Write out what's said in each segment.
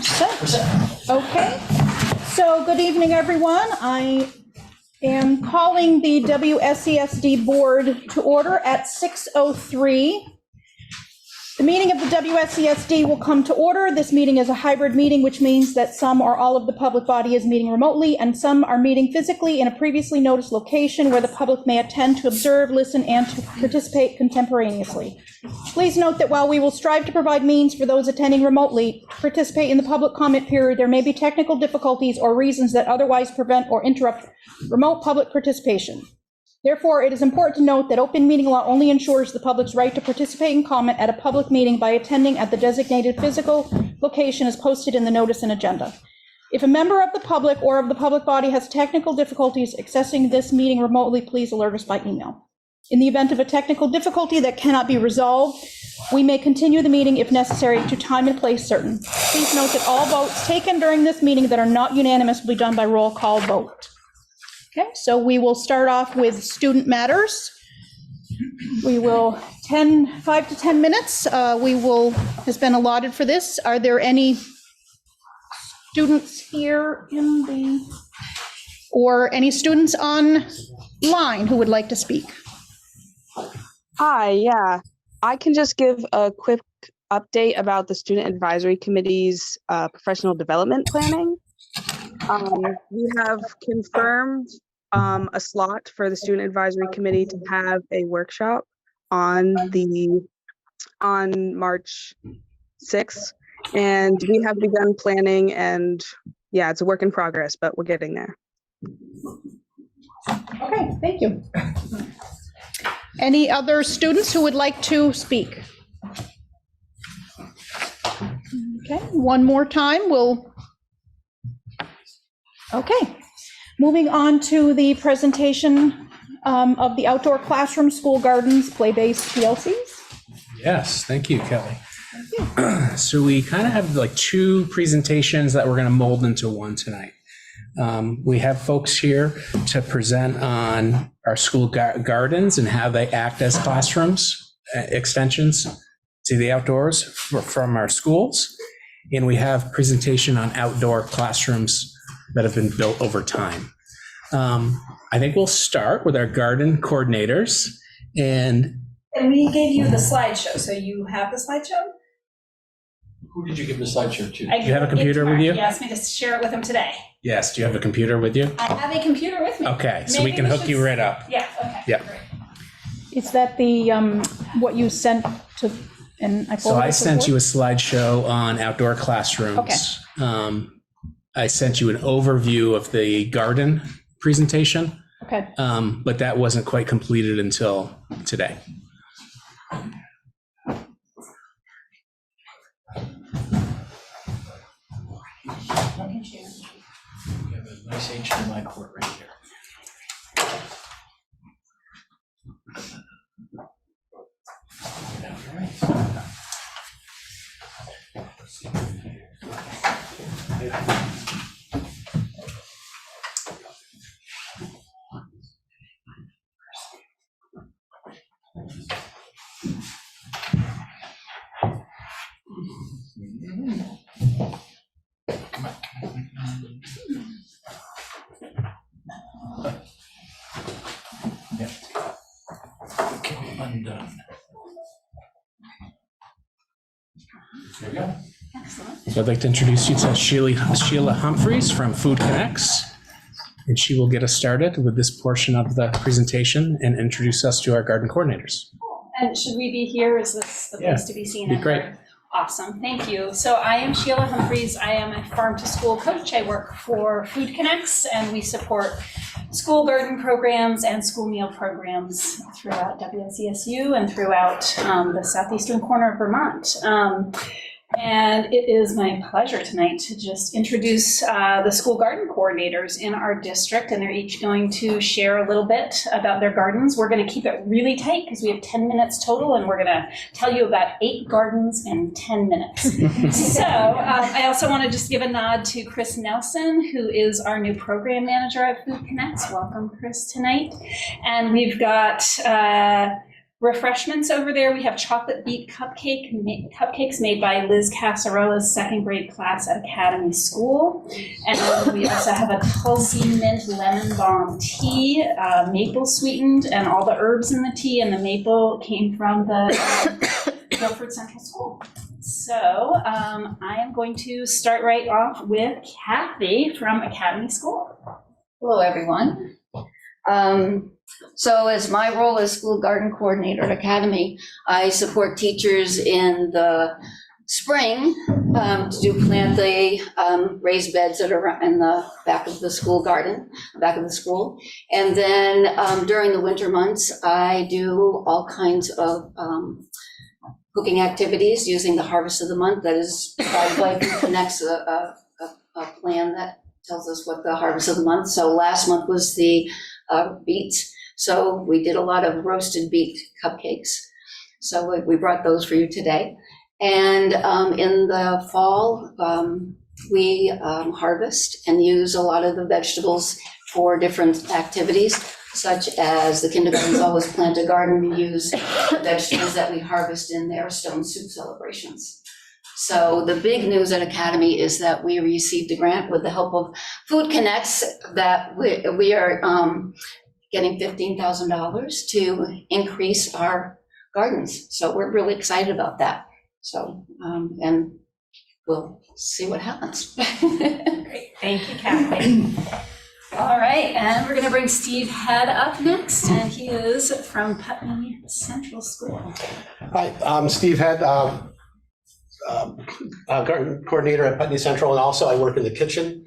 Set. Okay. So good evening, everyone. I am calling the WSESD board to order at 6:03. The meeting of the WSESD will come to order. This meeting is a hybrid meeting, which means that some or all of the public body is meeting remotely and some are meeting physically in a previously noticed location where the public may attend to observe, listen, and to participate contemporaneously. Please note that while we will strive to provide means for those attending remotely to participate in the public comment period, there may be technical difficulties or reasons that otherwise prevent or interrupt remote public participation. Therefore, it is important to note that open meeting law only ensures the public's right to participate and comment at a public meeting by attending at the designated physical location as posted in the notice and agenda. If a member of the public or of the public body has technical difficulties accessing this meeting remotely, please alert us by email. In the event of a technical difficulty that cannot be resolved, we may continue the meeting if necessary to time and place certain. Please note that all votes taken during this meeting that are not unanimous will be done by roll call vote. Okay, so we will start off with student matters. We will 5 to 10 minutes. Has been allotted for this. Are there any students here or any students online who would like to speak? Hi, yeah. I can just give a quick update about the Student Advisory Committee's professional development planning. We have confirmed a slot for the Student Advisory Committee to have a workshop on March 6th, and we have begun planning, and yeah, it's a work in progress, but we're getting there. Okay, thank you. Any other students who would like to speak? Okay, one more time, okay. Moving on to the presentation of the outdoor classroom, school gardens, play-based PLCs. Yes, thank you, Kelly. Thank you. So we kind of have like two presentations that we're going to mold into one tonight. We have folks here to present on our school gardens and how they act as classrooms, extensions to the outdoors from our schools. And we have presentation on outdoor classrooms that have been built over time. I think we'll start with our garden coordinators. And we gave you the slideshow, so you have the slideshow? Who did you give the slideshow to? Do you have a computer with you? He asked me to share it with him today. Yes, do you have a computer with you? I have a computer with me. Okay, so we can hook you right up. Yeah, okay. Yeah. Great. Is that the what you sent to? And So I sent you a slideshow on outdoor classrooms. Okay. I sent you an overview of the garden presentation. Okay. But that wasn't quite completed until today. We have a nice HDMI port right here. Yep. Okay, undone. There we go. Excellent. So I'd like to introduce you to Sheila Humphreys from Food Connects. And she will get us started with this portion of the presentation and introduce us to our garden coordinators. And should we be here? Is this the place to be seen? Be great. Awesome, thank you. So I am Sheila Humphreys. I am a farm-to-school coach. I work for Food Connects, and we support school garden programs and school meal programs throughout WSESU and throughout the southeastern corner of Vermont. And it is my pleasure tonight to just introduce the school garden coordinators in our district, and they're each going to share a little bit about their gardens. We're going to keep it really tight because we have 10 minutes total, and we're going to tell you about 8 gardens in 10 minutes. So I also want to just give a nod to Chris Nelson, who is our new program manager at Food Connects. Welcome, Chris, tonight. And we've got refreshments over there. We have chocolate beet cupcakes made by Liz Casarella's second grade class at Academy School. And we also have a Tulsi mint lemon balm tea, maple sweetened, and all the herbs in the tea and the maple came from the Guilford Central School. So I am going to start right off with Kathy from Academy School. Hello, everyone. So as my role as school garden coordinator at Academy, I support teachers in the spring to plant the raised beds that are in the back of the school garden, back of the school. And then during the winter months, I do all kinds of cooking activities using the Harvest of the Month. That is provided by Food Connects, a plan that tells us what the Harvest of the Month. So last month was the beets. So we did a lot of roasted beet cupcakes. So we brought those for you today. And in the fall, we harvest and use a lot of the vegetables for different activities, such as the kindergartens always plant a garden. We use the vegetables that we harvest in their stone soup celebrations. So the big news at Academy is that we received a grant with the help of Food Connects that we are getting $15,000 to increase our gardens. So we're really excited about that. So, and we'll see what happens. Great, thank you, Kathy. All right, and we're gonna bring Steve Head up next, and he is from Putney Central School. Hi, I'm Steve Head, garden coordinator at Putney Central, and also I work in the kitchen.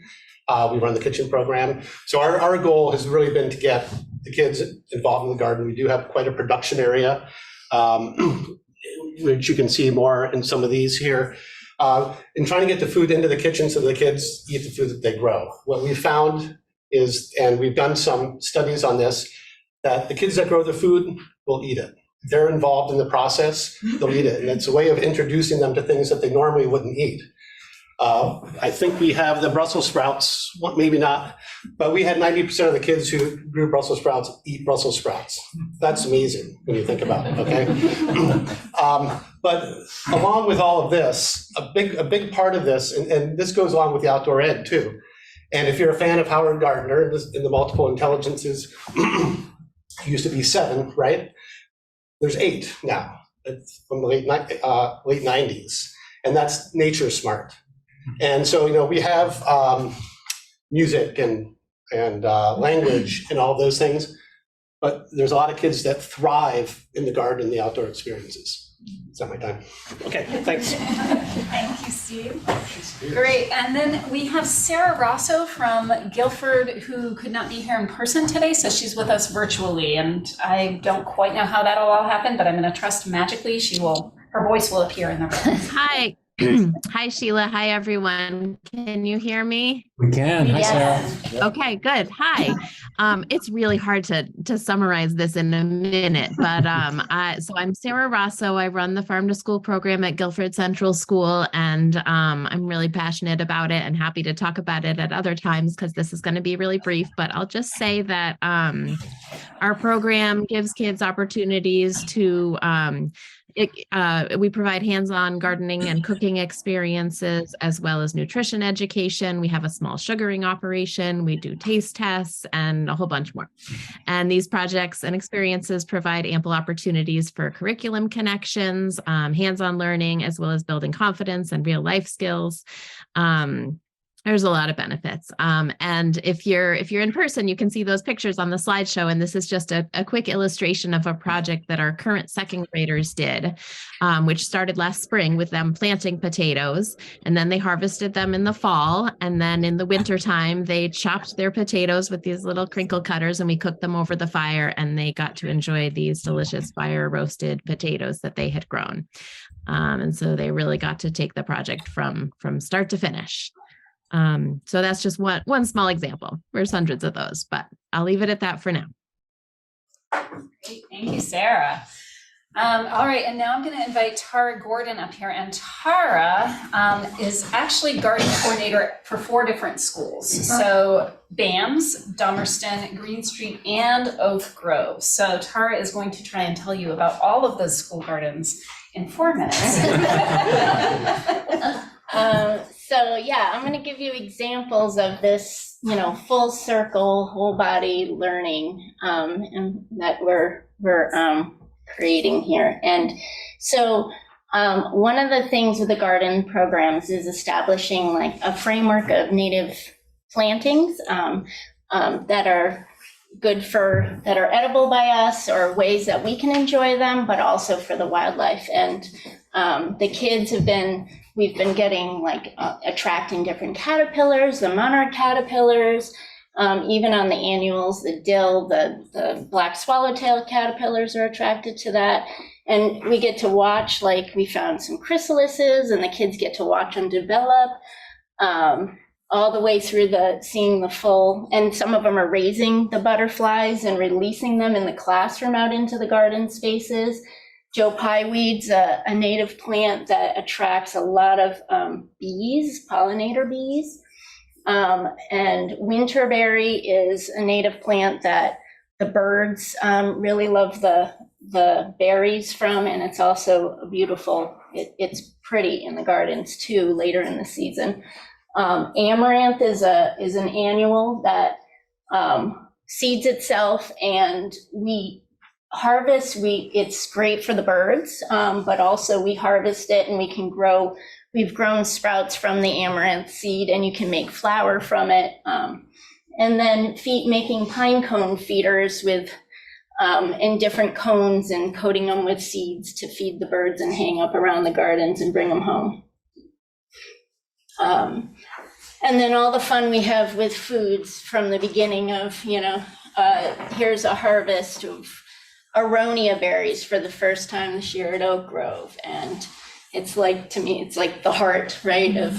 We run the kitchen program. So our goal has really been to get the kids involved in the garden. We do have quite a production area, which you can see more in some of these here. In trying to get the food into the kitchen so the kids eat the food that they grow. What we found is, and we've done some studies on this, that the kids that grow the food will eat it. They're involved in the process, they'll eat it. And it's a way of introducing them to things that they normally wouldn't eat. I think we have the Brussels sprouts, well, maybe not, but we had 90% of the kids who grew Brussels sprouts eat Brussels sprouts. That's amazing when you think about it, okay? But along with all of this, a big part of this, and this goes along with the outdoor ed too. And if you're a fan of Howard Gardner, in the multiple intelligences, used to be 7, right? There's 8 now. It's from the late 90s, and that's Nature Smart. And so, we have music and language and all those things, but there's a lot of kids that thrive in the garden and the outdoor experiences. Is that my time? Okay, thanks. Thank you, Steve. Great, and then we have Sarah Rosso from Guilford, who could not be here in person today, so she's with us virtually, and I don't quite know how that'll all happen, but I'm going to trust magically her voice will appear in the room. Hi. Hi, Sheila. Hi, everyone. Can you hear me? We can. Hi, Yes. Sarah. Okay, good. Hi. It's really hard to summarize this in a minute, but so I'm Sarah Rosso. I run the Farm to School program at Guilford Central School, and I'm really passionate about it and happy to talk about it at other times because this is going to be really brief, but I'll just say that our program gives kids opportunities to we provide hands-on gardening and cooking experiences as well as nutrition education. We have a small sugaring operation. We do taste tests and a whole bunch more. And these projects and experiences provide ample opportunities for curriculum connections, hands-on learning, as well as building confidence and real life skills. There's a lot of benefits. And if you're in person, you can see those pictures on the slideshow. And this is just a quick illustration of a project that our current second graders did, which started last spring with them planting potatoes. And then they harvested them in the fall. And then in the wintertime, they chopped their potatoes with these little crinkle cutters and we cooked them over the fire. And they got to enjoy these delicious fire roasted potatoes that they had grown. And so they really got to take the project from start to finish. So that's just one small example. There's hundreds of those, but I'll leave it at that for now. Great, thank you, Sarah. All right, and now I'm going to invite Tara Gordon up here, and Tara is actually garden coordinator for 4 different schools. So BAMS, Dummerston, Green Street, and Oak Grove. So Tara is going to try and tell you about all of those school gardens in 4 minutes. So yeah, I'm going to give you examples of this, full circle, whole body learning, and that we're creating here. And so one of the things with the garden programs is establishing like a framework of native plantings that are good that are edible by us, or ways that we can enjoy them, but also for the wildlife. And the kids we've been getting attracting different caterpillars, the monarch caterpillars, even on the annuals, the dill, the black swallowtail caterpillars are attracted to that. And we get to watch, we found some chrysalises, and the kids get to watch them develop all the way through seeing the full, and some of them are raising the butterflies and releasing them in the classroom out into the garden spaces. Joe Pyeweed's a native plant that attracts a lot of bees, pollinator bees. And winterberry is a native plant that the birds really love the berries from, and it's also beautiful. It's pretty in the gardens too later in the season. Amaranth is an annual that seeds itself, and we harvest. It's great for the birds, but also we harvest it, and we've grown sprouts from the amaranth seed, and you can make flour from it. And then making pine cone feeders with in different cones, and coating them with seeds to feed the birds and hang up around the gardens and bring them home. And then all the fun we have with foods from the beginning of, here's a harvest of aronia berries for the first time this year at Oak Grove. And it's to me, it's like the heart, right?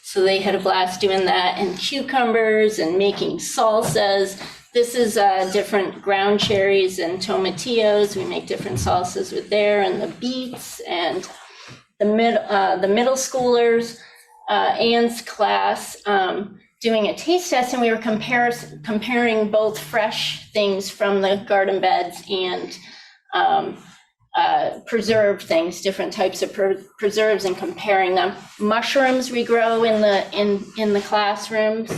So they had a blast doing that, and cucumbers and making salsas. This is different ground cherries and tomatillos. We make different salsas with there, and the beets, and the middle schoolers, Anne's class, doing a taste test, and we were comparing both fresh things from the garden beds and preserved things, different types of preserves, and comparing them. Mushrooms we grow in the classrooms,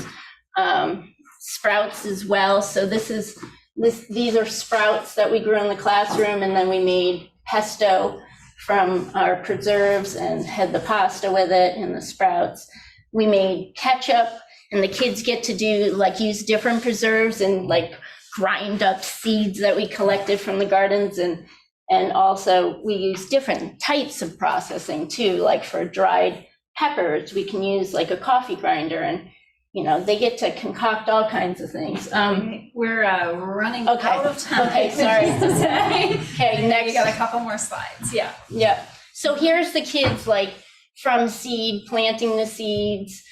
sprouts as well. So these are sprouts that we grew in the classroom, and then we made pesto from our preserves and had the pasta with it and the sprouts. We made ketchup, and the kids get to use different preserves and grind up seeds that we collected from the gardens, and also we use different types of processing too, for dried peppers, we can use a coffee grinder, and they get to concoct all kinds of things. We're running out of time. Okay, sorry. Okay, next. You got a couple more slides. Yeah. Yeah. So here's the kids from seed, planting the seeds,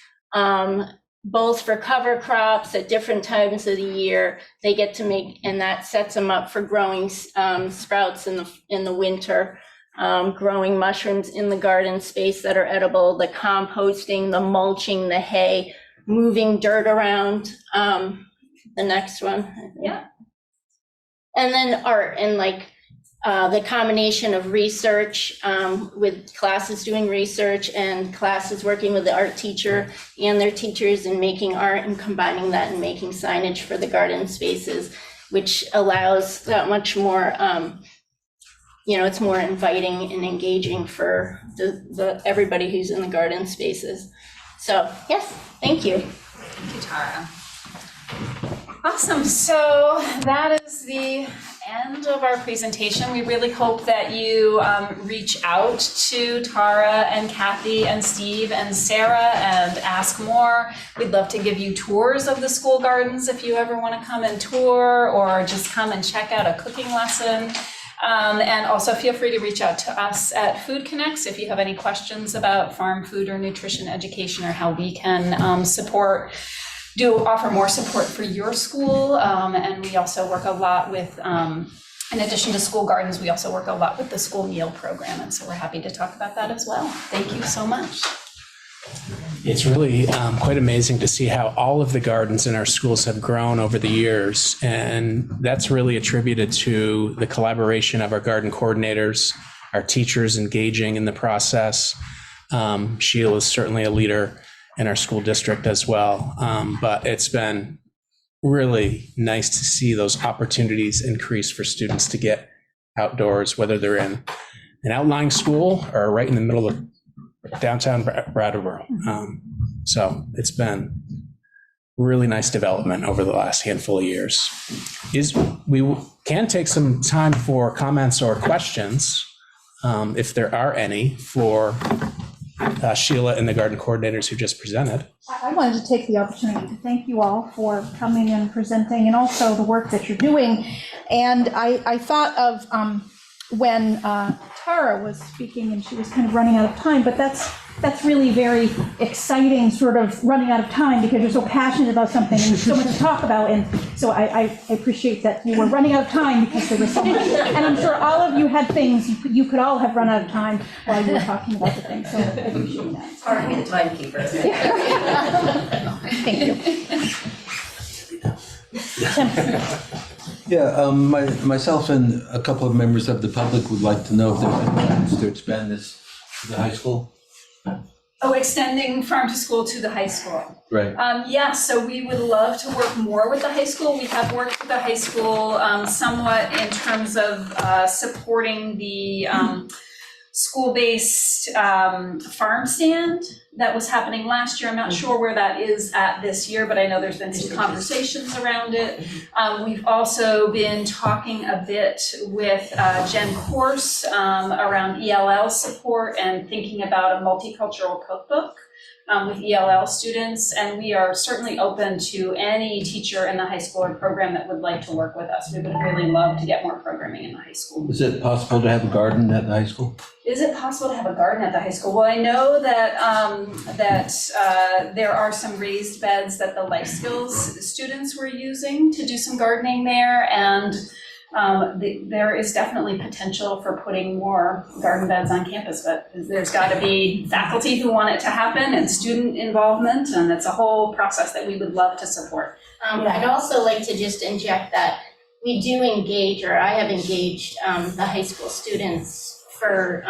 both for cover crops at different times of the year. They get to make, and that sets them up for growing sprouts in the winter, growing mushrooms in the garden space that are edible, the composting, the mulching, the hay, moving dirt around. The next one. Yeah. And then art, and the combination of research, with classes doing research and classes working with the art teacher and their teachers, and making art and combining that and making signage for the garden spaces, which allows that much more, it's more inviting and engaging for everybody who's in the garden spaces. So yes, thank you. Thank you, Tara. Awesome. So that is the end of our presentation. We really hope that you reach out to Tara and Kathy and Steve and Sarah and ask more. We'd love to give you tours of the school gardens if you ever want to come and tour, or just come and check out a cooking lesson. And also feel free to reach out to us at Food Connects if you have any questions about farm food or nutrition education, or how we can offer more support for your school. And we also work a lot with In addition to school gardens, we also work a lot with the school meal program, and so we're happy to talk about that as well. Thank you so much. It's really quite amazing to see how all of the gardens in our schools have grown over the years. And that's really attributed to the collaboration of our garden coordinators, our teachers engaging in the process. Sheila is certainly a leader in our school district as well. But it's been really nice to see those opportunities increase for students to get outdoors, whether they're in an outlying school or right in the middle of downtown Brattleboro. So it's been really nice development over the last handful of years. We can take some time for comments or questions, if there are any, for Sheila and the garden coordinators who just presented. I wanted to take the opportunity to thank you all for coming and presenting, and also the work that you're doing. And I thought of when Tara was speaking and she was kind of running out of time, but that's really very exciting, sort of running out of time, because you're so passionate about something and there's so much to talk about. And so I appreciate that you were running out of time because there was so much. And I'm sure all of you had things, you could all have run out of time while you were talking about the thing. So I appreciate that. It's hard to be the timekeeper. Thank you. Tim. Yeah, myself and a couple of members of the public would like to know if there's any plans to expand this to the high school. Oh, extending farm to school to the high school. Right. Yeah, so we would love to work more with the high school. We have worked with the high school somewhat in terms of supporting the school-based farm stand that was happening last year. I'm not sure where that is at this year, but I know there's been some conversations around it. We've also been talking a bit with Jen Corse around ELL support and thinking about a multicultural cookbook with ELL students. And we are certainly open to any teacher in the high school or program that would like to work with us. We would really love to get more programming in the high school. Is it possible to have a garden at the high school? Is it possible to have a garden at the high school? Well, I know that there are some raised beds that the life skills students were using to do some gardening there, and there is definitely potential for putting more garden beds on campus, but there's got to be faculty who want it to happen and student involvement, and it's a whole process that we would love to support. I'd also like to just inject that we do engage, or I have engaged the high school students for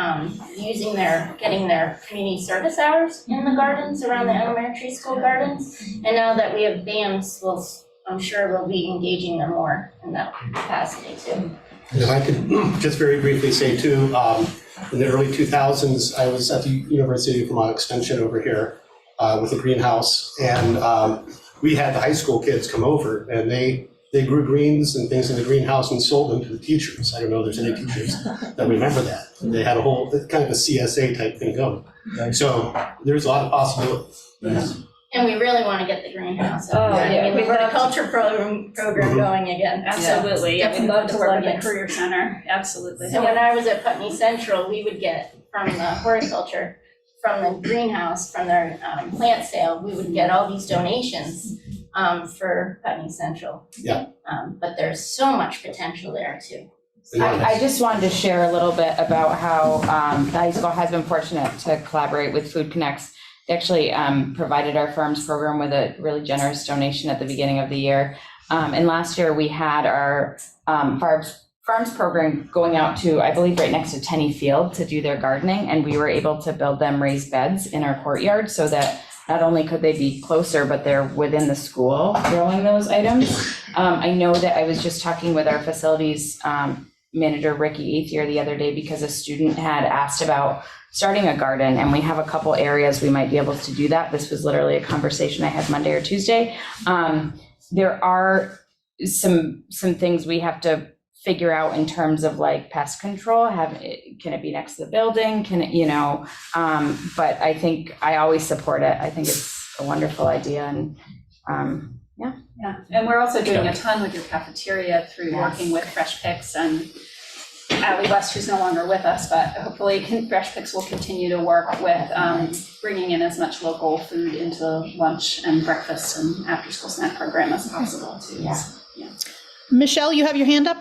getting their community service hours in the gardens around the elementary school gardens. And now that we have BAMs, I'm sure we'll be engaging them more in that capacity too. And if I could just very briefly say too, in the early 2000s, I was at the University of Vermont Extension over here with a greenhouse, and we had the high school kids come over, and they grew greens and things in the greenhouse and sold them to the teachers. I don't know if there's any teachers that remember that. They had a whole kind of a CSA type thing going. So there's a lot of possibilities. Yes. And we really want to get the greenhouse. Oh, yeah. The horticulture program going again. Absolutely. Yeah, we'd love to work with the Plug-ins. Career Center. Absolutely. So when I was at Putney Central, we would get from the horticulture, from the greenhouse, from their plant sale, we would get all these donations for Putney Central. Yeah. But there's so much potential there too. I just wanted to share a little bit about how the high school has been fortunate to collaborate with Food Connects. They actually provided our farms program with a really generous donation at the beginning of the year. And last year we had our farms program going out to, I believe, right next to Tenney Field to do their gardening. And we were able to build them raised beds in our courtyard so that not only could they be closer, but they're within the school growing those items. I know that I was just talking with our facilities manager, Ricky Aethier, the other day, because a student had asked about starting a garden, and we have a couple areas we might be able to do that. This was literally a conversation I had Monday or Tuesday. There are some things we have to figure out in terms of like pest control. Can it be next to the building? Can it, but I think I always support it. I think it's a wonderful idea, and Yeah, and we're also doing a ton with your cafeteria through working with Fresh Picks and Allie West, who's no longer with us, but hopefully Fresh Picks will continue to work with bringing in as much local food into lunch and breakfast and after-school snack program as possible too. Michelle, you have your hand up?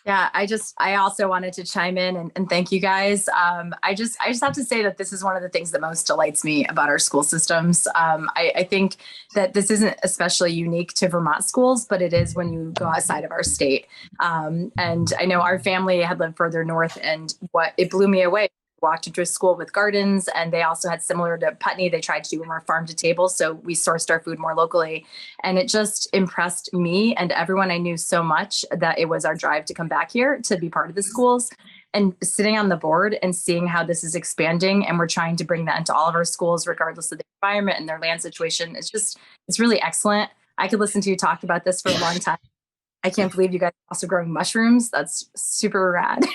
Yeah, I also wanted to chime in and thank you guys. I just have to say that this is one of the things that most delights me about our school systems. I think that this isn't especially unique to Vermont schools, but it is when you go outside of our state. And I know our family had lived further north, and it blew me away. Walked into a school with gardens, and they also had, similar to Putney, they tried to do more farm to table. So we sourced our food more locally. And it just impressed me and everyone I knew so much that it was our drive to come back here to be part of the schools. And sitting on the board and seeing how this is expanding, and we're trying to bring that into all of our schools, regardless of the environment and their land situation, it's really excellent. I could listen to you talk about this for a long time. I can't believe you guys are also growing mushrooms. That's super rad.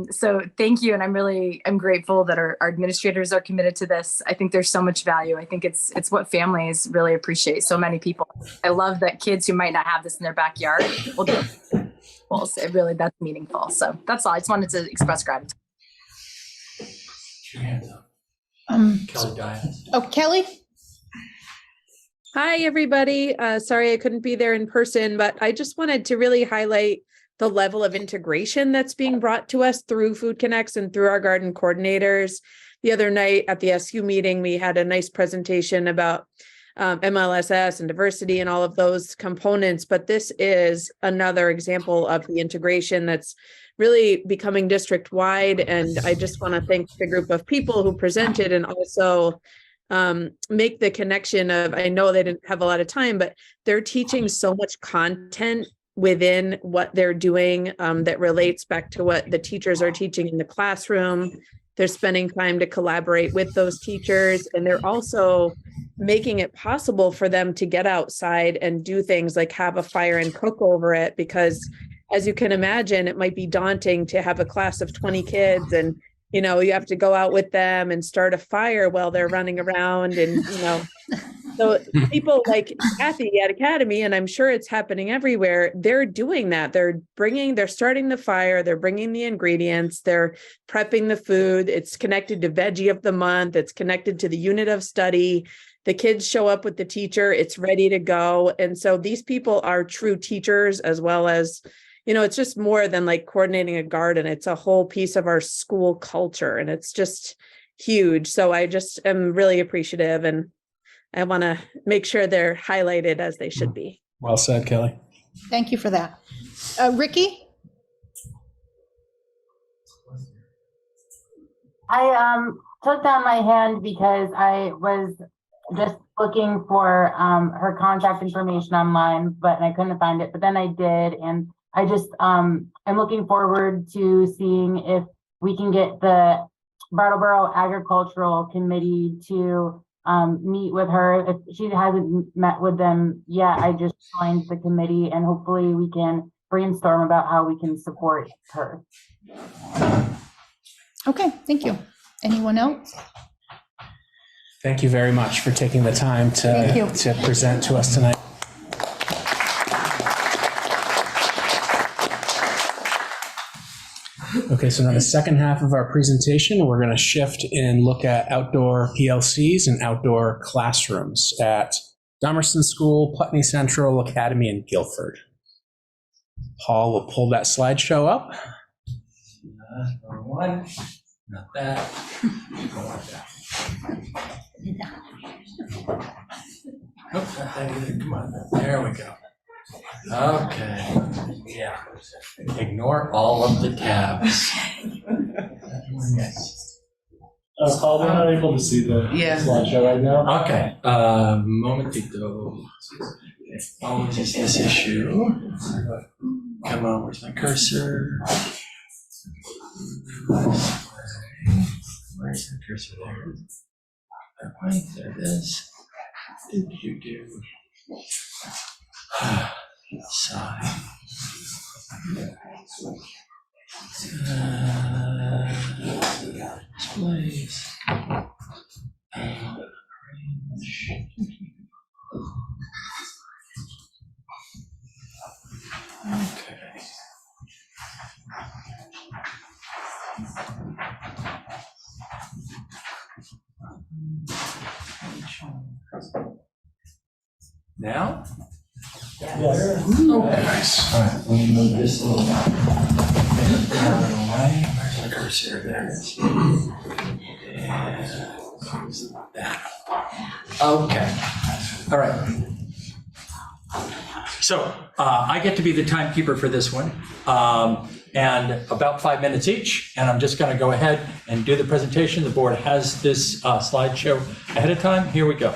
So thank you. And I'm grateful that our administrators are committed to this. I think there's so much value. I think it's what families really appreciate. So many people. I love that kids who might not have this in their backyard will do it. That's meaningful. So that's all. I just wanted to express gratitude. Put your hands up. Kelly Dias. Oh, Kelly? Hi, everybody. Sorry I couldn't be there in person, but I just wanted to really highlight the level of integration that's being brought to us through Food Connects and through our garden coordinators. The other night at the SU meeting, we had a nice presentation about MLSS and diversity and all of those components, but this is another example of the integration that's really becoming district-wide. And I just want to thank the group of people who presented, and also make the connection of, I know they didn't have a lot of time, but they're teaching so much content within what they're doing that relates back to what the teachers are teaching in the classroom. They're spending time to collaborate with those teachers, and they're also making it possible for them to get outside and do things like have a fire and cook over it, because as you can imagine, it might be daunting to have a class of 20 kids and you have to go out with them and start a fire while they're running around. And, so people like Kathy at Academy, and I'm sure it's happening everywhere, they're doing that. They're starting the fire, they're bringing the ingredients, they're prepping the food. It's connected to Veggie of the Month. It's connected to the unit of study. The kids show up with the teacher, it's ready to go. And so these people are true teachers, as well as it's just more than like coordinating a garden. It's a whole piece of our school culture, and it's just huge. So I just am really appreciative, and I want to make sure they're highlighted as they should be. Well said, Kelly. Thank you for that. Ricky? I took down my hand because I was just looking for her contact information online, but I couldn't find it. But then I did, and I just am looking forward to seeing if we can get the Brattleboro Agricultural Committee to meet with her. If she hasn't met with them yet, I just joined the committee, and hopefully we can brainstorm about how we can support her. Okay, thank you. Anyone else? Thank you very much for taking the time to present to us tonight. Okay, so now the second half of our presentation, we're going to shift and look at outdoor PLCs and outdoor classrooms at Dummerston School, Putney Central, Academy, and Guilford. Paul will pull that slideshow up. Wrong one. Not that. Don't want that. Oops, not that either. Come on. There we go. Okay. Yeah. Ignore all of the tabs. Paul, we're not able to see the slideshow right now. Okay. Momentito. Oh, is this issue? Come on, where's my cursor? Where's the cursor there? There it is. Do. Sigh. Displays. Okay. Now? Oh, nice. All right, let me move this a little bit. Where's the cursor there? That. Okay. All right. So I get to be the timekeeper for this one, and about 5 minutes each. And I'm just going to go ahead and do the presentation. The board has this slideshow ahead of time. Here we go.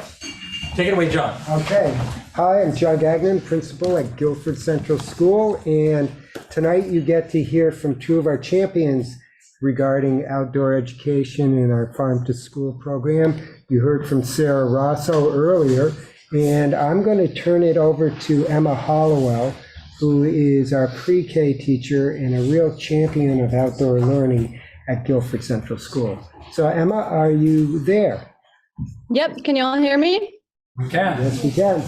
Take it away, John. Okay. Hi, I'm John Gagnon, principal at Guilford Central School, and tonight you get to hear from two of our champions regarding outdoor education in our Farm to School program. You heard from Sarah Rosso earlier, and I'm going to turn it over to Emma Hollowell, who is our pre-K teacher and a real champion of outdoor learning at Guilford Central School. So Emma, are you there? Yep, can you all hear me? We can. Yes, we can.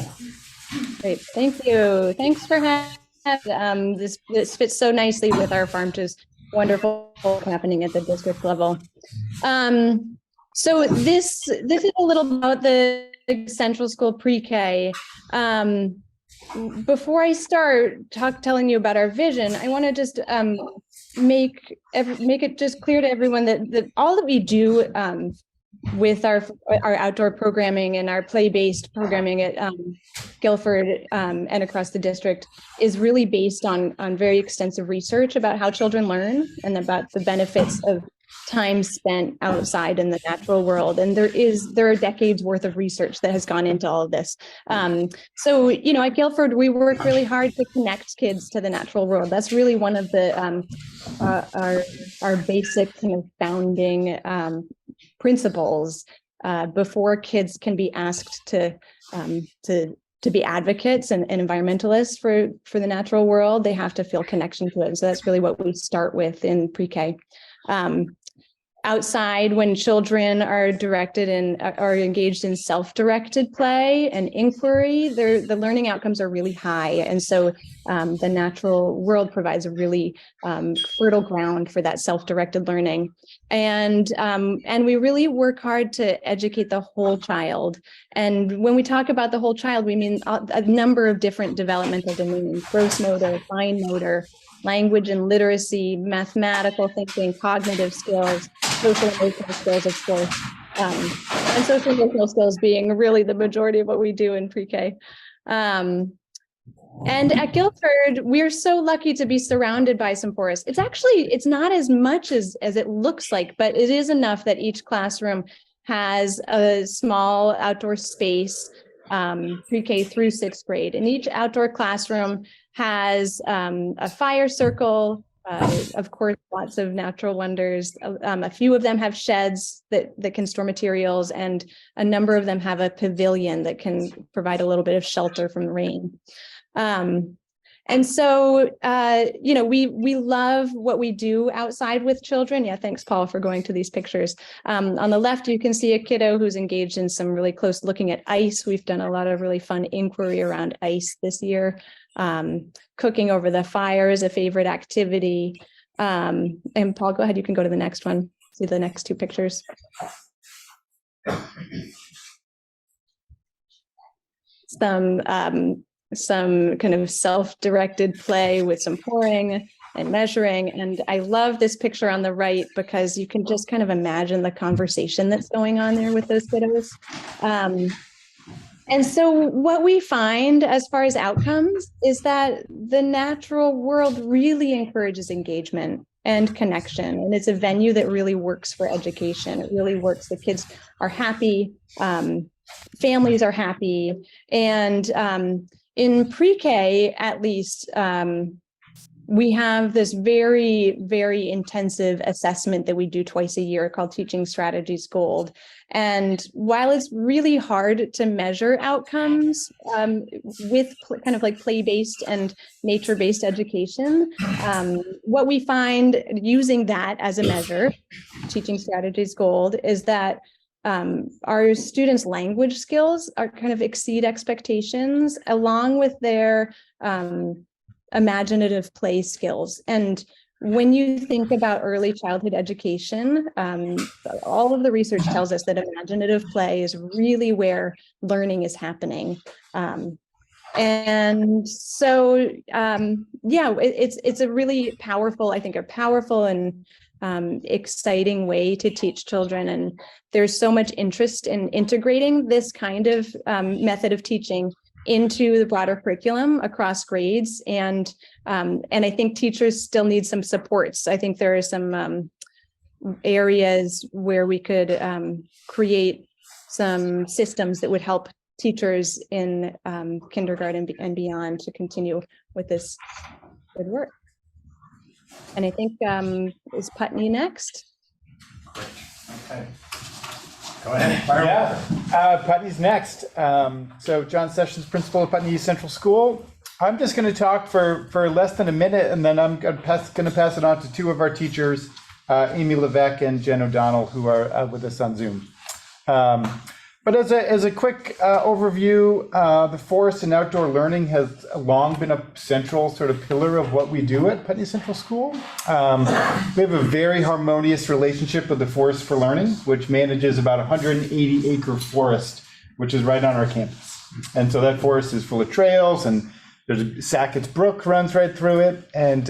Great, thank you. Thanks for having this fits so nicely with our Farm to wonderful happening at the district level. So this is a little about the Central School pre-K. Before I start telling you about our vision, I want to just make it just clear to everyone that all that we do with our outdoor programming and our play-based programming at Guilford and across the district is really based on very extensive research about how children learn and about the benefits of time spent outside in the natural world. And there are decades worth of research that has gone into all of this. So, at Guilford, we work really hard to connect kids to the natural world. That's really one of the our basic kind of founding principles before kids can be asked to be advocates and environmentalists for the natural world. They have to feel connection to it. So that's really what we start with in pre-K. Outside, when children are directed and are engaged in self-directed play and inquiry, the learning outcomes are really high. And so the natural world provides a really fertile ground for that self-directed learning. And we really work hard to educate the whole child. And when we talk about the whole child, we mean a number of different developmental domains: gross motor, fine motor, language and literacy, mathematical thinking, cognitive skills, social emotional skills, of course, and social emotional skills being really the majority of what we do in pre-K. And at Guilford, we're so lucky to be surrounded by some forests. It's not as much as it looks like, but it is enough that each classroom has a small outdoor space, pre-K through 6th grade. And each outdoor classroom has a fire circle, of course, lots of natural wonders. A few of them have sheds that can store materials, and a number of them have a pavilion that can provide a little bit of shelter from the rain. And so, we love what we do outside with children. Yeah, thanks, Paul, for going to these pictures. On the left, you can see a kiddo who's engaged in some really close looking at ice. We've done a lot of really fun inquiry around ice this year. Cooking over the fire is a favorite activity. And Paul, go ahead. You can go to the next one. See the next two pictures. Some kind of self-directed play with some pouring and measuring. And I love this picture on the right because you can just kind of imagine the conversation that's going on there with those kiddos. And so what we find as far as outcomes is that the natural world really encourages engagement and connection. And it's a venue that really works for education. It really works. The kids are happy. Families are happy. And in pre-K, at least, we have this very, very intensive assessment that we do twice a year called Teaching Strategies Gold. And while it's really hard to measure outcomes with kind of like play-based and nature-based education, what we find using that as a measure, Teaching Strategies Gold, is that our students' language skills are kind of exceed expectations, along with their imaginative play skills. And when you think about early childhood education, all of the research tells us that imaginative play is really where learning is happening. And so, yeah, it's a really powerful, I think, a powerful and exciting way to teach children. And there's so much interest in integrating this kind of method of teaching into the broader curriculum across grades. And I think teachers still need some supports. I think there are some areas where we could create some systems that would help teachers in kindergarten and beyond to continue with this good work. And I think, is Putney next? Okay. Go ahead. Yeah, Putney's next. So John Sessions, principal of Putney East Central School. I'm just going to talk for less than a minute, and then I'm going to pass it on to two of our teachers, Amy Levesque and Jen O'Donnell, who are with us on Zoom. But as a quick overview, the forest and outdoor learning has long been a central sort of pillar of what we do at Putney Central School. We have a very harmonious relationship with the Forest for Learning, which manages about 180-acre forest, which is right on our campus. And so that forest is full of trails, and there's a Sackett's Brook runs right through it. And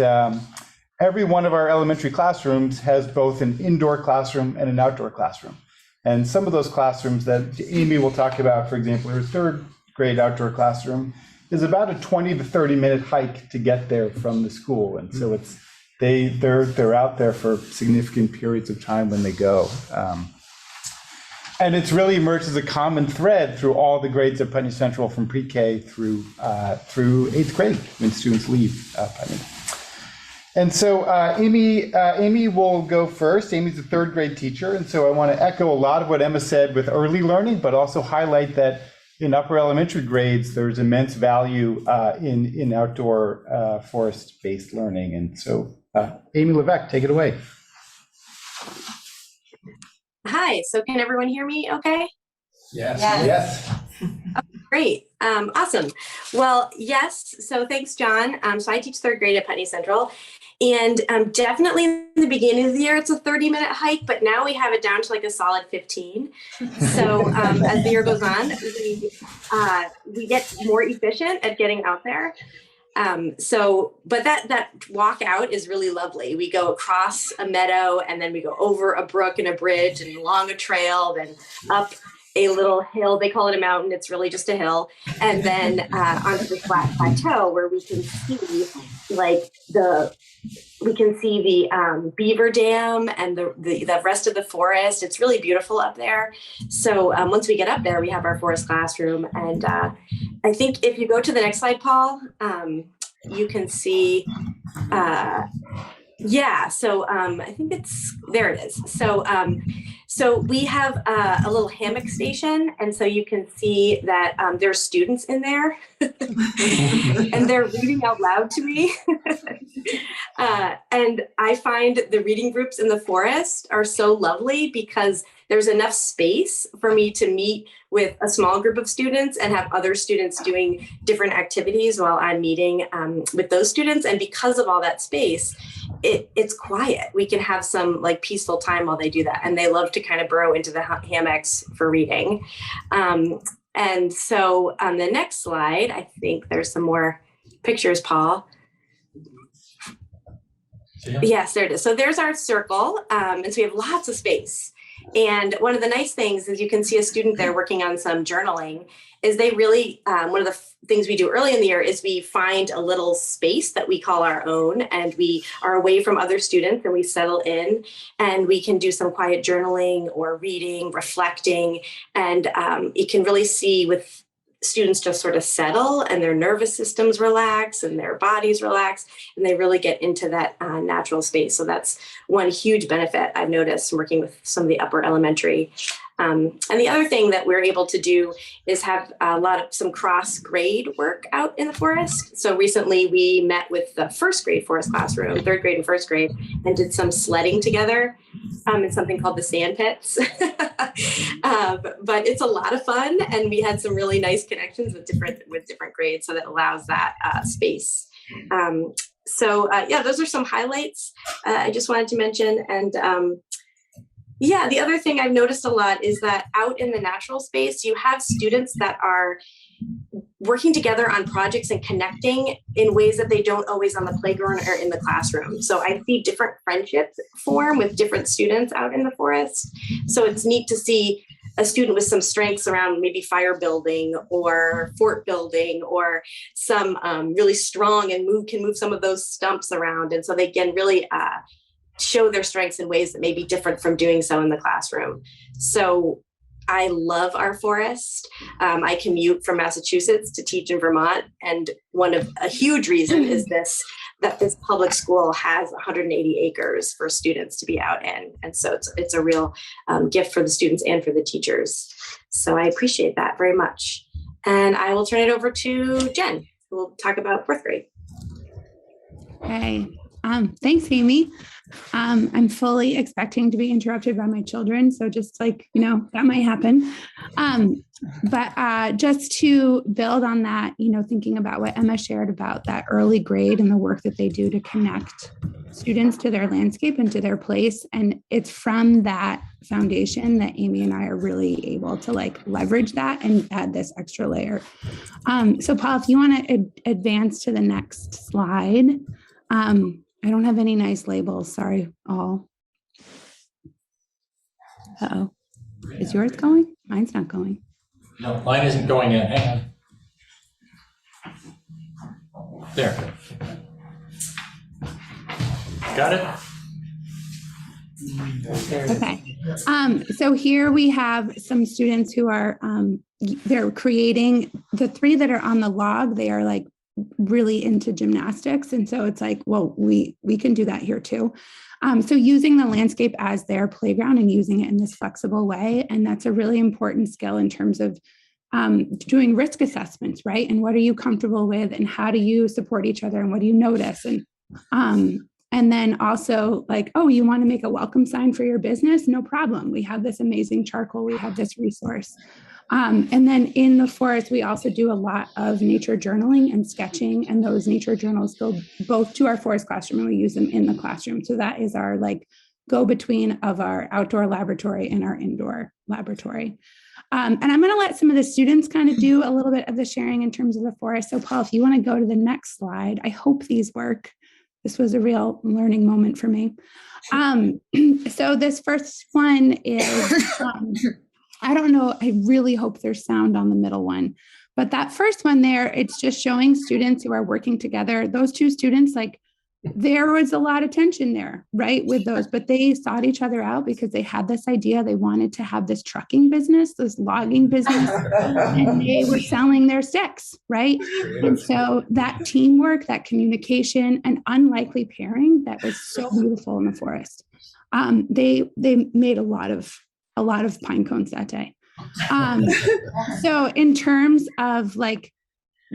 every one of our elementary classrooms has both an indoor classroom and an outdoor classroom. And some of those classrooms that Amy will talk about, for example, her third grade outdoor classroom, is about a 20 to 30-minute hike to get there from the school. And so they're out there for significant periods of time when they go. And it's really emerged as a common thread through all the grades at Putney Central, from pre-K through 8th grade, when students leave Putney. And so Amy will go first. Amy's a third grade teacher. And so I want to echo a lot of what Emma said with early learning, but also highlight that in upper elementary grades, there's immense value in outdoor forest-based learning. And so Amy Levesque, take it away. Hi, so can everyone hear me okay? Yes. Yes. Oh, great. Awesome. Well, yes. So thanks, John. So I teach third grade at Putney Central, and definitely in the beginning of the year, it's a 30-minute hike, but now we have it down to like a solid 15. So as the year goes on, we get more efficient at getting out there. But that walk out is really lovely. We go across a meadow, and then we go over a brook and a bridge and along a trail, then up a little hill. They call it a mountain. It's really just a hill. And then onto the flat plateau where we can see the beaver dam and the rest of the forest. It's really beautiful up there. So once we get up there, we have our forest classroom. And I think if you go to the next slide, Paul, you can see, so I think there it is. So we have a little hammock station, and so you can see that there are students in there, and they're reading out loud to me. And I find the reading groups in the forest are so lovely because there's enough space for me to meet with a small group of students and have other students doing different activities while I'm meeting with those students. And because of all that space, it's quiet. We can have some like peaceful time while they do that. And they love to kind of burrow into the hammocks for reading. And so on the next slide, I think there's some more pictures, Paul. Yeah. Yes, there it is. So there's our circle. And so we have lots of space. And one of the nice things is you can see a student there working on some journaling is they really, one of the things we do early in the year is we find a little space that we call our own, and we are away from other students and we settle in and we can do some quiet journaling or reading, reflecting, and you can really see with students just sort of settle and their nervous systems relax and their bodies relax and they really get into that natural space. So that's one huge benefit I've noticed working with some of the upper elementary. And the other thing that we're able to do is have some cross grade work out in the forest. So recently we met with the first grade forest classroom, third grade and first grade, and did some sledding together in something called the sand pits. But it's a lot of fun, and we had some really nice connections with different grades, so that allows that space. Those are some highlights I just wanted to mention. And the other thing I've noticed a lot is that out in the natural space, you have students that are working together on projects and connecting in ways that they don't always on the playground or in the classroom. So I see different friendships form with different students out in the forest. So it's neat to see a student with some strengths around maybe fire building or fort building, or some really strong and can move some of those stumps around. And so they can really show their strengths in ways that may be different from doing so in the classroom. So I love our forest. I commute from Massachusetts to teach in Vermont. And a huge reason is that this public school has 180 acres for students to be out in. And so it's a real gift for the students and for the teachers. So I appreciate that very much. And I will turn it over to Jen, who will talk about fourth grade. Hey, thanks, Amy. I'm fully expecting to be interrupted by my children. So just that might happen. But just to build on that, thinking about what Emma shared about that early grade and the work that they do to connect students to their landscape and to their place. And it's from that foundation that Amy and I are really able to leverage that and add this extra layer. So Paul, if you want to advance to the next slide. I don't have any nice labels. Sorry, all. Uh-oh. Is yours going? Mine's not going. No, mine isn't going yet. Hang on. There. Got it? Okay. So here we have some students who are, they're creating, the three that are on the log, they are really into gymnastics. And so it's well, we can do that here too. So using the landscape as their playground and using it in this flexible way. And that's a really important skill in terms of doing risk assessments, right? And what are you comfortable with and how do you support each other and what do you notice? And then also oh, you want to make a welcome sign for your business? No problem. We have this amazing charcoal. We have this resource. And then in the forest, we also do a lot of nature journaling and sketching, and those nature journals go both to our forest classroom and we use them in the classroom. So that is our go-between of our outdoor laboratory and our indoor laboratory. And I'm going to let some of the students kind of do a little bit of the sharing in terms of the forest. So Paul, if you want to go to the next slide, I hope these work. This was a real learning moment for me. So this first one is, I don't know, I really hope there's sound on the middle one, but that first one there, it's just showing students who are working together. Those two students, there was a lot of tension there, right, with those, but they sought each other out because they had this idea. They wanted to have this trucking business, this logging business, and they were selling their sticks, right? And so that teamwork, that communication, and unlikely pairing that was so beautiful in the forest. They made a lot of pine cones that day. So in terms of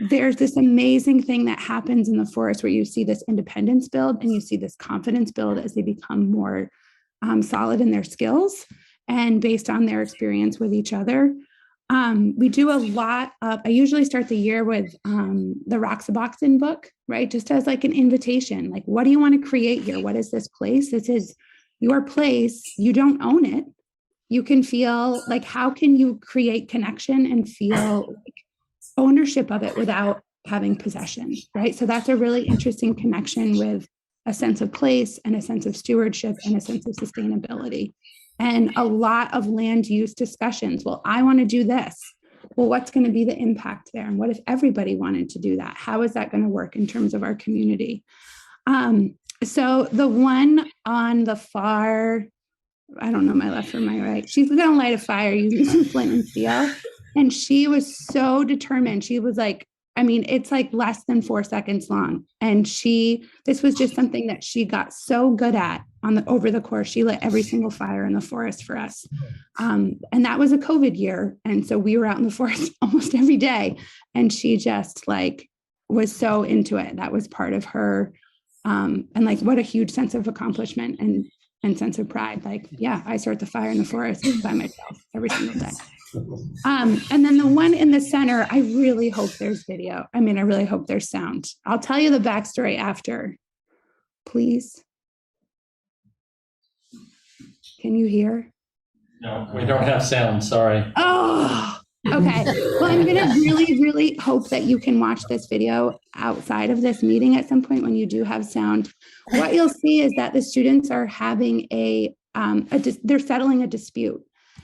there's this amazing thing that happens in the forest where you see this independence build and you see this confidence build as they become more solid in their skills and based on their experience with each other. We do a lot of, I usually start the year with the Roxaboxen book, right? Just as an invitation, what do you want to create here? What is this place? This is your place. You don't own it. You can feel how can you create connection and feel ownership of it without having possession, right? So that's a really interesting connection with a sense of place and a sense of stewardship and a sense of sustainability. And a lot of land use discussions. Well, I want to do this. Well, what's going to be the impact there? And what if everybody wanted to do that? How is that going to work in terms of our community? So the one on the far, I don't know, my left or my right, she's going to light a fire using some flint and steel. And she was so determined. She was it's less than 4 seconds long. And this was just something that she got so good at over the course. She lit every single fire in the forest for us. And that was a COVID year. And so we were out in the forest almost every day. And she just was so into it. That was part of her. And what a huge sense of accomplishment and sense of pride. I start the fire in the forest by myself every single day. And then the one in the center, I really hope there's video. I really hope there's sound. I'll tell you the backstory after, please. Can you hear? No, we don't have sound, sorry. Oh, Okay, well, I'm gonna really, really hope that you can watch this video outside of this meeting at some point when you do have sound. What you'll see is that the students are having they're settling a dispute.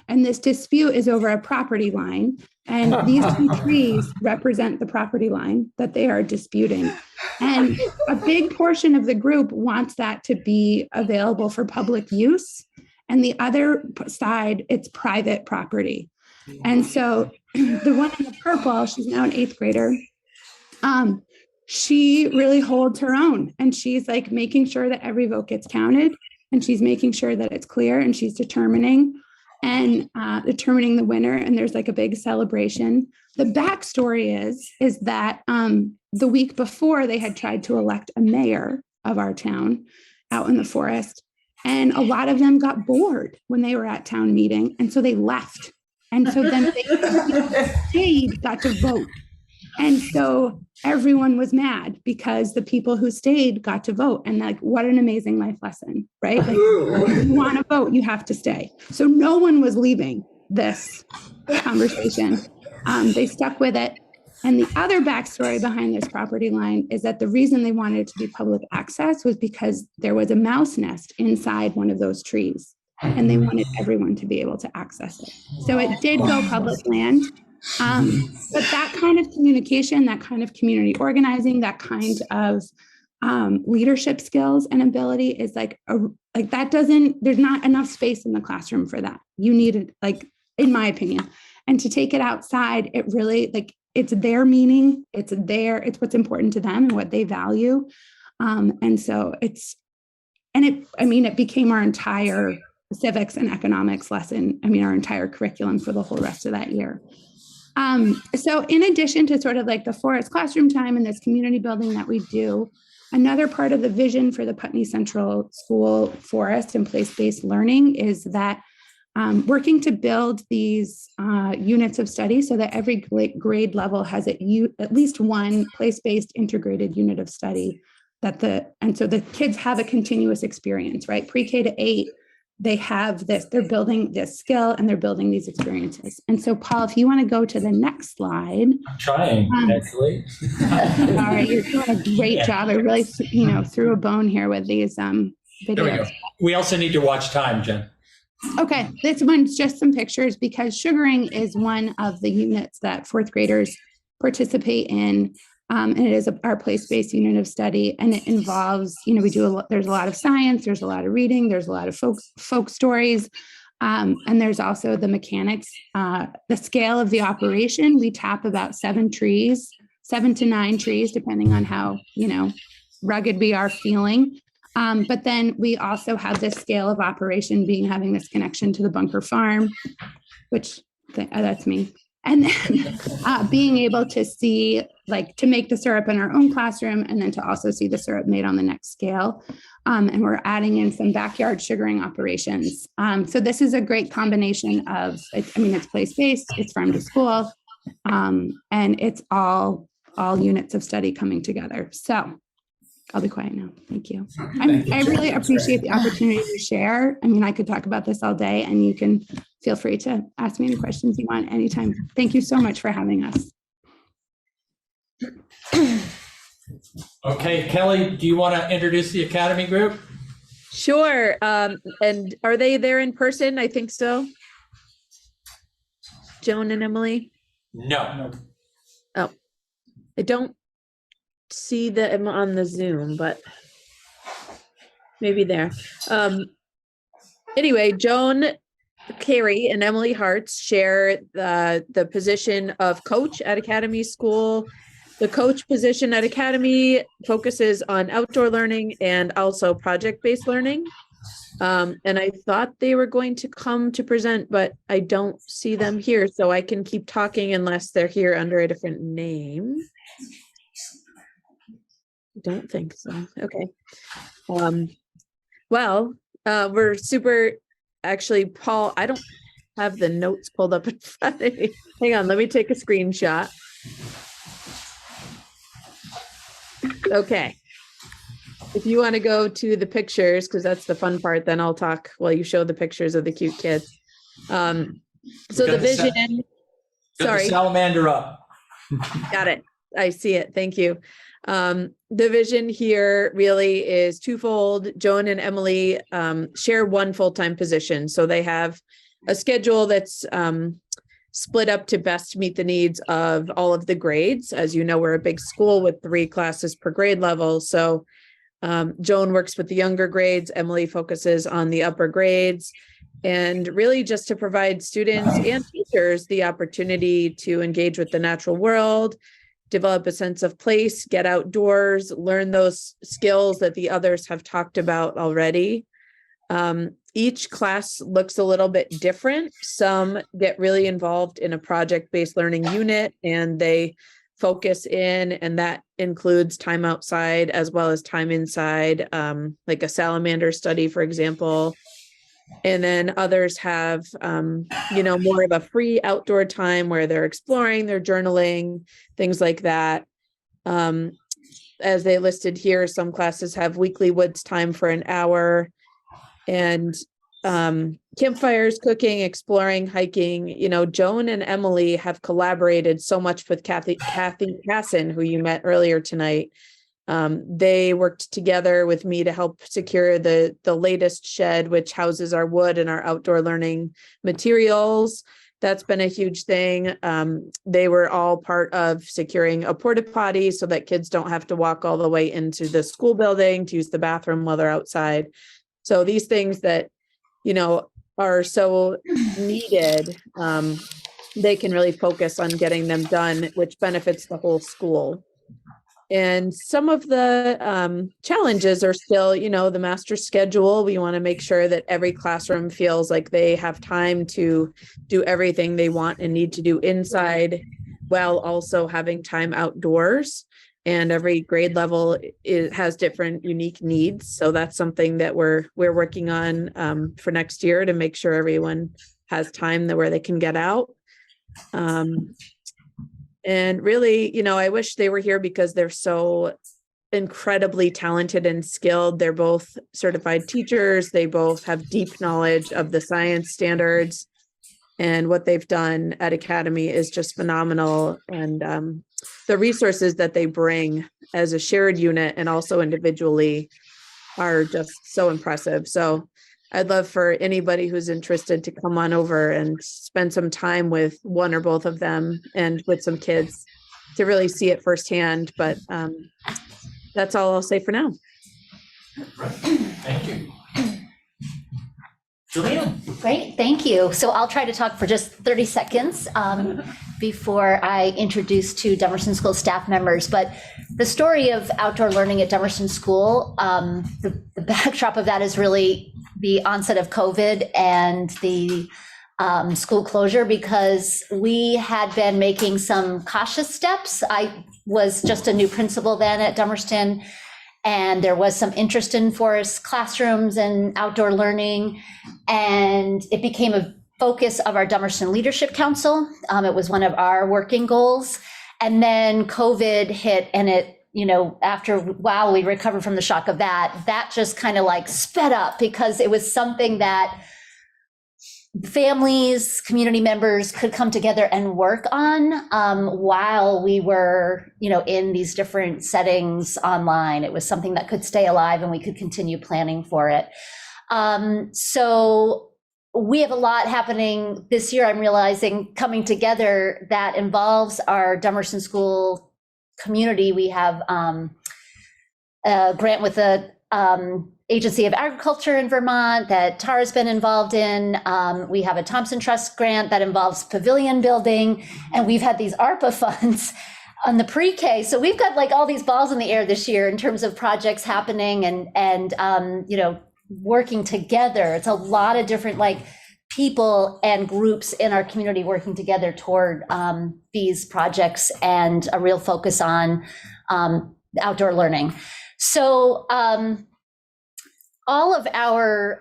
And this dispute is over a property line. And these two trees represent the property line that they are disputing. And a big portion of the group wants that to be available for public use. And the other side, it's private property. And so the one in the purple, she's now an 8th grader. She really holds her own, and she's like making sure that every vote gets counted, and she's making sure that it's clear, and she's determining the winner. And there's like a big celebration. The backstory is that the week before they had tried to elect a mayor of our town out in the forest, and a lot of them got bored when they were at town meeting, and so they left. And so then they stayed, got to vote. And so everyone was mad because the people who stayed got to vote. And like, what an amazing life lesson, right? Like, if you want to vote, you have to stay. So no one was leaving this conversation. They stuck with it. And the other backstory behind this property line is that the reason they wanted it to be public access was because there was a mouse nest inside one of those trees. And they wanted everyone to be able to access it. So it did go public land. But that kind of communication, that kind of community organizing, that kind of leadership skills and ability is there's not enough space in the classroom for that. You need it, like, in my opinion. And to take it outside, it really, like, it's their meaning, it's what's important to them and what they value. And so it became our entire civics and economics lesson. Our entire curriculum for the whole rest of that year. So in addition to sort of like the forest classroom time and this community building that we do, another part of the vision for the Putney Central School forest and place-based learning is that working to build these units of study so that every grade level has at least one place-based integrated unit of study and so the kids have a continuous experience, right? Pre-K to 8, they have this, they're building this skill and they're building these experiences. And so, Paul, if you want to go to the next slide. I'm trying, actually. All right, you're doing a great job. I really, threw a bone here with these videos. There we go. We also need to watch time, Jen. Okay, this one's just some pictures because sugaring is one of the units that 4th graders participate in. And it is our place-based unit of study, and it involves, there's a lot of science, there's a lot of reading, there's a lot of folk stories, and there's also the mechanics, the scale of the operation. We tap about 7 to 9 trees, depending on how, rugged we are feeling. But then we also have this scale of operation having this connection to the bunker farm, which that's me. And then being able to see, to make the syrup in our own classroom, and then to also see the syrup made on the next scale. And we're adding in some backyard sugaring operations. So this is a great combination of, it's place-based, it's farm to school, and it's all units of study coming together. So I'll be quiet now. Thank you. I really appreciate the opportunity to share. I could talk about this all day, and you can feel free to ask me any questions you want anytime. Thank you so much for having us. Okay, Kelly, do you want to introduce the Academy group? Sure. And are they there in person? I think so. Joan and Emily? No. Oh, I don't see them on the Zoom, but maybe there. Anyway, Joan Carey and Emily Hartz share the position of coach at Academy School. The coach position at Academy focuses on outdoor learning and also project-based learning. And I thought they were going to come to present, but I don't see them here, so I can keep talking unless they're here under a different name. Don't think so. Okay. We're super, actually, Paul, I don't have the notes pulled up in front of me. Hang on, let me take a screenshot. Okay. If you want to go to the pictures, because that's the fun part, then I'll talk while you show the pictures of the cute kids. So the vision Get the Sorry. salamander up. Got it. I see it. Thank you. The vision here really is twofold. Joan and Emily share one full-time position. So they have a schedule that's split up to best meet the needs of all of the grades. As you know, we're a big school with 3 classes per grade level. So Joan works with the younger grades. Emily focuses on the upper grades. And really just to provide students and teachers the opportunity to engage with the natural world, develop a sense of place, get outdoors, learn those skills that the others have talked about already. Each class looks a little bit different. Some get really involved in a project-based learning unit and they focus in, and that includes time outside as well as time inside, like a salamander study, for example. And then others have, more of a free outdoor time where they're exploring, they're journaling, things like that. As they listed here, some classes have weekly woods time for an hour, and campfires, cooking, exploring, hiking. Joan and Emily have collaborated so much with Kathy Casson, who you met earlier tonight. They worked together with me to help secure the latest shed, which houses our wood and our outdoor learning materials. That's been a huge thing. They were all part of securing a porta potty so that kids don't have to walk all the way into the school building to use the bathroom while they're outside. So these things that, are so needed, they can really focus on getting them done, which benefits the whole school. And some of the challenges are still, the master schedule. We want to make sure that every classroom feels like they have time to do everything they want and need to do inside, while also having time outdoors. And every grade level has different unique needs. So that's something that we're working on for next year to make sure everyone has time where they can get out. And really, I wish they were here because they're so incredibly talented and skilled. They're both certified teachers. They both have deep knowledge of the science standards. And what they've done at Academy is just phenomenal. And the resources that they bring as a shared unit and also individually are just so impressive. So I'd love for anybody who's interested to come on over and spend some time with one or both of them and with some kids to really see it firsthand. But that's all I'll say for now. Thank you. Julianne. Great, thank you. So I'll try to talk for just 30 seconds before I introduce 2 Dummerston School staff members. But the story of outdoor learning at Dummerston School, the backdrop of that is really the onset of COVID and the school closure, because we had been making some cautious steps. I was just a new principal then at Dummerston, and there was some interest in forest classrooms and outdoor learning, and it became a focus of our Dummerston Leadership Council. It was one of our working goals. And then COVID hit, and it, after a while we recovered from the shock of that just kind of like sped up, because it was something that families, community members could come together and work on while we were, in these different settings online. It was something that could stay alive and we could continue planning for it. So we have a lot happening this year, I'm realizing, coming together that involves our Dummerston School community. We have a grant with the Agency of Agriculture in Vermont that Tara's been involved in. We have a Thompson Trust grant that involves pavilion building, and we've had these ARPA funds on the pre-K. So we've got like all these balls in the air this year in terms of projects happening and working together. It's a lot of different people and groups in our community working together toward these projects and a real focus on outdoor learning. So all of our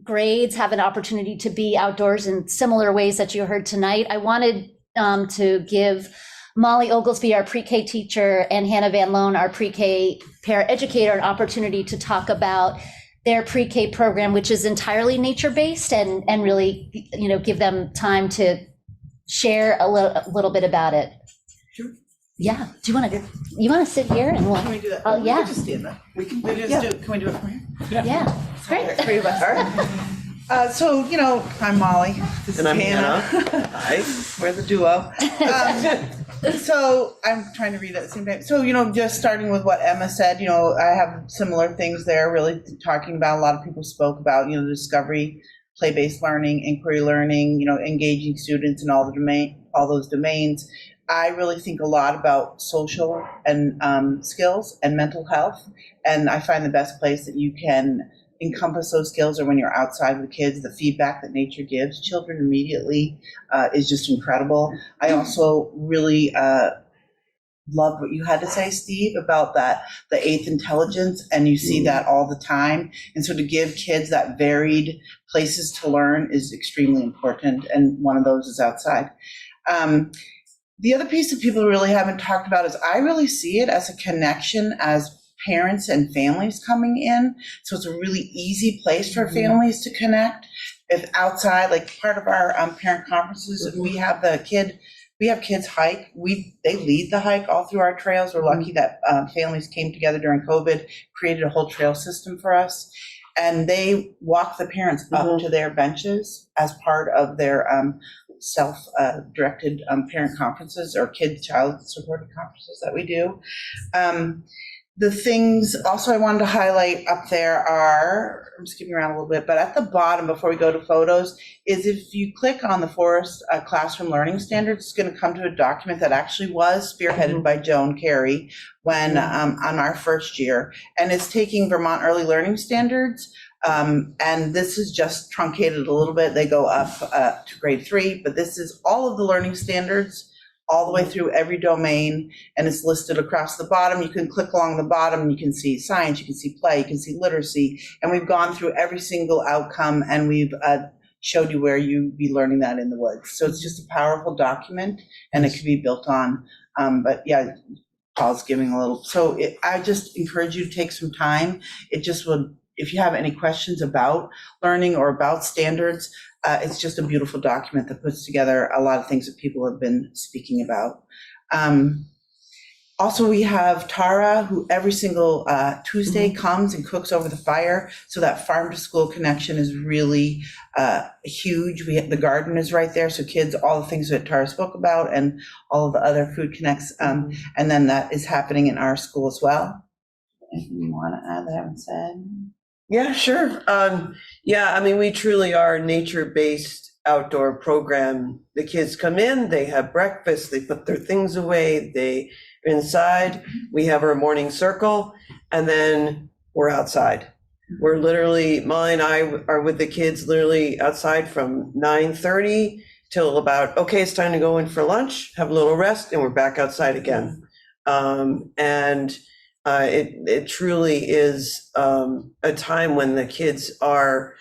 grades have an opportunity to be outdoors in similar ways that you heard tonight. I wanted to give Molly Oglesby, our pre-K teacher, and Hannah Van Loan, our pre-K paraeducator, an opportunity to talk about their pre-K program, which is entirely nature-based, and really, give them time to share a little bit about it. Sure. Yeah. Do you want to sit here and we'll? Can we do that? Oh, We yeah. can just stand up. We can just Yeah. do it. Can we do it from here? Yeah. Great. Three of us. All right. So, I'm Molly. This And is I'm Hannah. Hi. We're the duo. So I'm trying to read at the same time. So, just starting with what Emma said, I have similar things there, really talking about, a lot of people spoke about, the discovery, play-based learning, inquiry learning, engaging students in all those domains. I really think a lot about social and skills and mental health. And I find the best place that you can encompass those skills are when you're outside with kids. The feedback that nature gives children immediately is just incredible. I also really loved what you had to say, Steve, about the eighth intelligence, and you see that all the time. And so to give kids that varied places to learn is extremely important, and one of those is outside. The other piece that people really haven't talked about is I really see it as a connection as parents and families coming in. So it's a really easy place for families to connect. If outside, like part of our parent conferences, if we have kids hike, they lead the hike all through our trails. We're lucky that families came together during COVID, created a whole trail system for us. And they walk the parents up to their benches as part of their self-directed parent conferences or child supported conferences that we do. The things also I wanted to highlight up there are, I'm skipping around a little bit, but at the bottom before we go to photos is if you click on the Forest Classroom Learning Standards, it's going to come to a document that actually was spearheaded by Joan Carey when on our first year. And it's taking Vermont Early Learning Standards. And this is just truncated a little bit. They go up to grade 3, but this is all of the learning standards all the way through every domain, and it's listed across the bottom. You can click along the bottom and you can see science, you can see play, you can see literacy, and we've gone through every single outcome and we've showed you where you'd be learning that in the woods. So it's just a powerful document and it can be built on. But yeah, Paul's giving a little. So I just encourage you to take some time. It just would, if you have any questions about learning or about standards, it's just a beautiful document that puts together a lot of things that people have been speaking about. Also, we have Tara, who every single Tuesday comes and cooks over the fire. So that farm to school connection is really huge. The garden is right there. So kids, all the things that Tara spoke about and all of the other food connects. And then that is happening in our school as well. Anything you want to add that I haven't said? Yeah, sure. We truly are a nature-based outdoor program. The kids come in, they have breakfast, they put their things away, they are inside. We have our morning circle, and then we're outside. We're literally, Molly and I are with the kids literally outside from 9:30 till about, okay, it's time to go in for lunch, have a little rest, and we're back outside again. It truly is a time when the kids are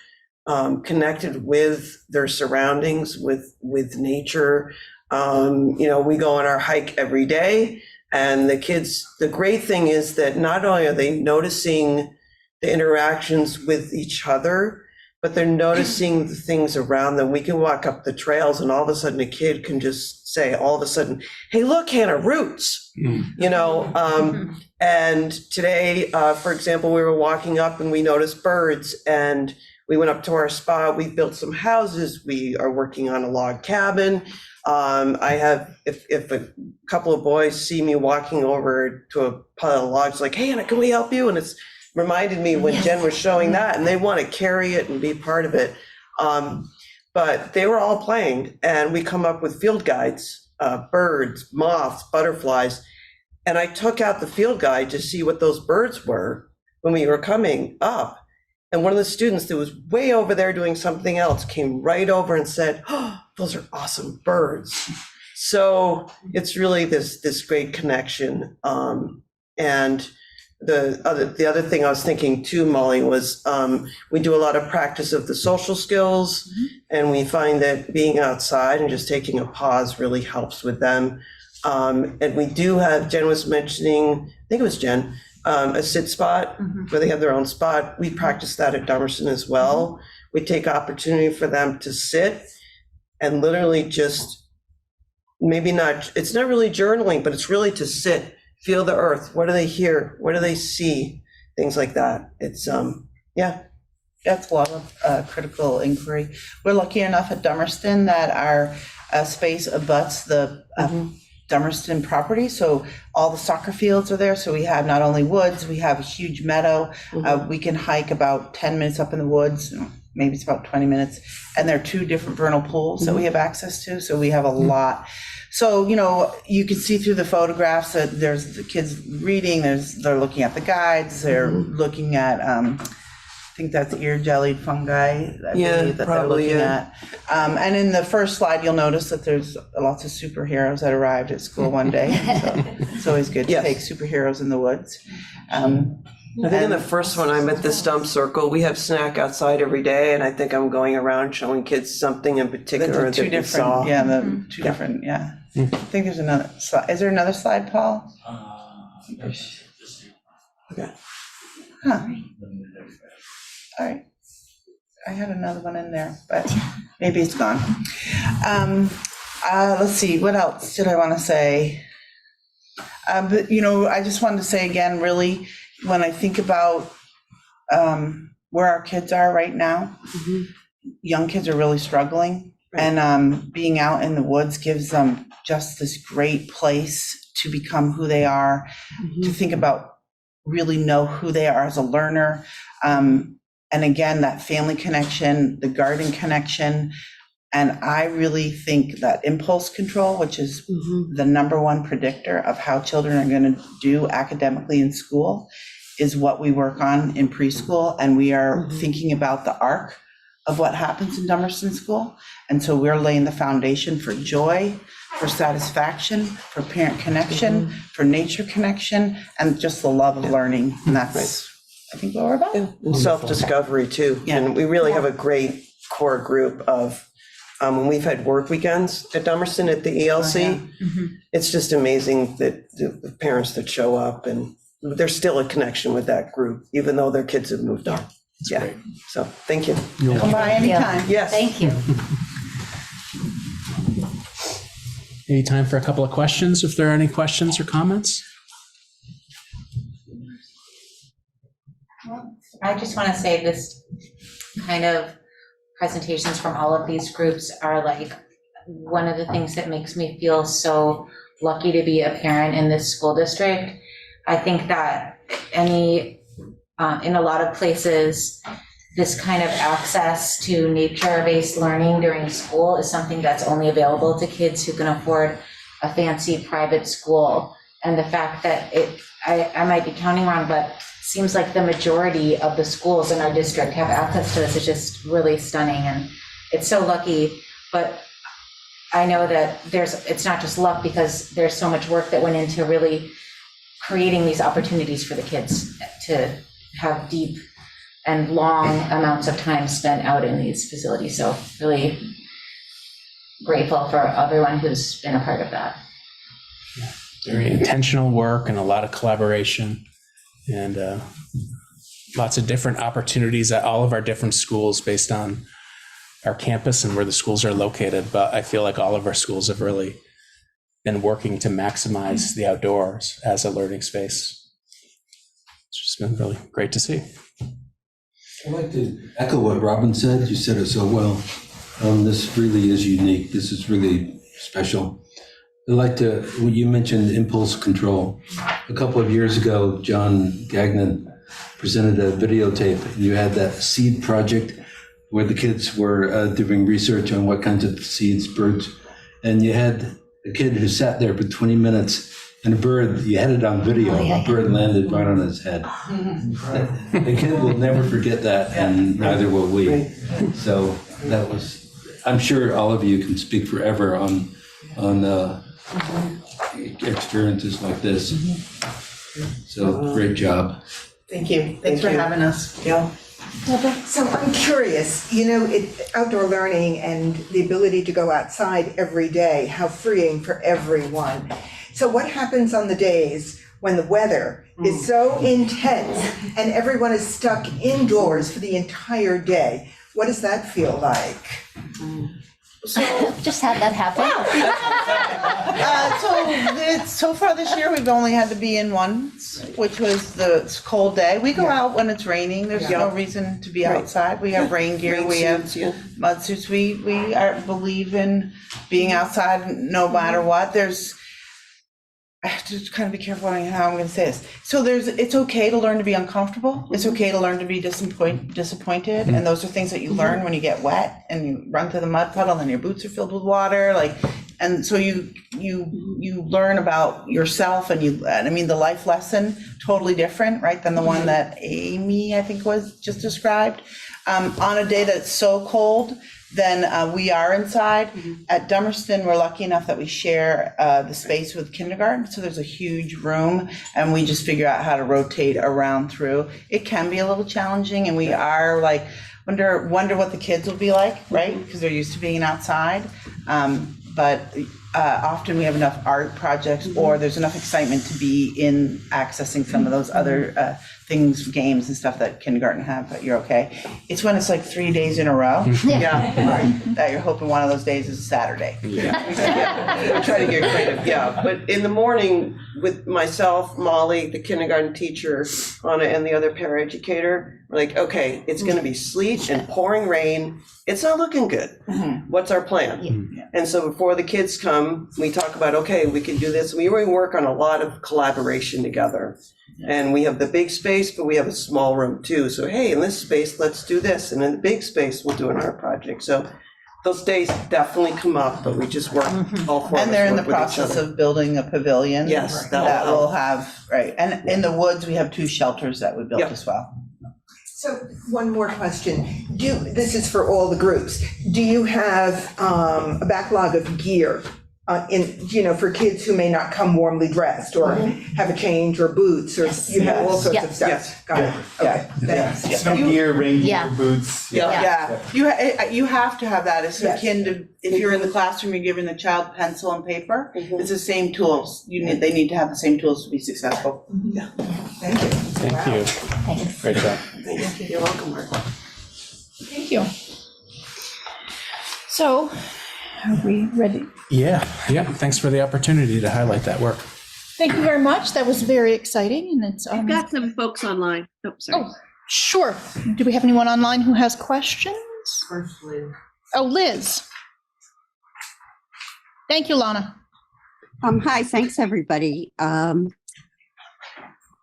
connected with their surroundings, with nature. We go on our hike every day, and the kids, the great thing is that not only are they noticing the interactions with each other, but they're noticing the things around them. We can walk up the trails and all of a sudden a kid can just say all of a sudden, hey, look, Hannah, roots, and today, for example, we were walking up and we noticed birds, and we went up to our spot. We built some houses. We are working on a log cabin. If a couple of boys see me walking over to a pile of logs, like, hey, Hannah, can we help you? And it's reminded me when Jen was showing that, and they want to carry it and be part of it. But they were all playing, and we come up with field guides, birds, moths, butterflies. And I took out the field guide to see what those birds were when we were coming up. And one of the students that was way over there doing something else came right over and said, oh, those are awesome birds. So it's really this great connection. And the other thing I was thinking too, Molly, was we do a lot of practice of the social skills, and we find that being outside and just taking a pause really helps with them. And we do have, Jen was mentioning, I think it was Jen, a sit spot where they have their own spot. We practice that at Dummerston as well. We take opportunity for them to sit and literally just maybe not, it's not really journaling, but it's really to sit, feel the earth. What do they hear? What do they see? Things like that. It's, yeah. That's a lot of critical inquiry. We're lucky enough at Dummerston that our space abuts the Dummerston property. So all the soccer fields are there. So we have not only woods, we have a huge meadow. We can hike about 10 minutes up in the woods. Maybe it's about 20 minutes. And there are 2 different vernal pools that we have access to. So we have a lot. So, you know, you can see through the photographs that there's the kids reading, they're looking at the guides, they're looking at, I think that's ear jellied fungi that they're looking at. And in the first slide, you'll notice that there's lots of superheroes that arrived at school one day. So it's always good to take superheroes in the woods. I think in the first one, I'm at the stump circle. We have snack outside every day, and I think I'm going around showing kids something in particular that they saw. Yeah, the 2 different, I think there's another slide. Is there another slide, Paul? Okay. Huh. All right. I had another one in there, but maybe it's gone. Let's see, what else did I want to say? But, you know, I just wanted to say again, really, when I think about where our kids are right now, young kids are really struggling. And being out in the woods gives them just this great place to become who they are, to think about, really know who they are as a learner. And again, that family connection, the garden connection. And I really think that impulse control, which is the #1 predictor of how children are going to do academically in school, is what we work on in preschool. And we are thinking about the arc of what happens in Dummerston School. And so we're laying the foundation for joy, for satisfaction, for parent connection, for nature connection, and just the love of learning. And that's, I think, what we're about. And self-discovery too. And we really have a great core group of, when we've had work weekends at Dummerston at the ELC, it's just amazing that the parents that show up, and there's still a connection with that group, even though their kids have moved on. Great. So thank you. Come by anytime. Yes. Thank you. Any time for a couple of questions, if there are any questions or comments? I just want to say this kind of presentations from all of these groups are like one of the things that makes me feel so lucky to be a parent in this school district. I think that in a lot of places, this kind of access to nature-based learning during school is something that's only available to kids who can afford a fancy private school. And the fact that I might be counting wrong, but seems like the majority of the schools in our district have access to this is just really stunning. And it's so lucky, but I know that it's not just luck, because there's so much work that went into really creating these opportunities for the kids to have deep and long amounts of time spent out in these facilities. So really grateful for everyone who's been a part of that. Very intentional work and a lot of collaboration, and lots of different opportunities at all of our different schools based on our campus and where the schools are located. But I feel like all of our schools have really been working to maximize the outdoors as a learning space. It's just been really great to see. I'd like to echo what Robin said. You said it so well. This really is unique. This is really special. I'd like to, when you mentioned impulse control, a couple of years ago, John Gagnon presented a videotape, and you had that seed project where the kids were doing research on what kinds of seeds, birds, and you had a kid who sat there for 20 minutes, and a bird, you had it on video, a bird landed right on his head. The kid will never forget that, and neither will we. So that was, I'm sure all of you can speak forever on experiences like this. So great job. Thank you. Thanks for having us. Yeah. So I'm curious, outdoor learning and the ability to go outside every day, how freeing for everyone. So what happens on the days when the weather is so intense and everyone is stuck indoors for the entire day? What does that feel like? Just had that happen. So far this year, we've only had to be in once, which was the cold day. We go out when it's raining. There's no reason to be outside. We have rain gear, we have mud suits. We believe in being outside no matter what. I have to kind of be careful on how I'm going to say this. So it's okay to learn to be uncomfortable. It's okay to learn to be disappointed. And those are things that you learn when you get wet and you run through the mud puddle and your boots are filled with water. And so you learn about yourself and I mean, the life lesson, totally different, right, than the one that Amy, I think, was just described. On a day that's so cold, then we are inside. At Dummerston, we're lucky enough that we share the space with kindergarten. So there's a huge room and we just figure out how to rotate around through. It can be a little challenging and we are like, wonder what the kids will be like, right? Because they're used to being outside. But often we have enough art projects or there's enough excitement to be in accessing some of those other things, games and stuff that kindergarten have, but you're okay. It's when it's like 3 days in a row. That you're hoping one of those days is a Saturday. We try to get creative, but in the morning with myself, Molly, the kindergarten teacher, Anna, and the other paraeducator, we're like, okay, it's gonna be sleet and pouring rain. It's not looking good. What's our plan? And so before the kids come, we talk about, okay, we can do this. We work on a lot of collaboration together. And we have the big space, but we have a small room too. So, hey, in this space, let's do this. And in the big space, we'll do an art project. So those days definitely come up, but we just work all four. And they're in the process of building a pavilion. Yes, that will have, right. And in the woods, we have 2 shelters that we built as well. So one more question. This is for all the groups. Do you have a backlog of gear for kids who may not come warmly dressed or have a change or boots or you have all sorts of stuff? Yes. Got it. Okay. Thanks. Snow gear, rain gear, boots. You have to have that as akin to, if you're in the classroom, you're giving the child pencil and paper. It's the same tools. They need to have the same tools to be successful. Thank you. Thank you. Thanks. Great job. Thank you. You're welcome, Mark. Thank you. So, are we ready? Yeah. Thanks for the opportunity to highlight that work. Thank you very much. That was very exciting, and it's. I've got some folks online. Oh, sorry. Oh, sure. Do we have anyone online who has questions? First, Liz. Oh, Liz. Thank you, Lana. Hi, thanks, everybody.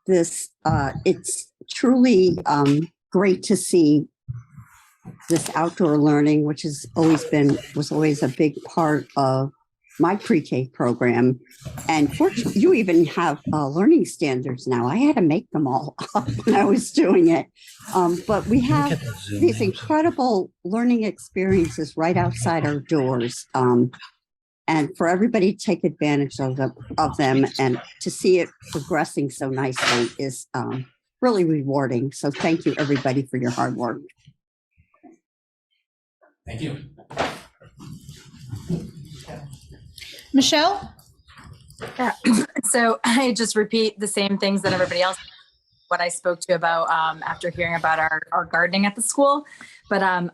It's truly great to see this outdoor learning, which was always a big part of my pre-K program. And fortunately, you even have learning standards now. I had to make them all up when I was doing it. But we have these incredible learning experiences right outside our doors. And for everybody to take advantage of them and to see it progressing so nicely is really rewarding. So thank you, everybody, for your hard work. Thank you. Michelle? So I just repeat the same things that everybody else, what I spoke to about after hearing about our gardening at the school. But I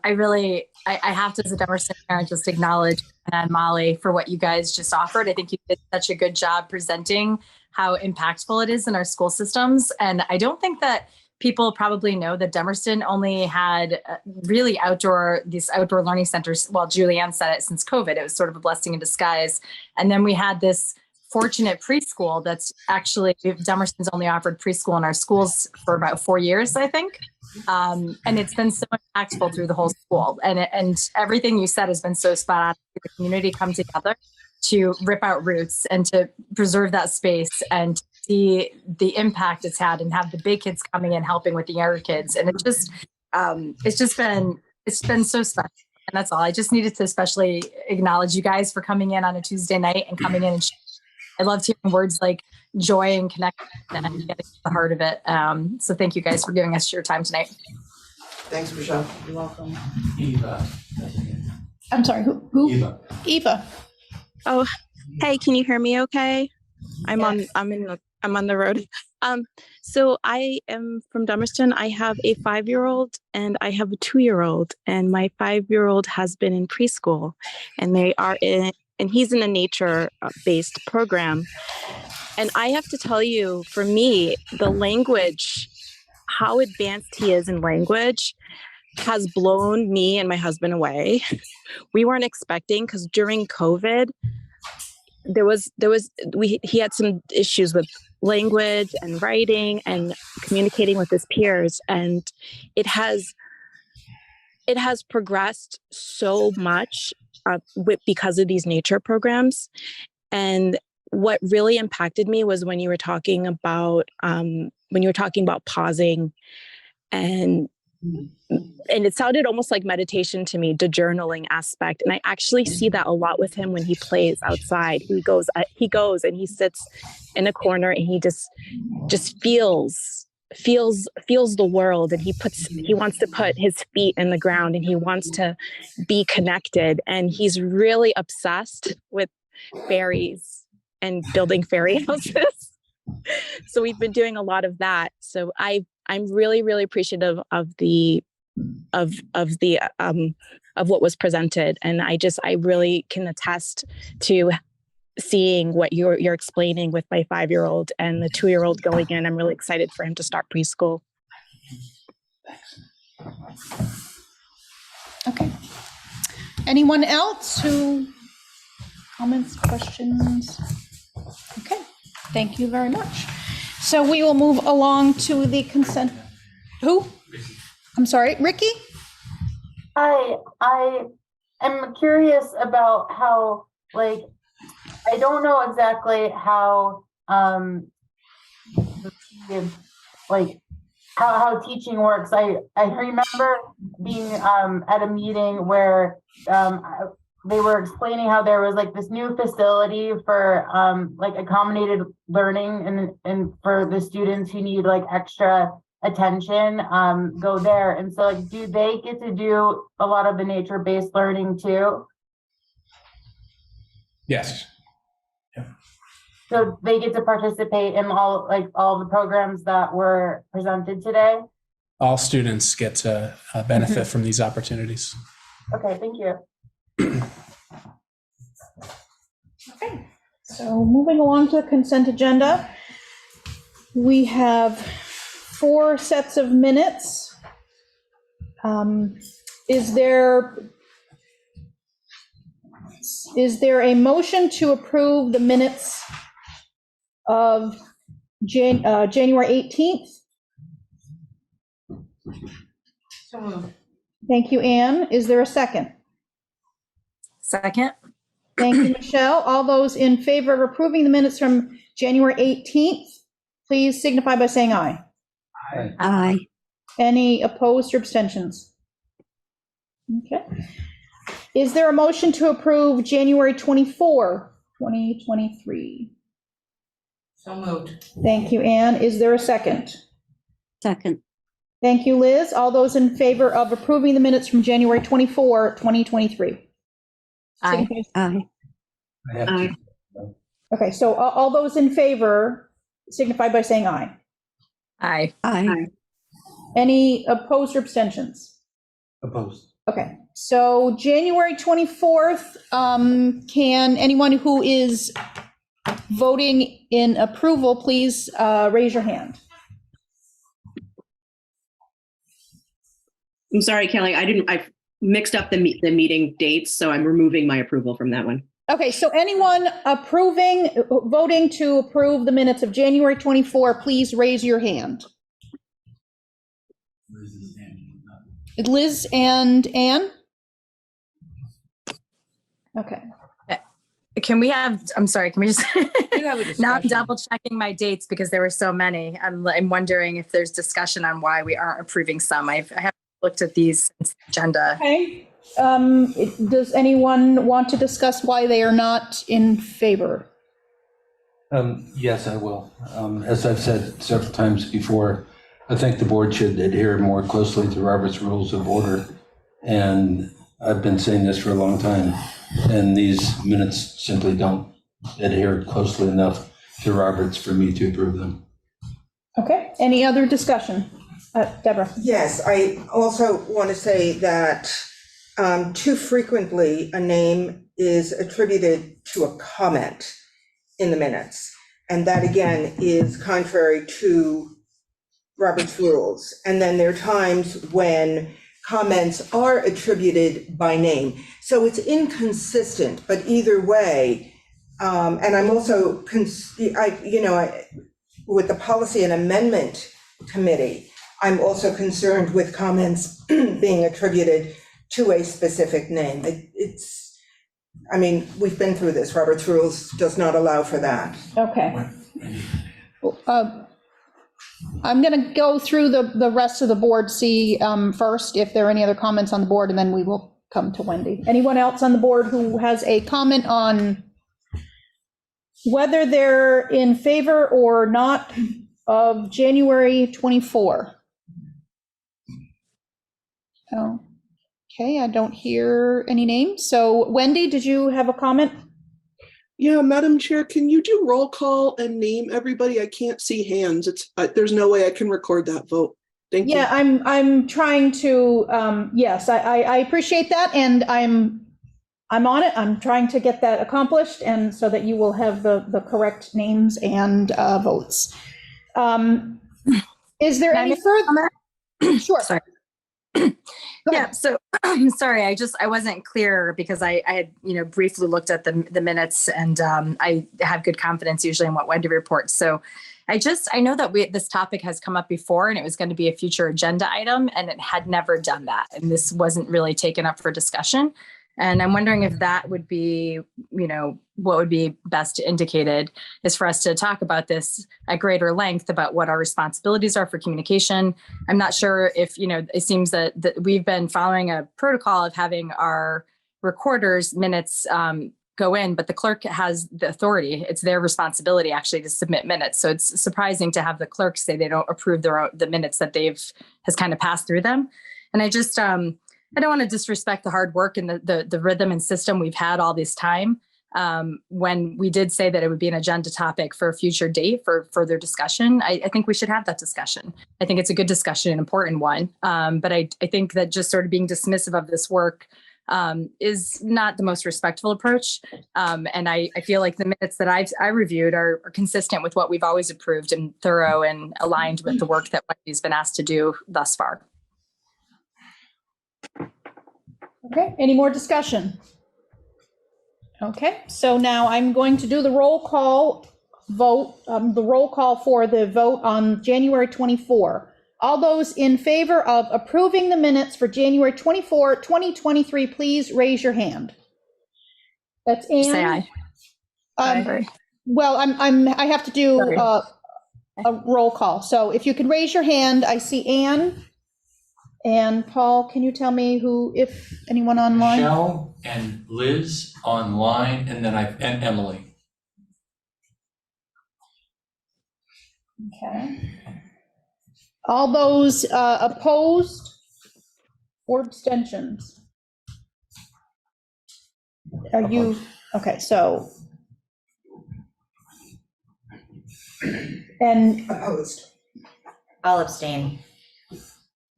have to, as a Dummerston parent, just acknowledge and Molly for what you guys just offered. I think you did such a good job presenting how impactful it is in our school systems. And I don't think that people probably know that Dummerston only had really these outdoor learning centers. Well, Julianne said it since COVID. It was sort of a blessing in disguise. And then we had this fortunate preschool that's actually, Dummerston's only offered preschool in our schools for about 4 years, I think. And it's been so impactful through the whole school. And everything you said has been so spot on. The community come together to rip out roots and to preserve that space and see the impact it's had and have the big kids coming in helping with the younger kids. And it's been so special. And that's all. I just needed to especially acknowledge you guys for coming in on a Tuesday night and coming in and I loved hearing words like joy and connection and getting to the heart of it. So thank you guys for giving us your time tonight. Thanks, Michelle. You're welcome. Eva. I'm sorry, who? Eva. Eva. Oh, hey, can you hear me okay? I'm on the road. So I am from Dummerston. I have a 5-year-old and I have a 2-year-old, and my 5-year-old has been in preschool, and he's in a nature-based program. And I have to tell you, for me, the language, how advanced he is in language, has blown me and my husband away. We weren't expecting, because during COVID, he had some issues with language and writing and communicating with his peers, and it has progressed so much because of these nature programs. And what really impacted me was when you were talking about pausing, and it sounded almost like meditation to me, the journaling aspect. And I actually see that a lot with him when he plays outside. He goes and he sits in a corner and he just feels the world, and he wants to put his feet in the ground, and he wants to be connected. And he's really obsessed with fairies and building fairy houses. So we've been doing a lot of that. So I'm really, really appreciative of what was presented. And I really can attest to seeing what you're explaining with my 5-year-old and the 2-year-old going in. I'm really excited for him to start preschool. Okay. Anyone else who comments, questions? Okay, thank you very much. So we will move along to the consent. Who? I'm sorry, Ricky? Hi, I am curious about how, I don't know exactly how, how teaching works. I remember being at a meeting where they were explaining how there was this new facility for accommodated learning and for the students who need extra attention, go there. And so do they get to do a lot of the nature-based learning too? Yes. So they get to participate in all the programs that were presented today? All students get to benefit from these opportunities. Okay, thank you. Okay, so moving along to the consent agenda, we have 4 sets of minutes. Is there a motion to approve the minutes of January 18th? So moved. Thank you, Anne. Is there a second? Second. Thank you, Michelle. All those in favor of approving the minutes from January 18th, please signify by saying aye. Aye. Aye. Any opposed or abstentions? Okay. Is there a motion to approve January 24, 2023? So moved. Thank you, Anne. Is there a second? Second. Thank you, Liz. All those in favor of approving the minutes from January 24, 2023? Aye. Aye. Aye. Okay, so all those in favor signify by saying aye. Aye. Aye. Any opposed or abstentions? Opposed. Okay, so January 24th, can anyone who is voting in approval, please raise your hand. I'm sorry, Kelly, I mixed up the meeting dates, so I'm removing my approval from that one. Okay, so anyone voting to approve the minutes of January 24, please raise your hand. Liz and Anne? Okay. Can we just, now I'm double checking my dates because there were so many. I'm wondering if there's discussion on why we aren't approving some. I haven't looked at these since the agenda. Okay. Does anyone want to discuss why they are not in favor? Yes, I will. As I've said several times before, I think the board should adhere more closely to Robert's Rules of Order. And I've been saying this for a long time, and these minutes simply don't adhere closely enough to Robert's for me to approve them. Okay, any other discussion? Deborah? Yes, I also want to say that too frequently a name is attributed to a comment in the minutes. And that again is contrary to Robert's rules. And then there are times when comments are attributed by name. So it's inconsistent, but either way, and I'm also, with the Policy and Amendment Committee, I'm also concerned with comments being attributed to a specific name. We've been through this. Robert's rules does not allow for that. Okay. I'm going to go through the rest of the board, see first if there are any other comments on the board, and then we will come to Wendy. Anyone else on the board who has a comment on whether they're in favor or not of January 24? Okay, I don't hear any names. So Wendy, did you have a comment? Yeah, Madam Chair, can you do roll call and name everybody? I can't see hands. There's no way I can record that vote. Thank you. Yeah, I'm trying to, yes, I appreciate that, and I'm on it. I'm trying to get that accomplished, and so that you will have the correct names and votes. Is there any further? Sure. Sorry. Yeah, so sorry, I wasn't clear because I had, briefly looked at the minutes, and I have good confidence usually in what Wendy reports. So I know that this topic has come up before, and it was going to be a future agenda item, and it had never done that. And this wasn't really taken up for discussion. And I'm wondering if that would be, what would be best indicated is for us to talk about this at greater length about what our responsibilities are for communication. I'm not sure if, it seems that we've been following a protocol of having our recorders minutes go in, but the clerk has the authority. It's their responsibility actually to submit minutes. So it's surprising to have the clerk say they don't approve the minutes that has kind of passed through them. And I don't want to disrespect the hard work and the rhythm and system we've had all this time. When we did say that it would be an agenda topic for a future date for further discussion, I think we should have that discussion. I think it's a good discussion, an important one. But I think that just sort of being dismissive of this work is not the most respectful approach. And I feel like the minutes that I reviewed are consistent with what we've always approved and thorough and aligned with the work that Wendy's been asked to do thus far. Okay, any more discussion? Okay, so now I'm going to do the roll call vote, the roll call for the vote on January 24. All those in favor of approving the minutes for January 24, 2023, please raise your hand. That's Anne. Say aye. Aye. Well, I have to do a roll call. So if you could raise your hand, I see Anne. And Paul, can you tell me if anyone online? Michelle and Liz online, and then and Emily. Okay. All those opposed or abstentions? Are you, okay, so. And opposed. I'll abstain.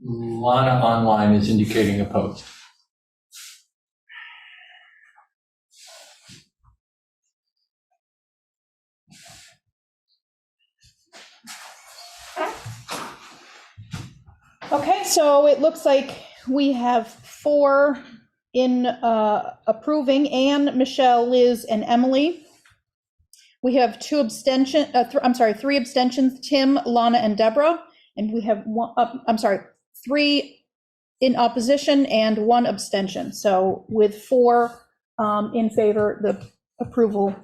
Lana online is indicating opposed. Okay, so it looks like we have 4 in approving: Anne, Michelle, Liz, and Emily. We have 3 abstentions: Tim, Lana, and Deborah. And we have 3 in opposition and 1 abstention. So with 4 in favor, the approval,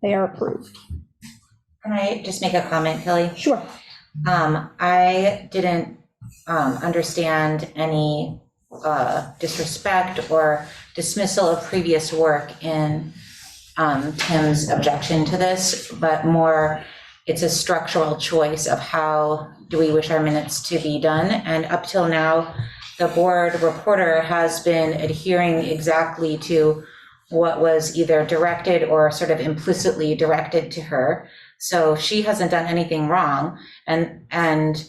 they are approved. Can I just make a comment, Kelly? Sure. I didn't understand any disrespect or dismissal of previous work in Tim's objection to this, but more it's a structural choice of how do we wish our minutes to be done. And up till now, the board reporter has been adhering exactly to what was either directed or sort of implicitly directed to her. So she hasn't done anything wrong. And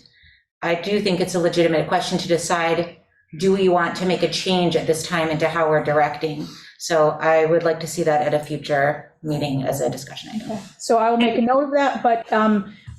I do think it's a legitimate question to decide, do we want to make a change at this time into how we're directing? So I would like to see that at a future meeting as a discussion item. Okay. So I will make a note of that, but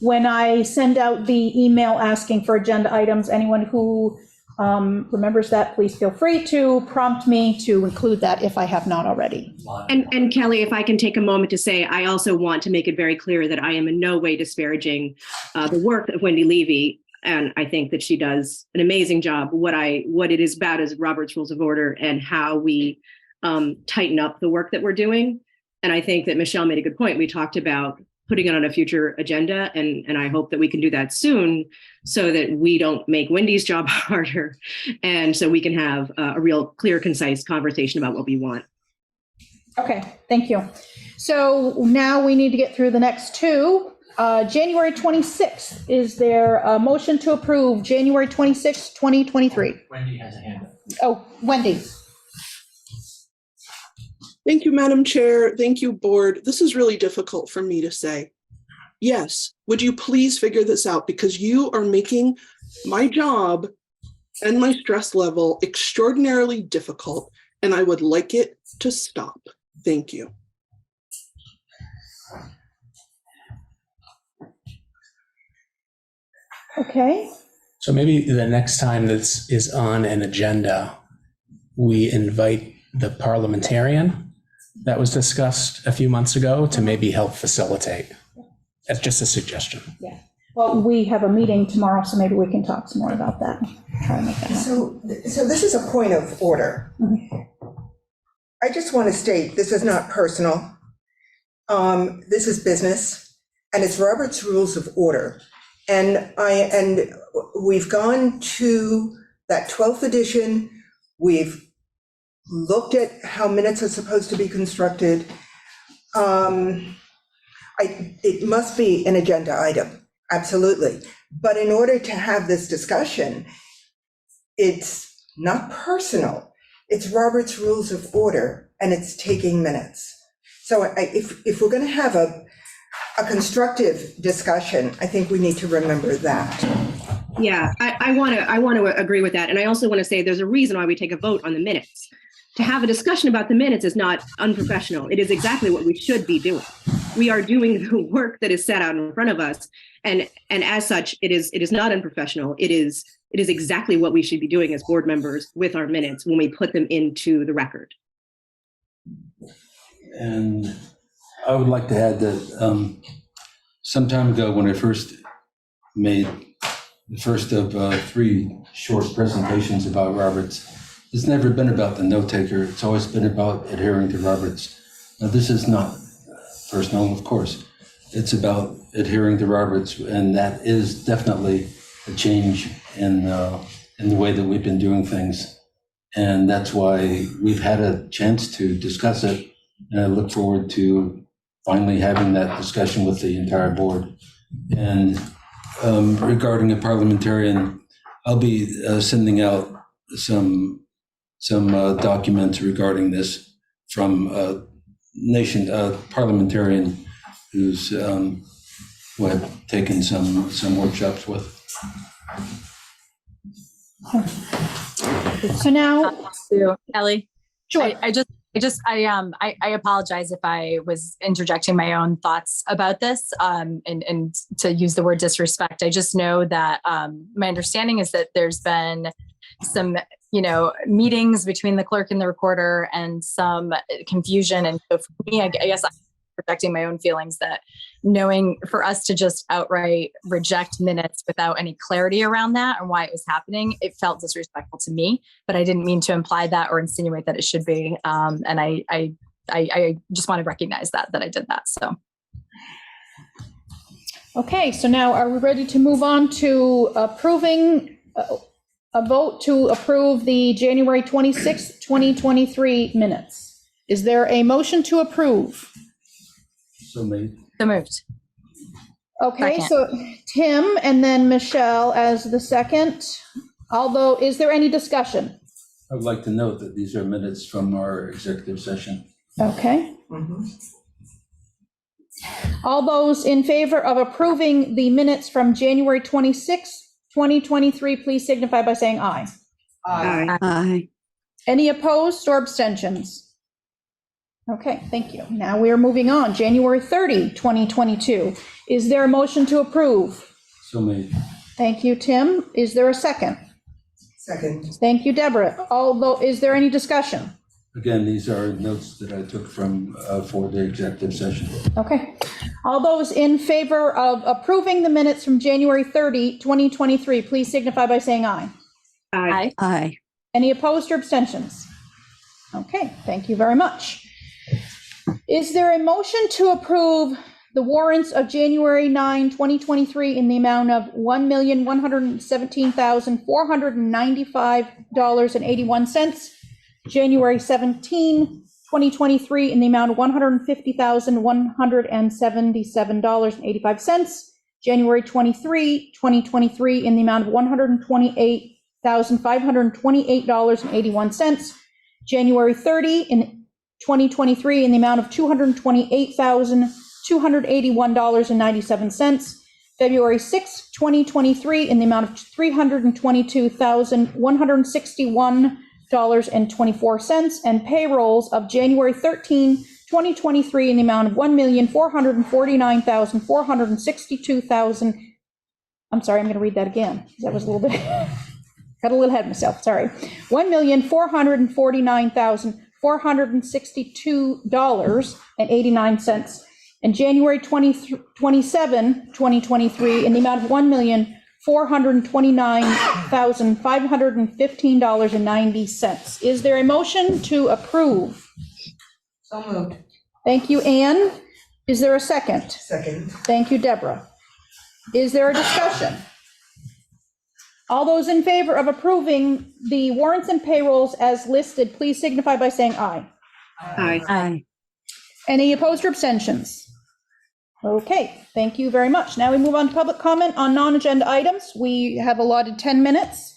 when I send out the email asking for agenda items, anyone who remembers that, please feel free to prompt me to include that if I have not already. And Kelly, if I can take a moment to say, I also want to make it very clear that I am in no way disparaging the work of Wendy Levy. And I think that she does an amazing job. What it is about is Robert's Rules of Order and how we tighten up the work that we're doing. And I think that Michelle made a good point. We talked about putting it on a future agenda, and I hope that we can do that soon so that we don't make Wendy's job harder, and so we can have a real clear, concise conversation about what we want. Okay, thank you. So now we need to get through the next two. January 26th, is there a motion to approve January 26th, 2023? Wendy has a hand up. Oh, Wendy. Thank you, Madam Chair. Thank you, Board. This is really difficult for me to say. Yes, would you please figure this out, because you are making my job and my stress level extraordinarily difficult, and I would like it to stop. Thank you. Okay. So maybe the next time this is on an agenda, we invite the parliamentarian that was discussed a few months ago to maybe help facilitate. That's just a suggestion. Yeah. Well, we have a meeting tomorrow, so maybe we can talk some more about that. Try to make that happen. So this is a point of order. I just want to state, this is not personal. This is business, and it's Robert's Rules of Order. And we've gone to that 12th edition. We've looked at how minutes are supposed to be constructed. It must be an agenda item, absolutely. But in order to have this discussion, it's not personal. It's Robert's Rules of Order, and it's taking minutes. So if we're going to have a constructive discussion, I think we need to remember that. Yeah, I want to agree with that. And I also want to say there's a reason why we take a vote on the minutes. To have a discussion about the minutes is not unprofessional. It is exactly what we should be doing. We are doing the work that is set out in front of us. And as such, it is not unprofessional. It is exactly what we should be doing as board members with our minutes when we put them into the record. And I would like to add that some time ago, when I first made the first of 3 short presentations about Roberts, it's never been about the note taker. It's always been about adhering to Roberts. Now, this is not personal, of course. It's about adhering to Roberts, and that is definitely a change in the way that we've been doing things. And that's why we've had a chance to discuss it. And I look forward to finally having that discussion with the entire board. And regarding a parliamentarian, I'll be sending out some documents regarding this from a parliamentarian who I've taken some workshops with. So now, Ellie, sure. I apologize if I was interjecting my own thoughts about this, and to use the word disrespect. I just know that my understanding is that there's been some, meetings between the clerk and the recorder and some confusion. And so for me, I guess I'm protecting my own feelings that knowing for us to just outright reject minutes without any clarity around that and why it was happening, it felt disrespectful to me, but I didn't mean to imply that or insinuate that it should be. And I just want to recognize that I did that. So. Okay, so now are we ready to move on to approving a vote to approve the January 26th, 2023 minutes? Is there a motion to approve? So made. So moved. Okay, Second. so Tim and then Michelle as the second. Although, is there any discussion? I would like to note that these are minutes from our executive session. Okay. All those in favor of approving the minutes from January 26, 2023, please signify by saying aye. Aye. Any opposed or abstentions? Okay, thank you. Now we are moving on. January 30, 2022. Is there a motion to approve? So made. Thank you, Tim. Is there a second? Second. Thank you, Deborah. Although, is there any discussion? Again, these are notes that I took from, for the executive session. Okay. All those in favor of approving the minutes from January 30, 2023, please signify by saying aye. Aye. Aye. Any opposed or abstentions? Okay, thank you very much. Is there a motion to approve the warrants of January 9, 2023 in the amount of $1,117,495.81, January 17, 2023 in the amount of $150,177.85, January 23, 2023 in the amount of $128,528.81, January 30 in 2023 in the amount of $228,281.97, February 6, 2023 in the amount of $322,161.24, and payrolls of January 13, 2023 in the amount of $1,449,462,000. I'm sorry, I'm going to read that again. That was a little bit, got a little ahead of myself, sorry. $1,449,462.89, and January 27, 2023 in the amount of $1,429,515.90. Is there a motion to approve? So moved. Thank you, Anne. Is there a second? Second. Thank you, Deborah. Is there a discussion? All those in favor of approving the warrants and payrolls as listed, please signify by saying aye. Aye. Aye. Any opposed or abstentions? Okay, thank you very much. Now we move on to public comment on non-agenda items. We have allotted 10 minutes.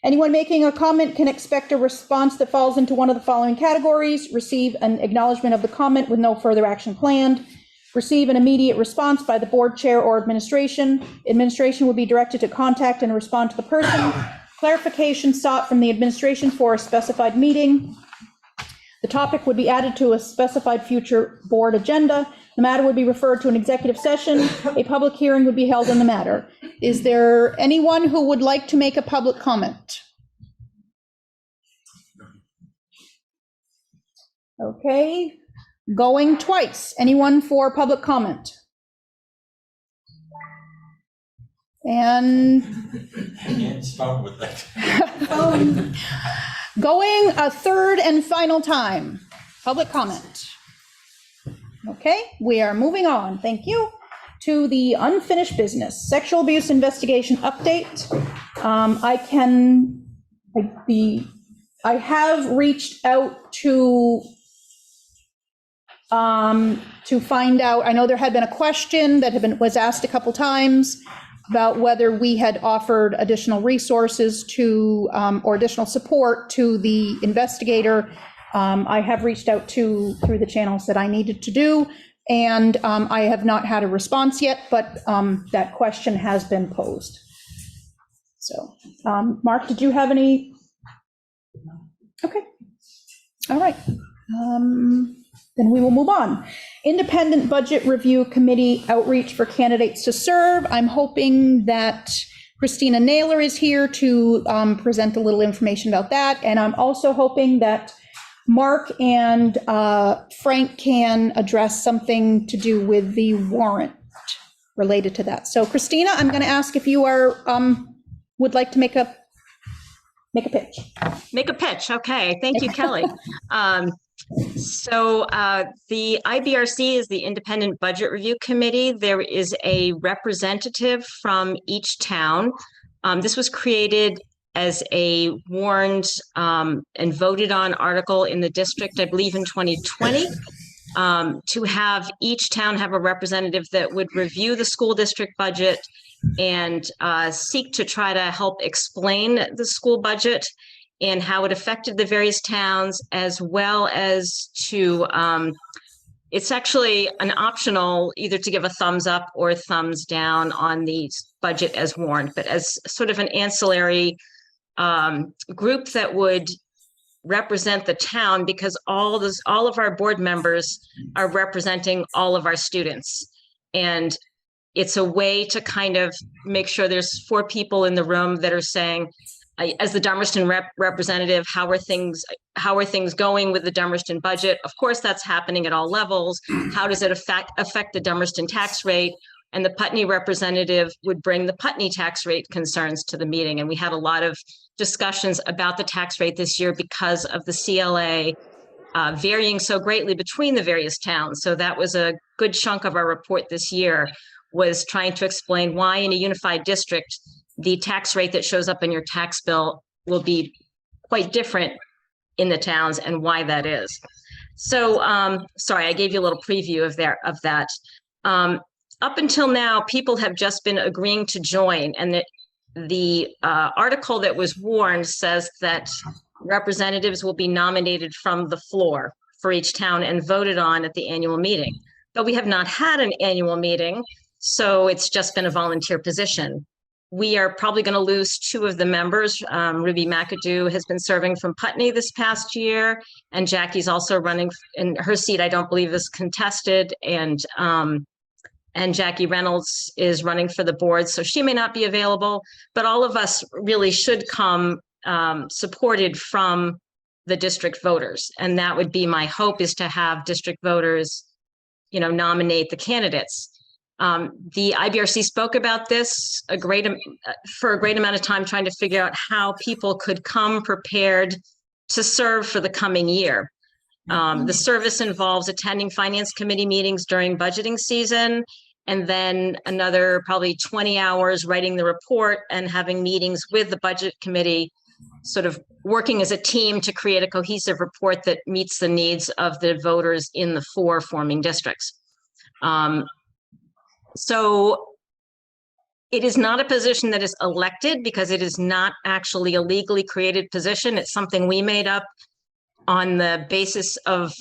Anyone making a comment can expect a response that falls into one of the following categories: receive an acknowledgement of the comment with no further action planned, receive an immediate response by the board chair or administration. Administration will be directed to contact and respond to the person. Clarification sought from the administration for a specified meeting. The topic would be added to a specified future board agenda. The matter would be referred to an executive session. A public hearing would be held on the matter. Is there anyone who would like to make a public comment? Okay, going twice. Anyone for public comment? And with that. going a third and final time. Public comment. Okay, we are moving on. Thank you. To the unfinished business, sexual abuse investigation update. I have reached out to find out. I know there had been a question that was asked a couple times about whether we had offered additional resources to or additional support to the investigator. I have reached out through the channels that I needed to do, and I have not had a response yet, but that question has been posed. So, Mark, did you have any? Okay. All right. Then we will move on. Independent Budget Review Committee outreach for candidates to serve. I'm hoping that Christina Naylor is here to present a little information about that. And I'm also hoping that Mark and Frank can address something to do with the warrant related to that. So Christina, I'm going to ask if you are would like to make a pitch. Make a pitch. Okay. Thank you, Kelly. So the IBRC is the Independent Budget Review Committee. There is a representative from each town. This was created as a warned and voted on article in the district, I believe in 2020, to have each town have a representative that would review the school district budget and seek to try to help explain the school budget and how it affected the various towns, as well as to it's actually an optional either to give a thumbs up or a thumbs down on the budget as warned, but as sort of an ancillary group that would represent the town, because all of our board members are representing all of our students. And it's a way to kind of make sure there's 4 people in the room that are saying, as the Dummerston representative, how are things going with the Dummerston budget? Of course, that's happening at all levels. How does it affect the Dummerston tax rate? And the Putney representative would bring the Putney tax rate concerns to the meeting. And we had a lot of discussions about the tax rate this year because of the CLA varying so greatly between the various towns. So that was a good chunk of our report this year, was trying to explain why in a unified district, the tax rate that shows up in your tax bill will be quite different in the towns and why that is. So, sorry, I gave you a little preview of that. Up until now, people have just been agreeing to join, and the article that was warned says that representatives will be nominated from the floor for each town and voted on at the annual meeting. But we have not had an annual meeting, so it's just been a volunteer position. We are probably going to lose 2 of the members. Ruby McAdoo has been serving from Putney this past year, and Jackie's also running, and her seat I don't believe is contested, and Jackie Reynolds is running for the board, so she may not be available, but all of us really should come supported from the district voters. And that would be my hope, is to have district voters, nominate the candidates. The IBRC spoke about this for a great amount of time, trying to figure out how people could come prepared to serve for the coming year. The service involves attending finance committee meetings during budgeting season, and then another probably 20 hours writing the report and having meetings with the budget committee, sort of working as a team to create a cohesive report that meets the needs of the voters in the 4 forming districts. So it is not a position that is elected, because it is not actually a legally created position. It's something we made up on the basis of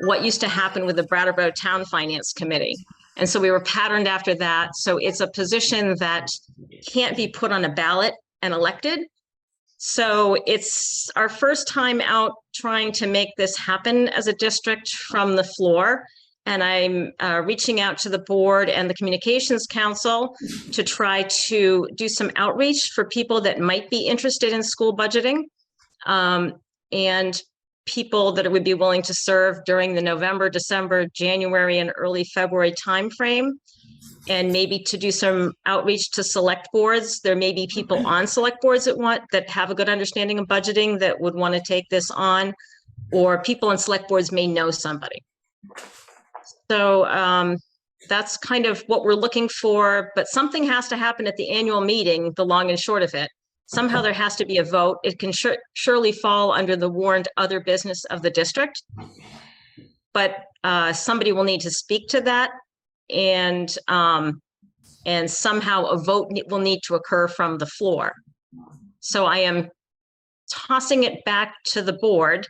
what used to happen with the Brattleboro Town Finance Committee. And so we were patterned after that. So it's a position that can't be put on a ballot and elected. So it's our first time out trying to make this happen as a district from the floor. And I'm reaching out to the board and the communications council to try to do some outreach for people that might be interested in school budgeting, and people that would be willing to serve during the November, December, January, and early February timeframe, and maybe to do some outreach to select boards. There may be people on select boards that have a good understanding of budgeting that would want to take this on, or people on select boards may know somebody. So that's kind of what we're looking for, but something has to happen at the annual meeting, the long and short of it. Somehow there has to be a vote. It can surely fall under the warned other business of the district, but somebody will need to speak to that, and somehow a vote will need to occur from the floor. So I am tossing it back to the board,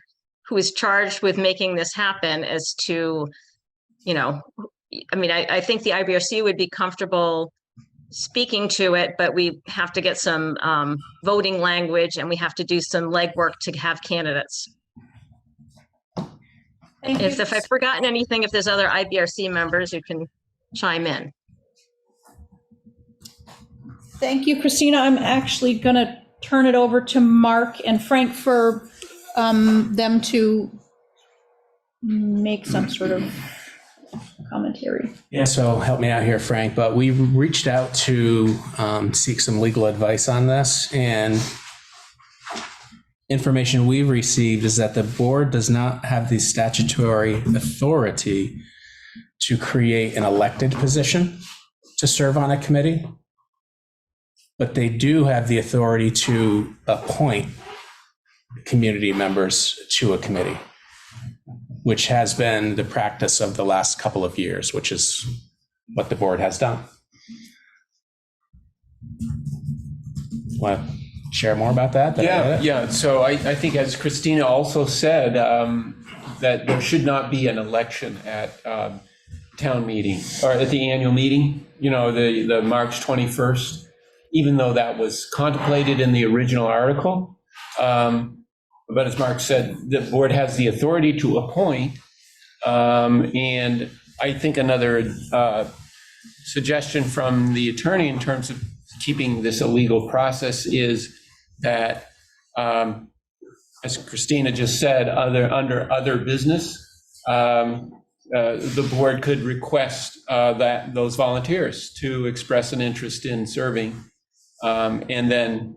who is charged with making this happen, as to, I think the IBRC would be comfortable speaking to it, but we have to get some voting language, and we have to do some legwork to have candidates. If I've forgotten anything, if there's other IBRC members who can chime in. Thank you, Christina. I'm actually going to turn it over to Mark and Frank for them to make some sort of commentary. Yeah, so help me out here, Frank, but we reached out to seek some legal advice on this, and information we've received is that the board does not have the statutory authority to create an elected position to serve on a committee, but they do have the authority to appoint community members to a committee, which has been the practice of the last couple of years, which is what the board has done. Want to share more about that? Yeah. So I think, as Christina also said, that there should not be an election at town meeting or at the annual meeting, the March 21st, even though that was contemplated in the original article. But as Mark said, the board has the authority to appoint. And I think another suggestion from the attorney in terms of keeping this a legal process is that, as Christina just said, under other business, the board could request that those volunteers to express an interest in serving. And then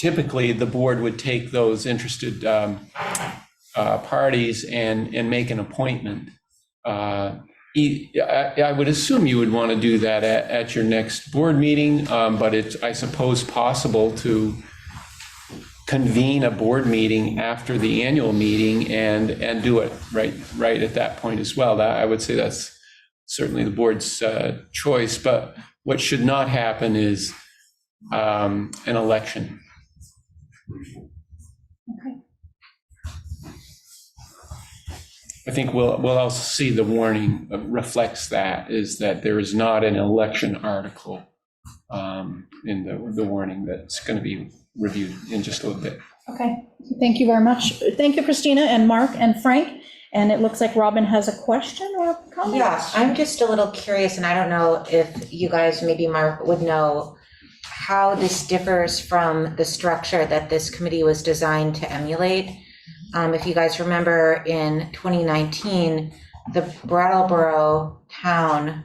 typically the board would take those interested parties and make an appointment. I would assume you would want to do that at your next board meeting, but it's, I suppose, possible to convene a board meeting after the annual meeting and do it right at that point as well. I would say that's certainly the board's choice, but what should not happen is an election. Okay. I think we'll also see the warning reflects that, is that there is not an election article in the warning that's going to be reviewed in just a little bit. Okay, thank you very much. Thank you, Christina and Mark and Frank. And it looks like Robin has a question or a comment. Yeah, I'm just a little curious, and I don't know if you guys, maybe Mark, would know how this differs from the structure that this committee was designed to emulate. If you guys remember, in 2019, the Brattleboro Town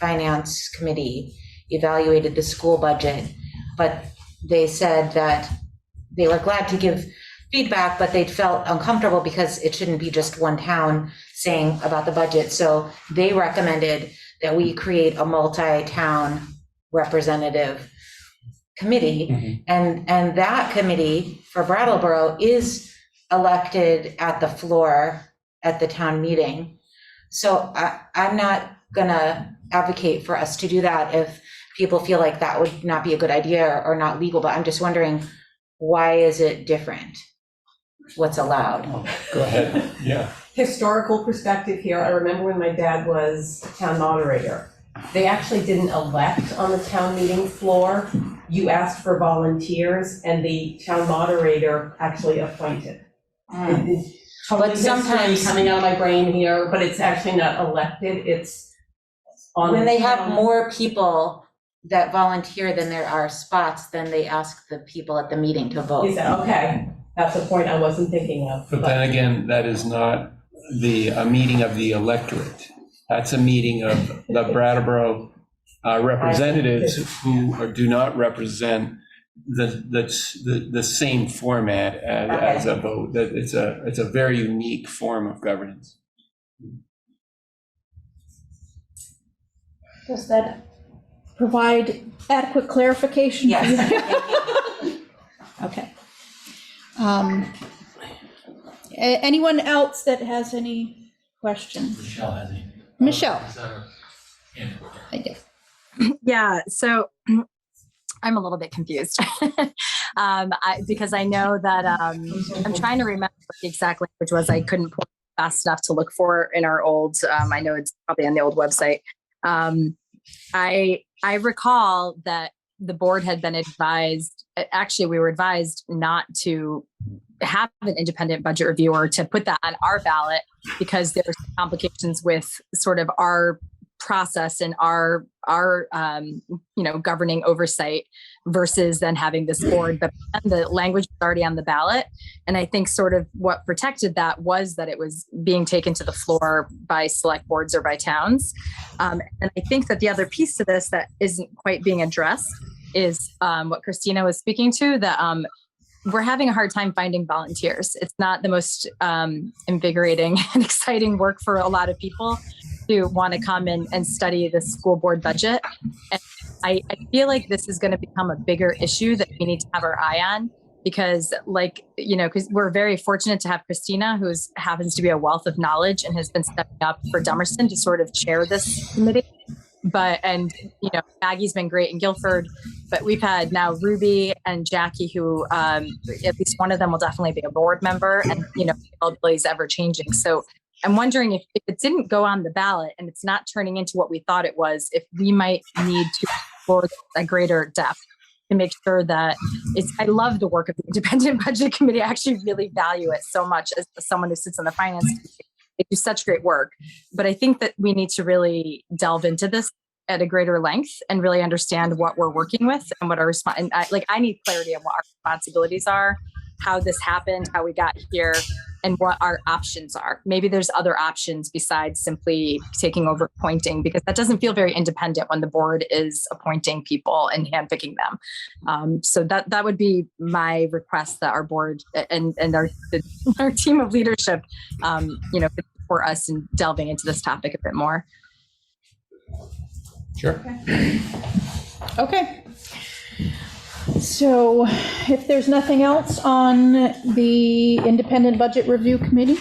Finance Committee evaluated the school budget, but they said that they were glad to give feedback, but they felt uncomfortable because it shouldn't be just one town saying about the budget. So they recommended that we create a multi-town representative committee. And that committee for Brattleboro is elected at the floor at the town meeting. So I'm not gonna advocate for us to do that if people feel like that would not be a good idea or not legal, but I'm just wondering, why is it different? What's allowed? Go ahead. Yeah. Historical perspective here. I remember when my dad was town moderator, they actually didn't elect on the town meeting floor. You asked for volunteers and the town moderator actually appointed. It's totally But sometimes- history coming out of my brain here, but it's actually not elected. It's on. When the they have town- more people that volunteer than there are spots, then they ask the people at the meeting to vote. Is that okay? That's a point I wasn't thinking of. But then again, that is not a meeting of the electorate. That's a meeting of the Brattleboro representatives who do not represent the same format as a vote. That it's a very unique form of governance. Does that provide adequate clarification? Yes. Okay. Anyone else that has any questions? Michelle has any. Michelle. I do. Yeah, so I'm a little bit confused because I know that I'm trying to remember what the exact language was. I couldn't pull it fast enough to look for in our old, I know it's probably on the old website. I recall that the board had been advised, actually we were advised not to have an independent budget review or to put that on our ballot because there were complications with sort of our process and our governing oversight versus then having this board, but the language was already on the ballot. And I think sort of what protected that was that it was being taken to the floor by select boards or by towns. And I think that the other piece to this that isn't quite being addressed is what Christina was speaking to, that we're having a hard time finding volunteers. It's not the most invigorating and exciting work for a lot of people who want to come in and study the school board budget. And I feel like this is going to become a bigger issue that we need to have our eye on because because we're very fortunate to have Christina, who happens to be a wealth of knowledge and has been stepping up for Dummerston to sort of chair this committee. and Maggie's been great in Guilford, but we've had now Ruby and Jackie, who at least one of them will definitely be a board member, and availability is ever changing. So I'm wondering if it didn't go on the ballot and it's not turning into what we thought it was, if we might need to explore a greater depth to make sure that I love the work of the Independent Budget Committee. I actually really value it so much as someone who sits on the finance committee. They do such great work, but I think that we need to really delve into this at a greater length and really understand what we're working with and what our I need clarity on what our responsibilities are, how this happened, how we got here, and what our options are. Maybe there's other options besides simply taking over appointing, because that doesn't feel very independent when the board is appointing people and handpicking them. So that would be my request, that our board and our team of leadership, for us in delving into this topic a bit more. Sure. Okay. So if there's nothing else on the Independent Budget Review Committee,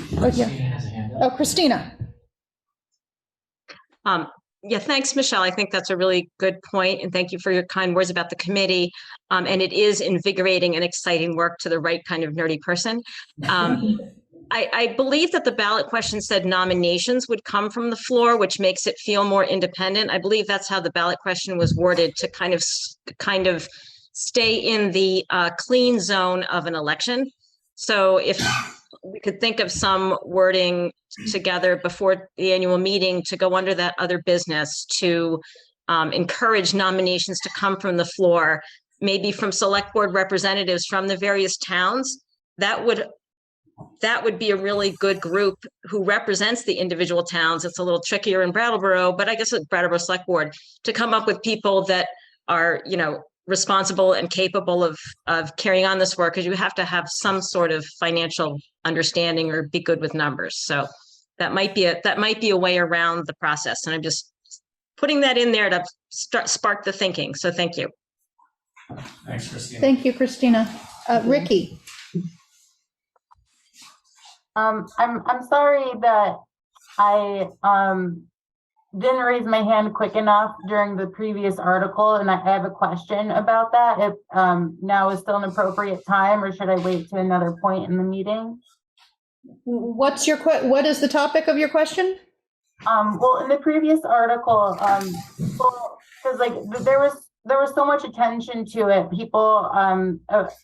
Christina. Yeah, thanks, Michelle. I think that's a really good point, and thank you for your kind words about the committee. And it is invigorating and exciting work to the right kind of nerdy person. I believe that the ballot question said nominations would come from the floor, which makes it feel more independent. I believe that's how the ballot question was worded, to kind of stay in the clean zone of an election. So if we could think of some wording together before the annual meeting to go under that other business to encourage nominations to come from the floor, maybe from select board representatives from the various towns, that would be a really good group who represents the individual towns. It's a little trickier in Brattleboro, but I guess with Brattleboro Select Board, to come up with people that are, responsible and capable of carrying on this work, because you have to have some sort of financial understanding or be good with numbers. So that might be a way around the process. And I'm just putting that in there to spark the thinking. So thank you. Thanks, Christina. Thank you, Christina. Ricky. I'm sorry that I didn't raise my hand quick enough during the previous article, and I have a question about that. If now is still an appropriate time, or should I wait to another point in the meeting? What is the topic of your question? Well, in the previous article, because there was so much attention to it, people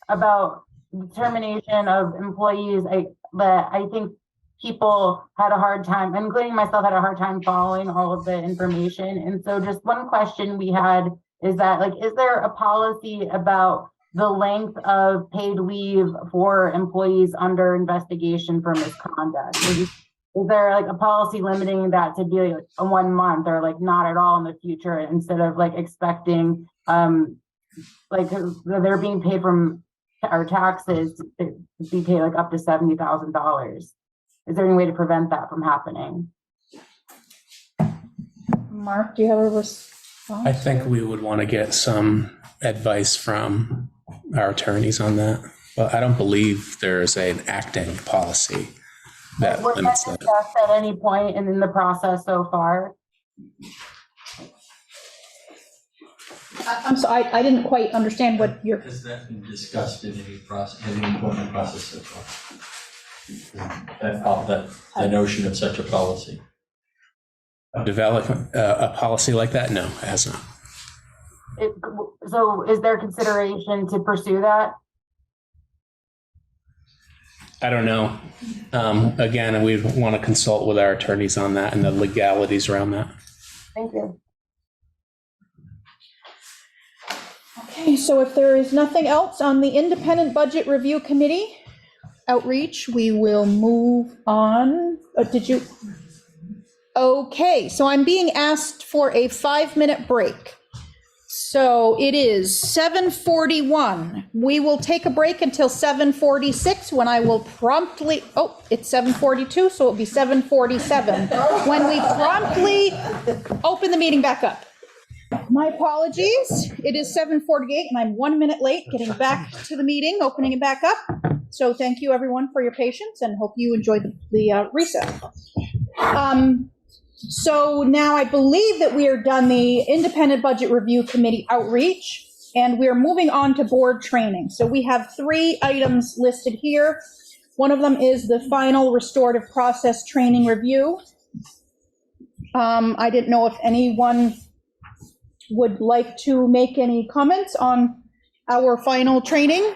about determination of employees, that I think people had a hard time, including myself, had a hard time following all of the information. And so just one question we had is that, is there a policy about the length of paid leave for employees under investigation for misconduct? Is there a policy limiting that to be a 1 month, or not at all in the future, instead of expecting they're being paid from our taxes to be paid up to $70,000? Is there any way to prevent that from happening? Mark, do you have a response? I think we would want to get some advice from our attorneys on that, but I don't believe there's an acting policy that Was limits that that. discussed at any point in the process so far? I'm sorry, I didn't quite understand what you're. Has that been discussed in any process, at any point in the process so far? The notion of such a policy. Develop a policy like that? No, it has not. So is there consideration to pursue that? I don't know. Again, we want to consult with our attorneys on that and the legalities around that. Thank you. Okay, so if there is nothing else on the Independent Budget Review Committee outreach, we will move on. Okay, so I'm being asked for a 5-minute break. So it is 7:41. We will take a break until 7:46, when I will promptly, it's 7:42, so it'll be 7:47, when we promptly open the meeting back up. My apologies. It is 7:48 and I'm 1 minute late getting back to the meeting, opening it back up. So thank you everyone for your patience, and hope you enjoyed the recess. So now I believe that we are done the Independent Budget Review Committee outreach, and we're moving on to board training. So we have 3 items listed here. One of them is the final restorative process training review. I didn't know if anyone would like to make any comments on our final training.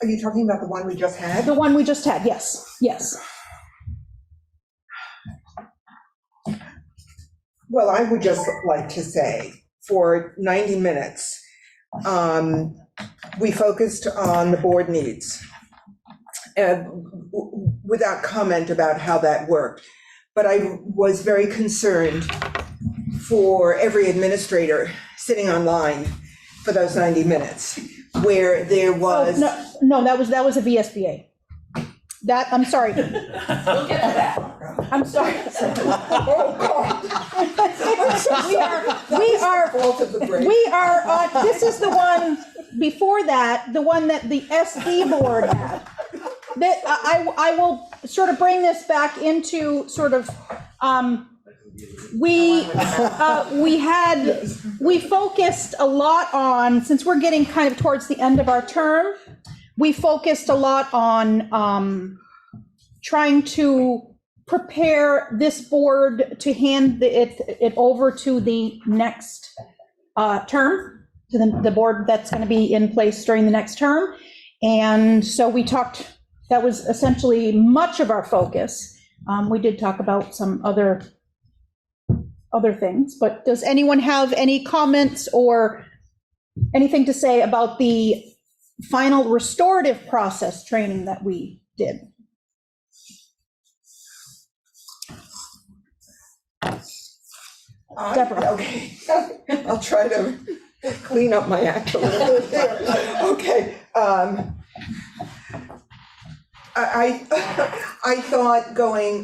Are you talking about the one we just had? The one we just had, yes, yes. Well, I would just like to say, for 90 minutes, we focused on the board needs, without comment about how that worked. But I was very concerned for every administrator sitting online for those 90 minutes, where there was. Oh, no, that was a VSBA. That, I'm sorry. We'll get to that. I'm sorry. Oh, God. This is the one before that, the one that the SD board had. That I will sort of bring this back into sort of, we focused a lot on, since we're getting kind of towards the end of our term, we focused a lot on trying to prepare this board to hand it over to the next term, to the board that's going to be in place during the next term. And so we talked, that was essentially much of our focus. We did talk about some other things, but does anyone have any comments or anything to say about the final restorative process training that we did? Deborah. Okay, I'll try to clean up my act a little bit there. Okay. I thought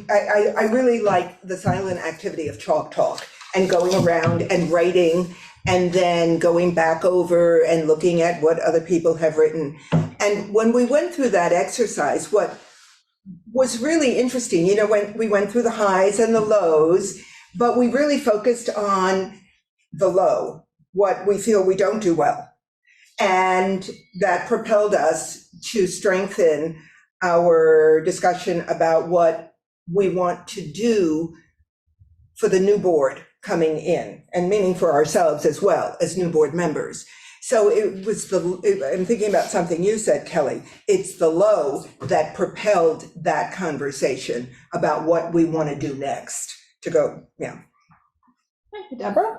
I really liked the silent activity of chalk talk and going around and writing and then going back over and looking at what other people have written. And when we went through that exercise, what was really interesting, when we went through the highs and the lows, but we really focused on the low, what we feel we don't do well. And that propelled us to strengthen our discussion about what we want to do for the new board coming in, and meaning for ourselves as well as new board members. So it was I'm thinking about something you said, Kelly. It's the low that propelled that conversation about what we want to do next to go, yeah. Thank you, Deborah.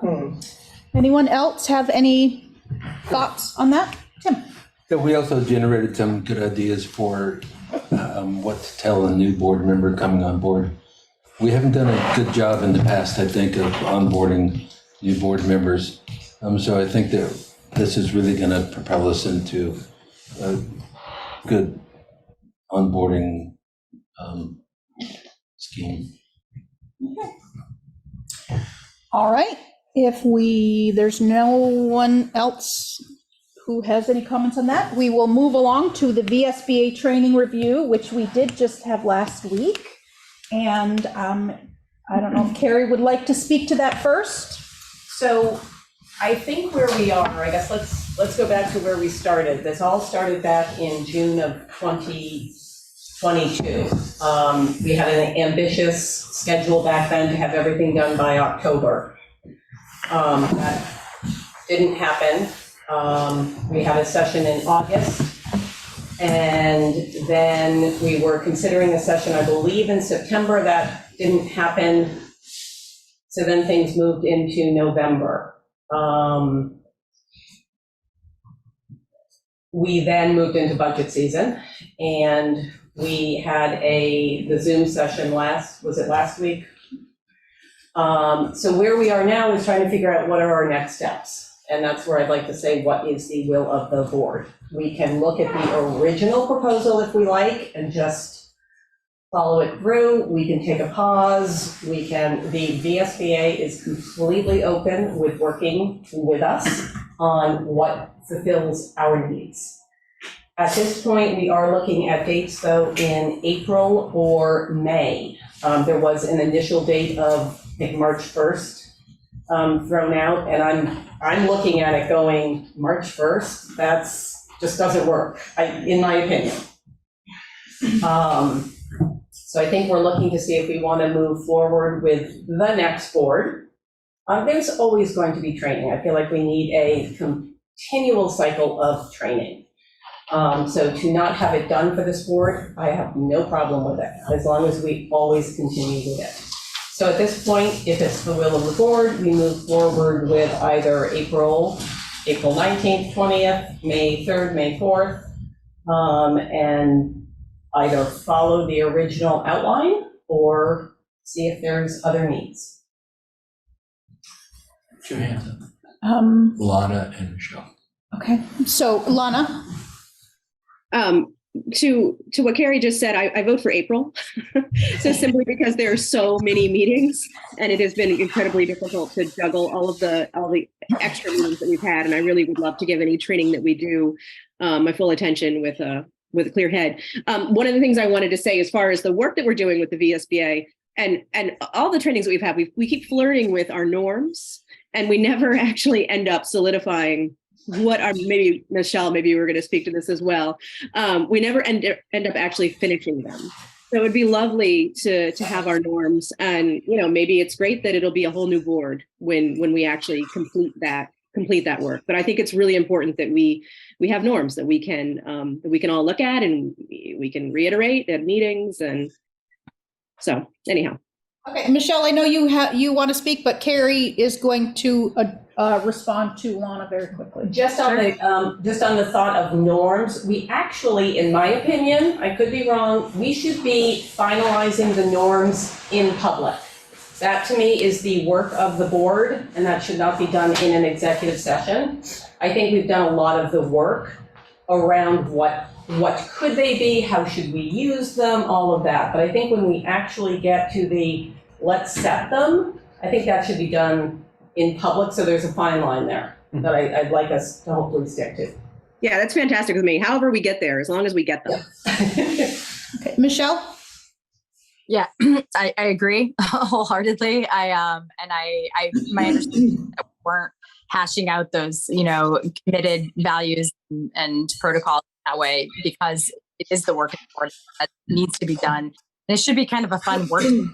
Anyone else have any thoughts on that? Tim? So we also generated some good ideas for what to tell a new board member coming on board. We haven't done a good job in the past, I think, of onboarding new board members. So I think that this is really going to propel us into a good onboarding scheme. Okay. All right. If there's no one else who has any comments on that, we will move along to the VSBA training review, which we did just have last week. And I don't know if Carrie would like to speak to that first. So I think where we are, I guess let's go back to where we started. This all started back in June of 2022. We had an ambitious schedule back then to have everything done by October. That didn't happen. We had a session in August, and then we were considering a session, I believe, in September. That didn't happen. So then things moved into November. We then moved into budget season, and we had the Zoom session last week? So where we are now is trying to figure out what are our next steps. And that's where I'd like to say, what is the will of the board? We can look at the original proposal if we like and just follow it through. We can take a pause. The VSBA is completely open with working with us on what fulfills our needs. At this point, we are looking at dates, though, in April or May There was an initial date of, I think, March 1st thrown out, and I'm looking at it going, March 1st, that's just doesn't work, in my opinion. So I think we're looking to see if we want to move forward with the next board. There's always going to be training. I feel like we need a continual cycle of training. So to not have it done for this board, I have no problem with it, as long as we always continue with it. So at this point, if it's the will of the board, we move forward with either April 19th, 20th, May 3rd, May 4th, and either follow the original outline or see if there's other needs. Put your hands up. Lana and Michelle. Okay, so Lana? To what Carrie just said, I vote for April. So simply because there are so many meetings, and it has been incredibly difficult to juggle all the extra meetings that we've had. And I really would love to give any training that we do my full attention with a clear head. One of the things I wanted to say, as far as the work that we're doing with the VSBA and all the trainings that we've had, we keep flirting with our norms, and we never actually end up solidifying what are, maybe Michelle, maybe you were going to speak to this as well. We never end up actually finishing them. So it would be lovely to have our norms, and maybe it's great that it'll be a whole new board when we actually complete that work. But I think it's really important that we have norms that we can all look at and we can reiterate at meetings. And so anyhow. Okay, Michelle, I know you want to speak, but Carrie is going to respond to Lana very quickly. Just on the thought of norms, we actually, in my opinion, I could be wrong, we should be finalizing the norms in public. That to me is the work of the board, and that should not be done in an executive session. I think we've done a lot of the work around what could they be, how should we use them, all of that. But I think when we actually get to the let's set them, I think that should be done in public, so there's a fine line there that I'd like us to hopefully stick to. Yeah, that's fantastic with me. However we get there, as long as we get them. Okay, Michelle? Yeah, I agree wholeheartedly. My understanding that we weren't hashing out those, committed values and protocols that way, because it is the work of the board that needs to be done. And it should be kind of a fun work to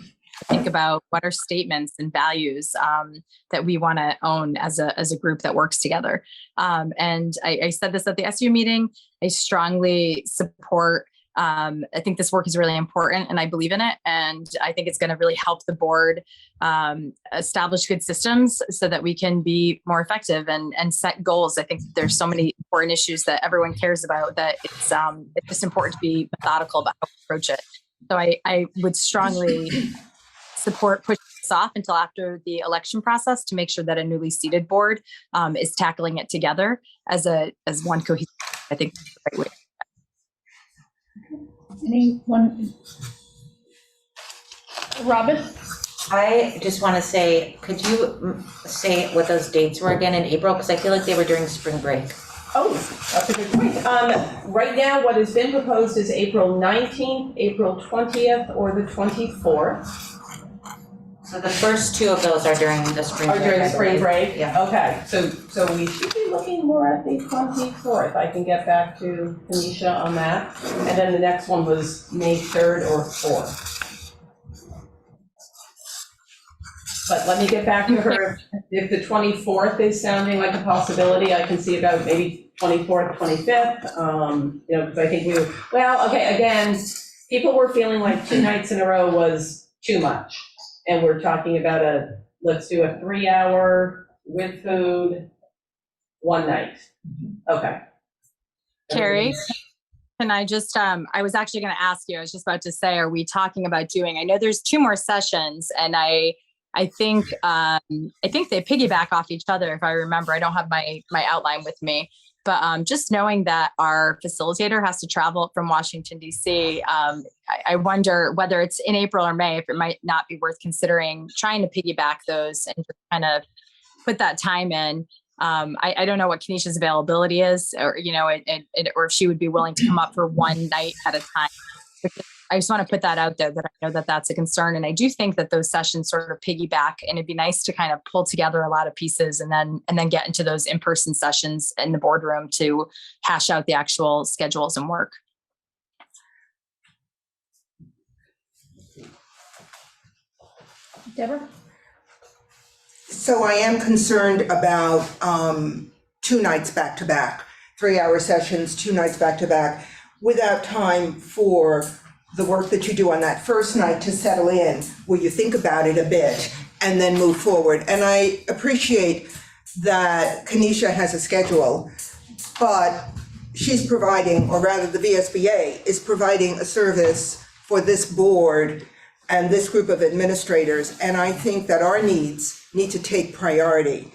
think about what are statements and values that we want to own as a group that works together. And I said this at the SU meeting. I strongly support. I think this work is really important, and I believe in it. And I think it's going to really help the board establish good systems so that we can be more effective and set goals. I think there's so many important issues that everyone cares about that it's just important to be methodical about how we approach it. So I would strongly support pushing this off until after the election process to make sure that a newly seated board is tackling it together as one cohesive. I think that's the right way. Anyone? Robin? I just want to say, could you say what those dates were again in April? Because I feel like they were during spring break. Oh, that's a good point. Right now, what has been proposed is April 19th, April 20th, or the 24th. So the first two of those are during the spring break. During the spring break? Yeah. Okay, so we should be looking more at the 24th. I can get back to Tanisha on that. And then the next one was May 3rd or 4th. But let me get back to her. If the 24th is sounding like a possibility, I can see about maybe 24th, 25th. Because I think again, people were feeling like 2 nights in a row was too much. And we're talking about let's do a 3-hour with food, one night. Okay. Carrie, can I just, I was actually going to ask you, I was just about to say, are we talking about I know there's 2 more sessions, and I think they piggyback off each other, if I remember. I don't have my outline with me. But just knowing that our facilitator has to travel from Washington, D.C., I wonder whether it's in April or May, if it might not be worth considering trying to piggyback those and just kind of put that time in. I don't know what Kenesha's availability is, or if she would be willing to come up for one night at a time. just want to put that out there, that I know that that's a concern. And I do think that those sessions sort of piggyback, and it'd be nice to kind of pull together a lot of pieces and then get into those in-person sessions in the boardroom to hash out the actual schedules and work. Deborah? So I am concerned about 2 nights back to back, 3-hour sessions, 2 nights back to back, without time for the work that you do on that first night to settle in, where you think about it a bit and then move forward. And I appreciate that Kanisha has a schedule, but she's providing, or rather the VSBA is providing a service for this board and this group of administrators. And I think that our needs need to take priority.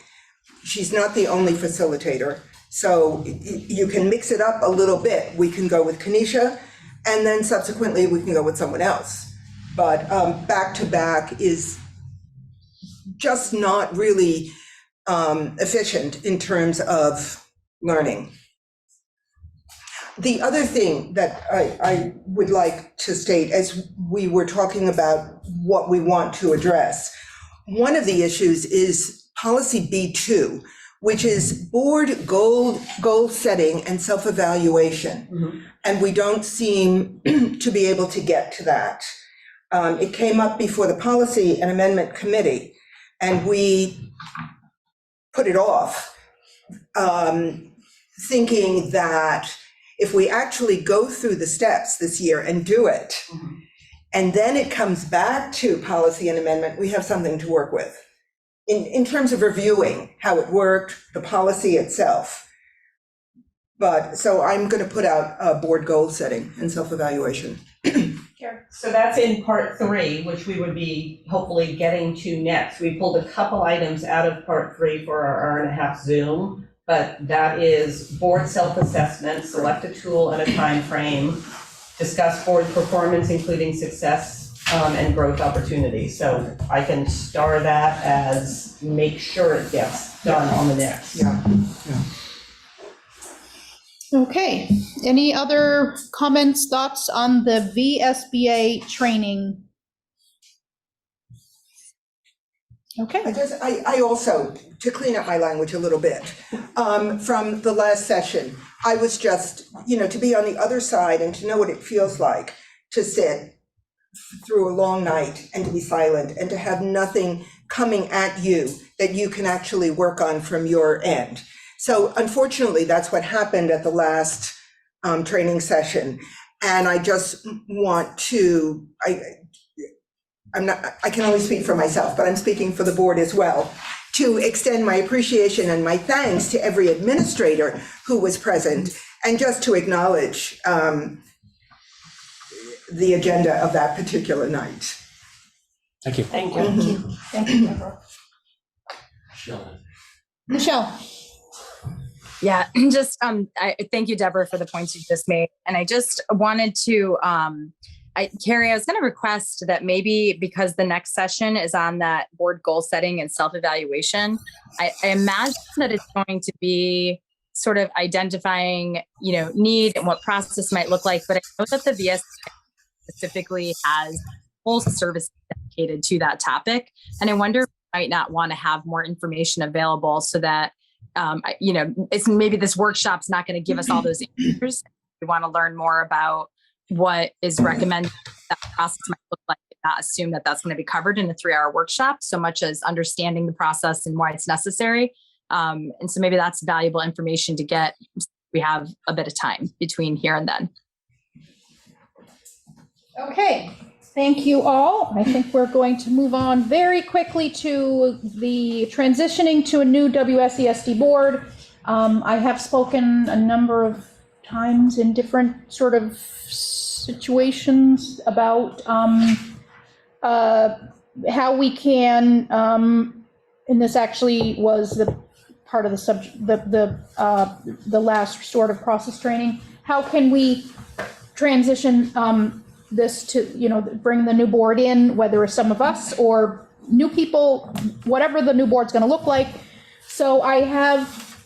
She's not the only facilitator. So you can mix it up a little bit. We can go with Kanisha, and then subsequently we can go with someone else. But back to back is just not really efficient in terms of learning. The other thing that I would like to state, as we were talking about what we want to address, one of the issues is policy B2, which is board goal setting and self-evaluation. Mm-hmm. And we don't seem to be able to get to that. It came up before the Policy and Amendment Committee, and we put it off, thinking that if we actually go through the steps this year and do it, mm-hmm. and then it comes back to Policy and Amendment, we have something to work with. In terms of reviewing how it worked, the policy itself. But so I'm going to put out a board goal setting and self-evaluation. So that's in part 3, which we would be hopefully getting to next. We pulled a couple items out of part 3 for our hour-and-a-half Zoom, but that is board self-assessment, select a tool and a time frame, discuss board performance, including success and growth opportunities. So I can star that as make sure it gets done on the next. Yeah. Okay, any other comments, thoughts on the VSBA training? Okay. I also, to clean up my language a little bit, from the last session, I was just, to be on the other side and to know what it feels like to sit through a long night and to be silent and to have nothing coming at you that you can actually work on from your end. So unfortunately, that's what happened at the last training session. And I just want to, I can only speak for myself, but I'm speaking for the board as well, to extend my appreciation and my thanks to every administrator who was present, and just to acknowledge the agenda of that particular night. Thank you. Thank you. Thank you. Thank you, Deborah. Michelle. Yeah, just I thank you, Deborah, for the points you just made. And I just wanted to, Carrie, I was going to request that maybe, because the next session is on that board goal setting and self-evaluation, I imagine that it's going to be sort of identifying, need and what process might look like. But I know that the VSBA specifically has whole services dedicated to that topic. And I wonder if we might not want to have more information available so that, it's maybe this workshop's not going to give us all those answers. We want to learn more about what is recommended, that process might look like, not assume that that's going to be covered in a 3-hour workshop, so much as understanding the process and why it's necessary. And so maybe that's valuable information to get. We have a bit of time between here and then. Okay, thank you all. I think we're going to move on very quickly to the transitioning to a new WSESD board. I have spoken a number of times in different sort of situations about how we can, and this actually was the part of the subject, the last sort of process training. How can we transition this to, bring the new board in, whether it's some of us or new people, whatever the new board's going to look like. So I have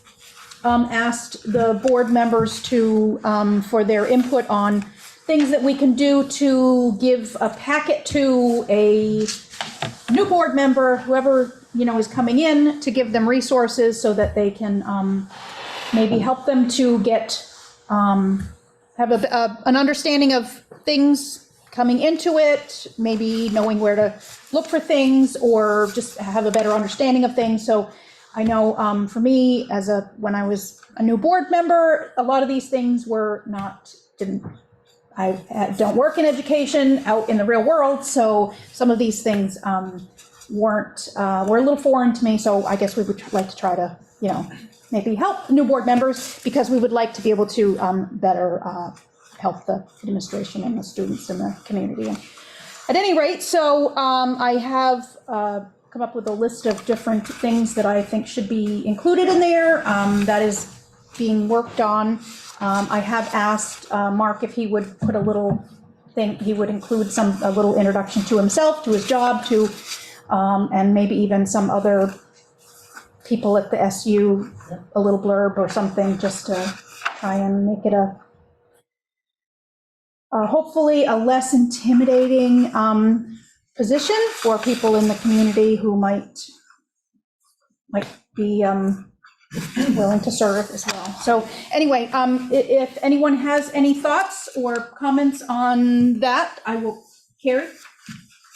asked the board members to, for their input on things that we can do to give a packet to a new board member, whoever, is coming in, to give them resources so that they can maybe help them to get, have an understanding of things coming into it, maybe knowing where to look for things, or just have a better understanding of things. So I know for me, when I was a new board member, a lot of these things were I don't work in education out in the real world, so some of these things were a little foreign to me. So I guess we would like to try to, maybe help new board members, because we would like to be able to better help the administration and the students in the community. And at any rate, so I have come up with a list of different things that I think should be included in there. That is being worked on. I have asked Mark if he would put a little thing, he would include a little introduction to himself, to his job, and maybe even some other people at the SU, a little blurb or something, just to try and make it hopefully a less intimidating position for people in the community who might be willing to serve as well. So anyway, if anyone has any thoughts or comments on that, I will, Carrie?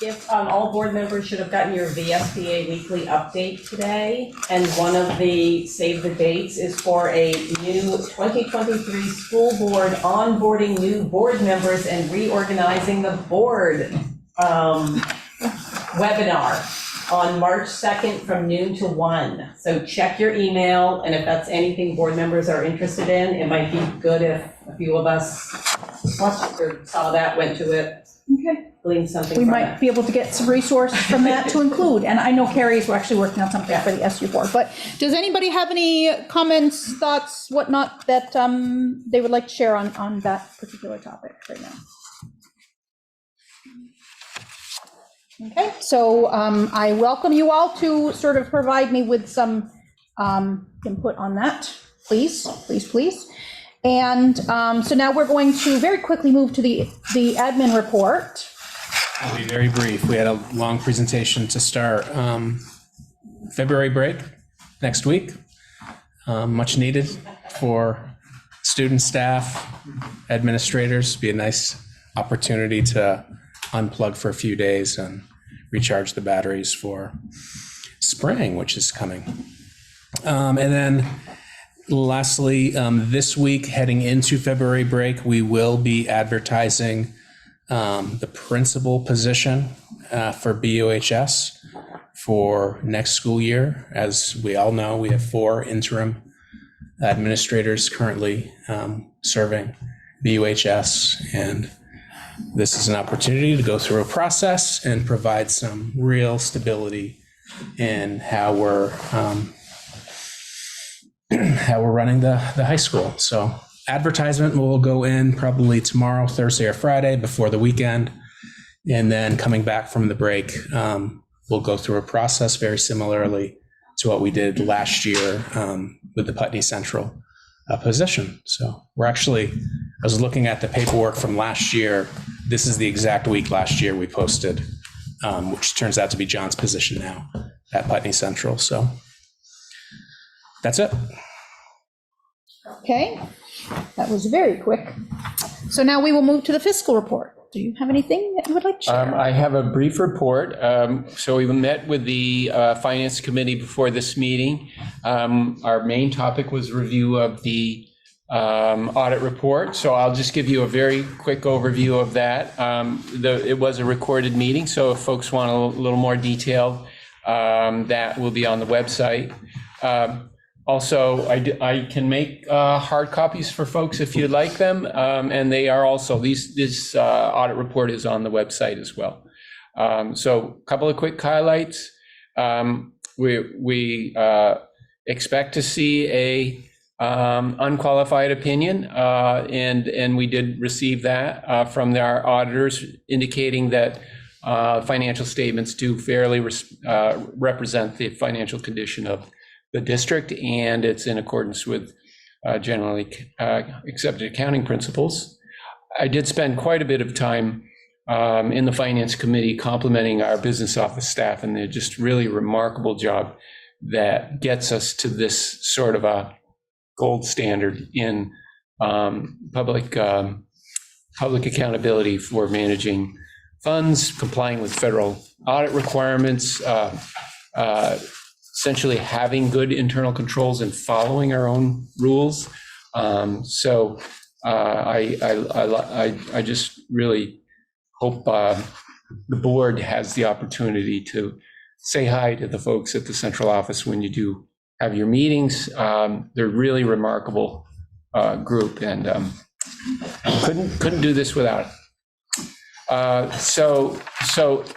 If all board members should have gotten your VSBA weekly update today, and one of the save the dates is for a new 2023 school board onboarding new board members and reorganizing the board webinar on March 2nd from noon to 1. So check your email, and if that's anything board members are interested in, it might be good if a few of us watched or saw that, went to it. Okay. Glean something We from might it. be able to get some resources from that to include. And I know Carrie's actually working on something for the SU board. But does anybody have any comments, thoughts, whatnot, that they would like to share on that particular topic right now? Okay, so I welcome you all to sort of provide me with some input on that, please, please, please. And so now we're going to very quickly move to the admin report. I'll be very brief. We had a long presentation to start. February break next week, much needed for students, staff, administrators. Be a nice opportunity to unplug for a few days and recharge the batteries for spring, which is coming. And then lastly, this week, heading into February break, we will be advertising the principal position for BUHS for next school year. As we all know, we have 4 interim administrators currently serving BUHS, and this is an opportunity to go through a process and provide some real stability in how we're running the high school. So advertisement will go in probably tomorrow, Thursday or Friday before the weekend. And then coming back from the break, we'll go through a process very similarly to what we did last year with the Putney Central position. So I was looking at the paperwork from last year. This is the exact week last year we posted, which turns out to be John's position now at Putney Central. So that's it. Okay, that was very quick. So now we will move to the fiscal report. Do you have anything that you would like to share? I have a brief report. So we met with the Finance Committee before this meeting. Our main topic was review of the audit report. So I'll just give you a very quick overview of that. It was a recorded meeting, so if folks want a little more detail, that will be on the website. Also, I can make hard copies for folks if you'd like them, and they are also, this audit report is on the website as well. So a couple of quick highlights. We expect to see a unqualified opinion, and we did receive that from our auditors, indicating that financial statements do fairly represent the financial condition of the district, and it's in accordance with generally accepted accounting principles. I did spend quite a bit of time in the Finance Committee complimenting our business office staff, and they're just really remarkable job that gets us to this sort of a gold standard in public accountability for managing funds, complying with federal audit requirements, essentially having good internal controls and following our own rules. So I just really hope the board has the opportunity to say hi to the folks at the central office when you do have your meetings. They're really remarkable group, and couldn't do this without it. So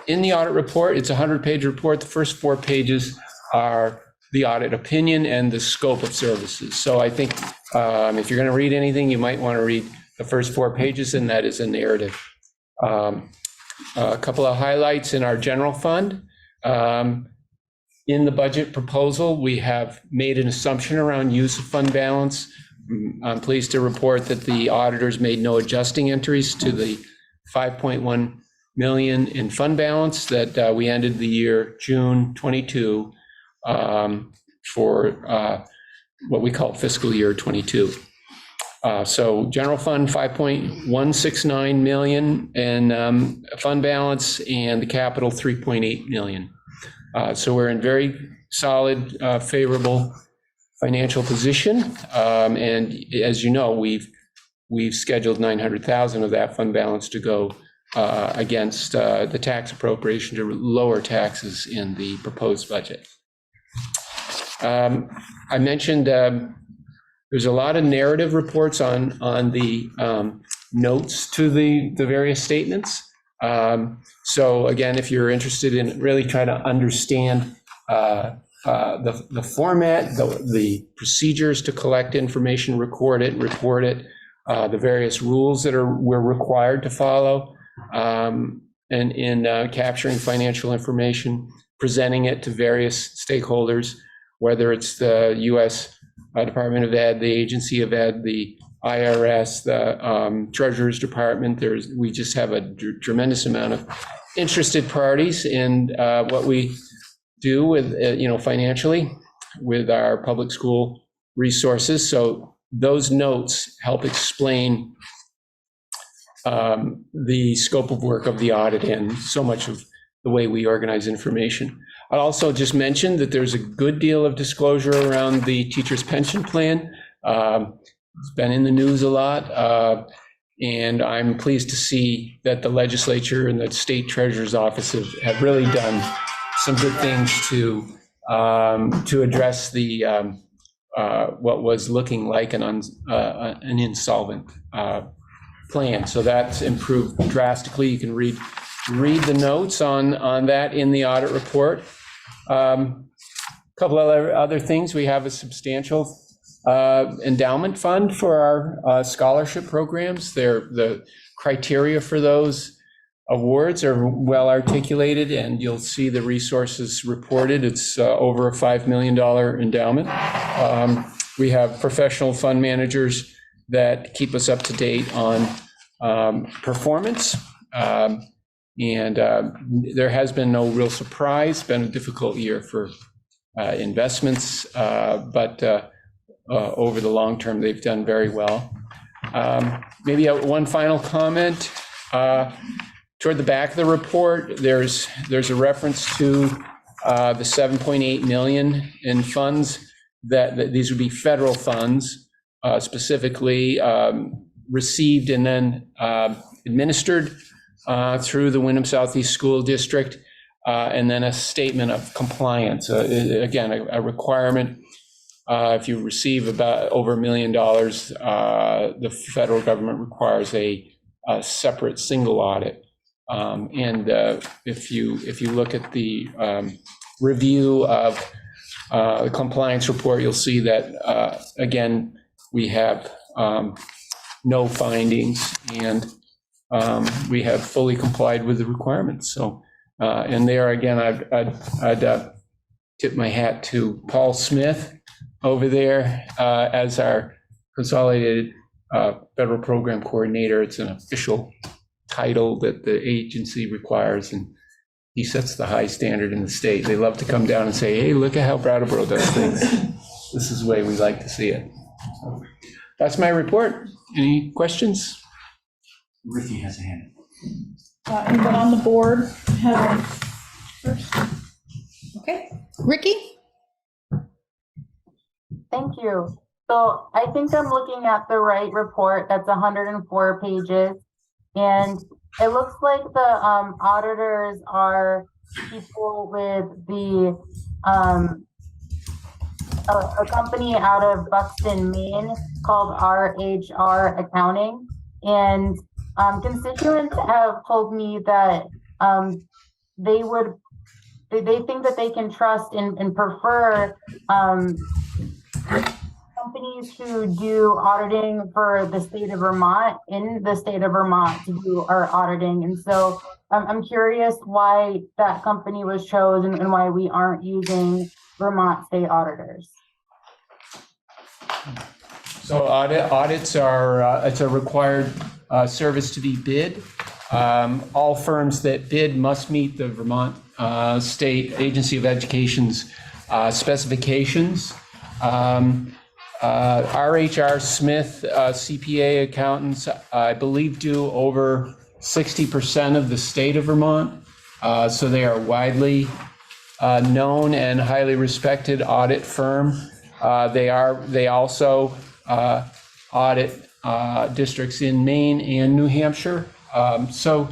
in the audit report, it's a 100-page report. The first 4 pages are the audit opinion and the scope of services. So I think if you're going to read anything, you might want to read the first 4 pages, and that is a narrative. A couple of highlights in our general fund. In the budget proposal, we have made an assumption around use of fund balance. I'm pleased to report that the auditors made no adjusting entries to the 5.1 million in fund balance that we ended the year June 22 for what we call fiscal year 22. So general fund 5.169 million in fund balance, and the capital 3.8 million. So we're in very solid, favorable financial position. And as you know, we've scheduled 900,000 of that fund balance to go against the tax appropriation to lower taxes in the proposed budget. I mentioned there's a lot of narrative reports on the notes to the various statements. So again, if you're interested in really trying to understand the format, the procedures to collect information, record it, report it, the various rules that we're required to follow, and in capturing financial information, presenting it to various stakeholders, whether it's the U.S. Department of Ed, the Agency of Ed, the IRS, the Treasurer's Department. We just have a tremendous amount of interested parties in what we do with, financially with our public school resources. So those notes help explain the scope of work of the audit and so much of the way we organize information. I'll also just mention that there's a good deal of disclosure around the teacher's pension plan. It's been in the news a lot, and I'm pleased to see that the legislature and the state treasurer's office have really done some good things to address the what was looking like an insolvent plan. So that's improved drastically. You can read the notes on that in the audit report. Couple of other things. We have a substantial endowment fund for our scholarship programs. The criteria for those awards are well articulated, and you'll see the resources reported. It's over a $5 million endowment. We have professional fund managers that keep us up to date on performance. And there has been no real surprise. It's been a difficult year for investments, but over the long term, they've done very well. Maybe one final comment. Toward the back of the report, there's a reference to the 7.8 million in funds that these would be federal funds, specifically received and then administered through the Windham Southeast School District, and then a statement of compliance. Again, a requirement. If you receive about over $1 million, the federal government requires a separate single audit. And if you look at the review of the compliance report, you'll see that again we have no findings, and we have fully complied with the requirements. So, and there again, I'd tip my hat to Paul Smith over there as our consolidated federal program coordinator. It's an official title that the agency requires, and he sets the high standard in the state. They love to come down and say, hey, look at how Brattleboro does things. This is the way we like to see it. So that's my report. Any questions? Ricky has a hand. Anyone on the board have first? Okay, Ricky? Thank you. So I think I'm looking at the right report. That's 104 pages. And it looks like the auditors are people with the a company out of Buxton, Maine called RHR Accounting. And constituents have told me that they think that they can trust and prefer companies who do auditing for the state of Vermont, in the state of Vermont, to do our auditing. And so I'm curious why that company was chosen and why we aren't using Vermont state auditors. So audits are, it's a required service to be bid. All firms that bid must meet the Vermont State Agency of Education's specifications. RHR Smith CPA accountants, I believe, do over 60% of the state of Vermont. So they are widely known and highly respected audit firm. They also audit districts in Maine and New Hampshire. So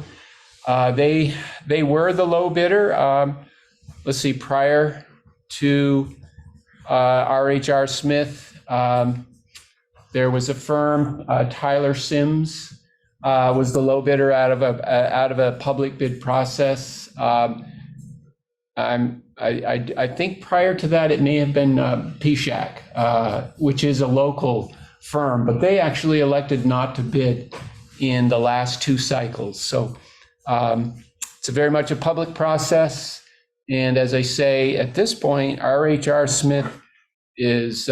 they were the low bidder. Let's see, prior to RHR Smith, there was a firm, Tyler Sims was the low bidder out of a public bid process. I think prior to that, it may have been PSHAC, which is a local firm, but they actually elected not to bid in the last two cycles. So it's very much a public process. And as I say, at this point, RHR Smith is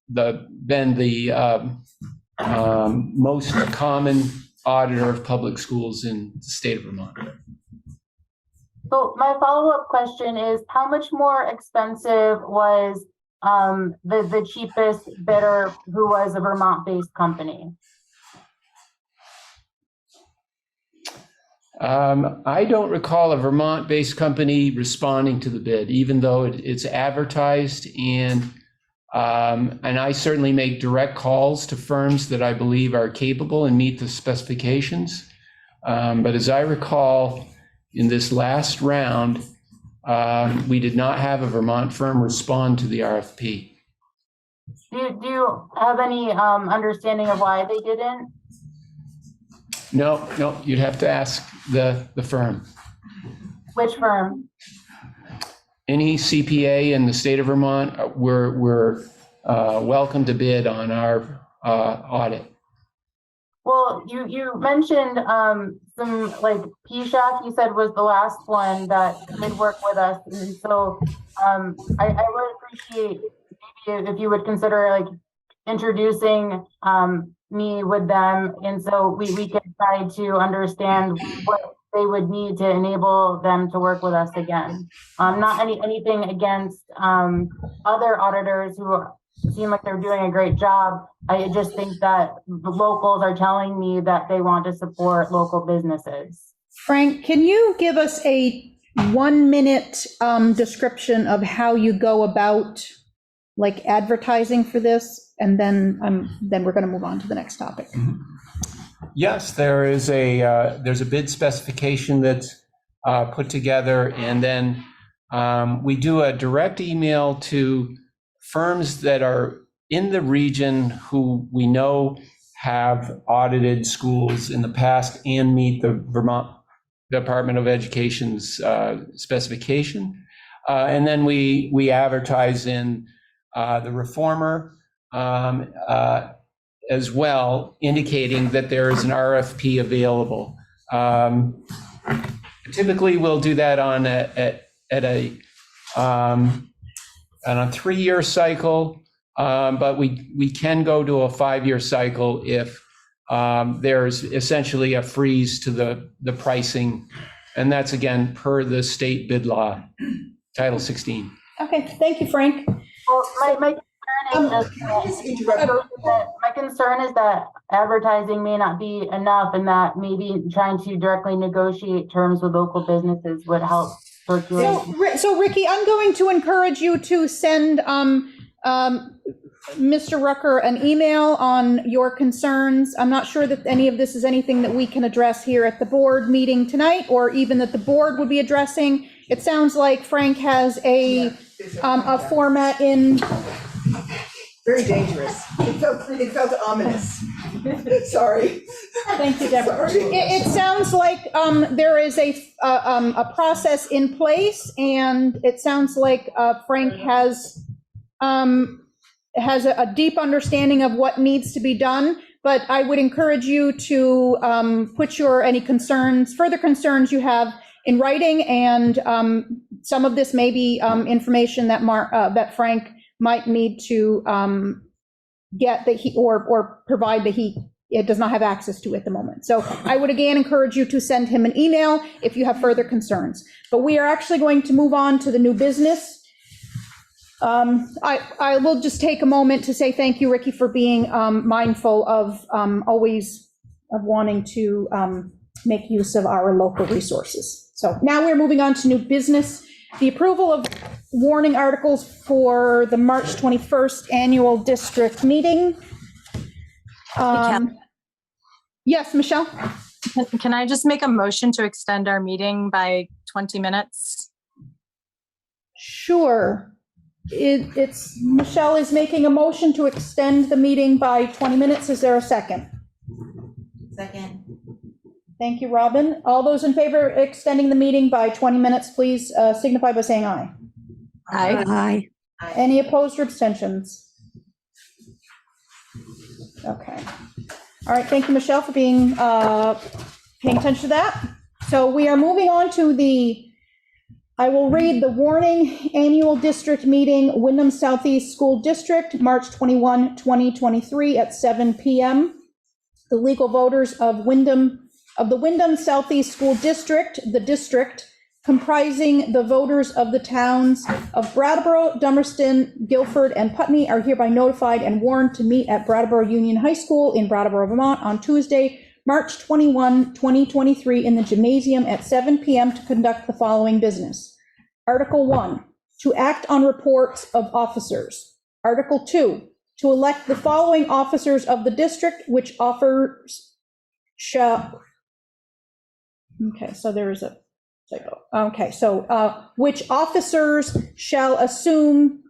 been the most common auditor of public schools in the state of Vermont. So my follow-up question is, how much more expensive was the cheapest bidder, who was a Vermont-based company? I don't recall a Vermont-based company responding to the bid, even though it's advertised, and I certainly make direct calls to firms that I believe are capable and meet the specifications. But as I recall, in this last round, we did not have a Vermont firm respond to the RFP. Do you have any understanding of why they didn't? No, you'd have to ask the firm. Which firm? Any CPA in the state of Vermont, we're welcome to bid on our audit. Well, you mentioned some, like, PSHAC, you said was the last one that did work with us. And so I would appreciate maybe if you would consider, like, introducing me with them. And so we could try to understand what they would need to enable them to work with us again. Not anything against other auditors who seem like they're doing a great job. I just think that the locals are telling me that they want to support local businesses. Frank, can you give us a 1-minute description of how you go about, like, advertising for this? And then we're going to move on to the next topic. Yes, there's a bid specification that's put together, and then we do a direct email to firms that are in the region who we know have audited schools in the past and meet the Vermont Department of Education's specification. And then we advertise in the Reformer as well, indicating that there is an RFP available. Typically, we'll do that on a 3-year cycle. But we can go to a 5-year cycle if there's essentially a freeze to the pricing. And that's again, per the state bid law, Title 16. Okay, thank you, Frank. Well, my concern is that advertising may not be enough, and that maybe trying to directly negotiate terms with local businesses would help circulate. So Ricky, I'm going to encourage you to send Mr. Rucker an email on your concerns. I'm not sure that any of this is anything that we can address here at the board meeting tonight, or even that the board would be addressing. It sounds like Frank has a format in. Very dangerous. It felt ominous. Sorry. Thank you, Deborah. It sounds like there is a process in place, and it sounds like Frank has a deep understanding of what needs to be done. But I would encourage you to put any further concerns you have in writing, and some of this may be information that Frank might need to get that or provide that it does not have access to at the moment. So I would again encourage you to send him an email if you have further concerns. But we are actually going to move on to the new business. I will just take a moment to say thank you, Ricky, for being mindful of always of wanting to make use of our local resources. So now we're moving on to new business. The approval of warning articles for the March 21st annual district meeting. Yes, Michelle? Can I just make a motion to extend our meeting by 20 minutes? Sure. Michelle is making a motion to extend the meeting by 20 minutes. Is there a second? Second. Thank you, Robin. All those in favor of extending the meeting by 20 minutes, please signify by saying aye. Aye. Any opposed or abstentions? Okay. All right, thank you, Michelle, for being paying attention to that. So we are moving on to I will read the warning annual district meeting, Windham Southeast School District, March 21, 2023 at 7 p.m. The legal voters of the Windham Southeast School District, the district comprising the voters of the towns of Brattleboro, Dummerston, Guilford, and Putney are hereby notified and warned to meet at Brattleboro Union High School in Brattleboro, Vermont on Tuesday, March 21, 2023 in the gymnasium at 7 p.m. to conduct the following business. Article 1, to act on reports of officers. Article 2, to elect the following officers of the district, which offers shall. Okay, so there is a typo. Okay, so which officers shall assume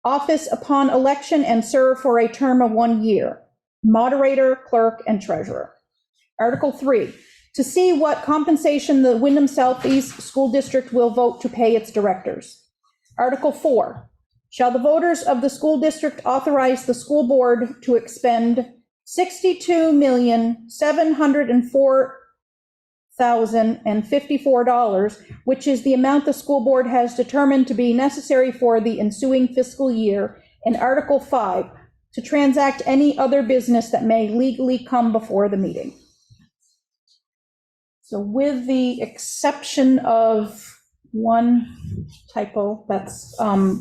office upon election and serve for a term of 1 year. Moderator, clerk, and treasurer. Article 3, to see what compensation the Windham Southeast School District will vote to pay its directors. Article 4, shall the voters of the school district authorize the school board to expend $62,704,054, which is the amount the school board has determined to be necessary for the ensuing fiscal year. And Article 5, to transact any other business that may legally come before the meeting. So with the exception of one typo, that's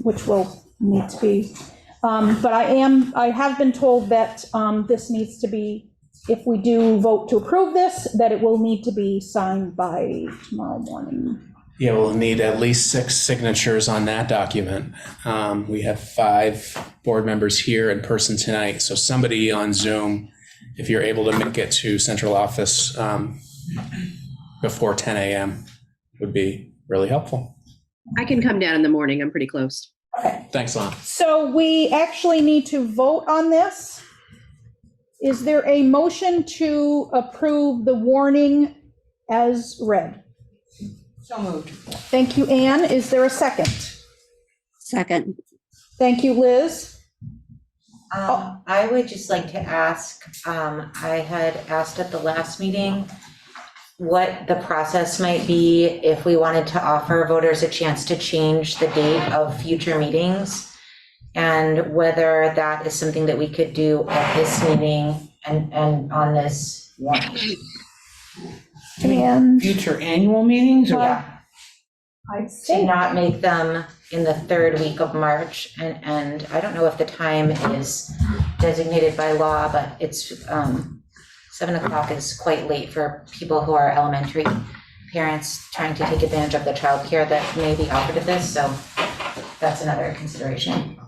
which will need to be, but I have been told that this needs to be, if we do vote to approve this, that it will need to be signed by tomorrow morning. Yeah, we'll need at least 6 signatures on that document. We have 5 board members here in person tonight, so somebody on Zoom, if you're able to make it to central office before 10 a.m. would be really helpful. I can come down in the morning. I'm pretty close. Okay. Thanks, Lon. So we actually need to vote on this. Is there a motion to approve the warning as read? So moved. Thank you, Anne. Is there a second? Second. Thank you, Liz. I would just like to ask, I had asked at the last meeting what the process might be if we wanted to offer voters a chance to change the date of future meetings. and whether that is something that we could do at this meeting and on this warrant. And future annual meetings, or Yeah, I to think, not make them in the third week of March, and I don't know if the time is designated by law, but it's 7 o'clock is quite late for people who are elementary parents trying to take advantage of the childcare that may be offered at this, so that's another consideration.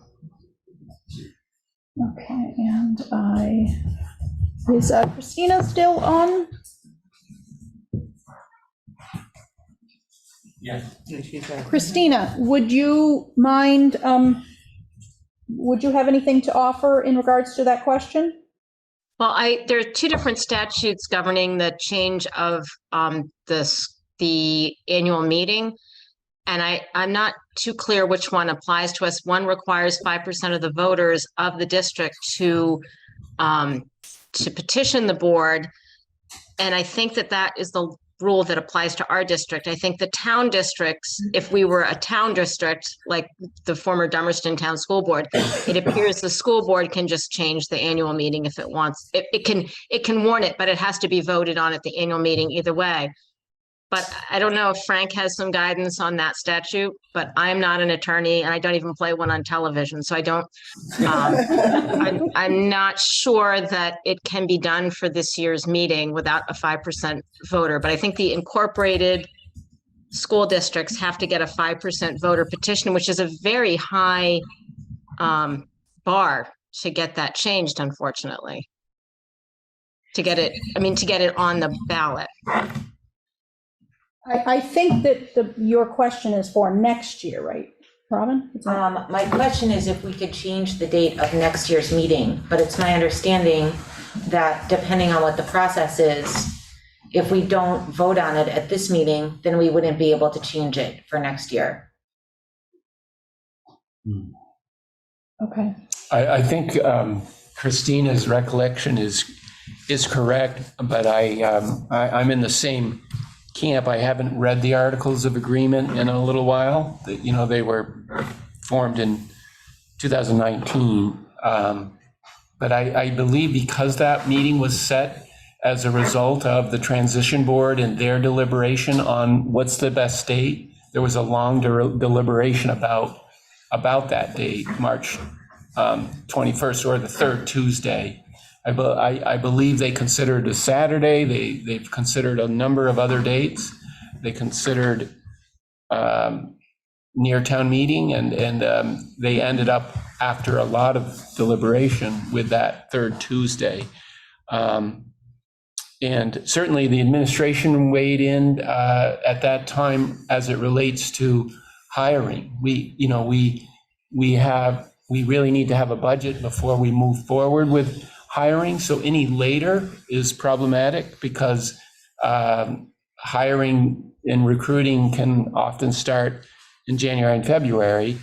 okay, and is Christina still on? Yeah. Christina, would you mind, would you have anything to offer in regards to that question? Well, there are two different statutes governing the change of the annual meeting. And I'm not too clear which one applies to us. One requires 5% of the voters of the district to petition the board. And I think that is the rule that applies to our district. I think the town districts, if we were a town district, like the former Dummerston Town School Board, it appears the school board can just change the annual meeting if it wants. It can warn it, but it has to be voted on at the annual meeting either way. But I don't know if Frank has some guidance on that statute, but I'm not an attorney and I don't even play one on television. So I don't, I'm not sure that it can be done for this year's meeting without a 5% voter. But I think the incorporated school districts have to get a 5% voter petition, which is a very high bar to get that changed, unfortunately. To get it on the ballot. I think that your question is for next year, right, Robin? My question is if we could change the date of next year's meeting, but it's my understanding that depending on what the process is, if we don't vote on it at this meeting, then we wouldn't be able to change it for next year. Okay. I think Christina's recollection is correct, but I'm in the same camp. I haven't read the Articles of Agreement in a little while. You know, they were formed in 2019. But I believe because that meeting was set as a result of the transition board and their deliberation on what's the best date, there was a long deliberation about that date, March 21st, or the third Tuesday. I believe they considered a Saturday. They've considered a number of other dates. They considered near town meeting, and they ended up, after a lot of deliberation, with that third Tuesday. And certainly the administration weighed in at that time as it relates to hiring. We really need to have a budget before we move forward with hiring, so any later is problematic because hiring and recruiting can often start in January and February.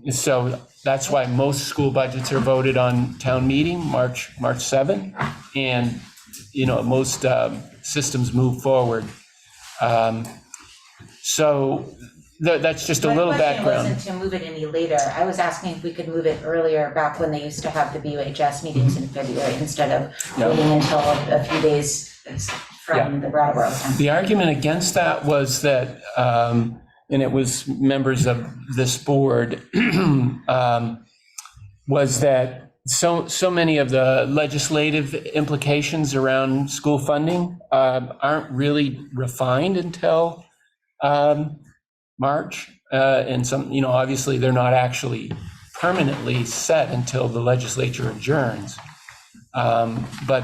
So that's why most school budgets are voted on town meeting, March 7, and most systems move forward. So that's just a little background. My question wasn't to move it any later. I was asking if we could move it earlier, back when they used to have the BUHS meetings in February, instead of waiting until a few days from the Brattleboro time. The argument against that was that, and it was members of this board, was that so many of the legislative implications around school funding aren't really refined until March, and some, obviously they're not actually permanently set until the legislature adjourns. But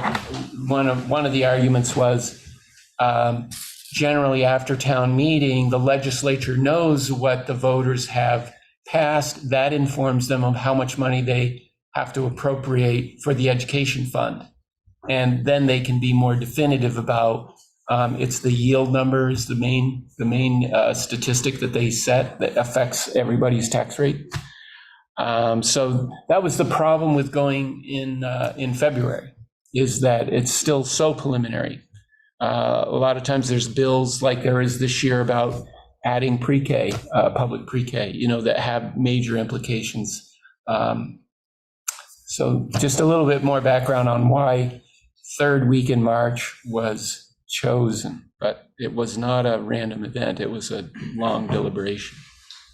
one of the arguments was generally after town meeting, the legislature knows what the voters have passed. That informs them of how much money they have to appropriate for the education fund. And then they can be more definitive about it's the yield numbers, the main statistic that they set that affects everybody's tax rate. So that was the problem with going in February, is that it's still so preliminary. A lot of times there's bills like there is this year about adding pre-K, public pre-K, that have major implications So just a little bit more background on why third week in March was chosen, but it was not a random event. It was a long deliberation.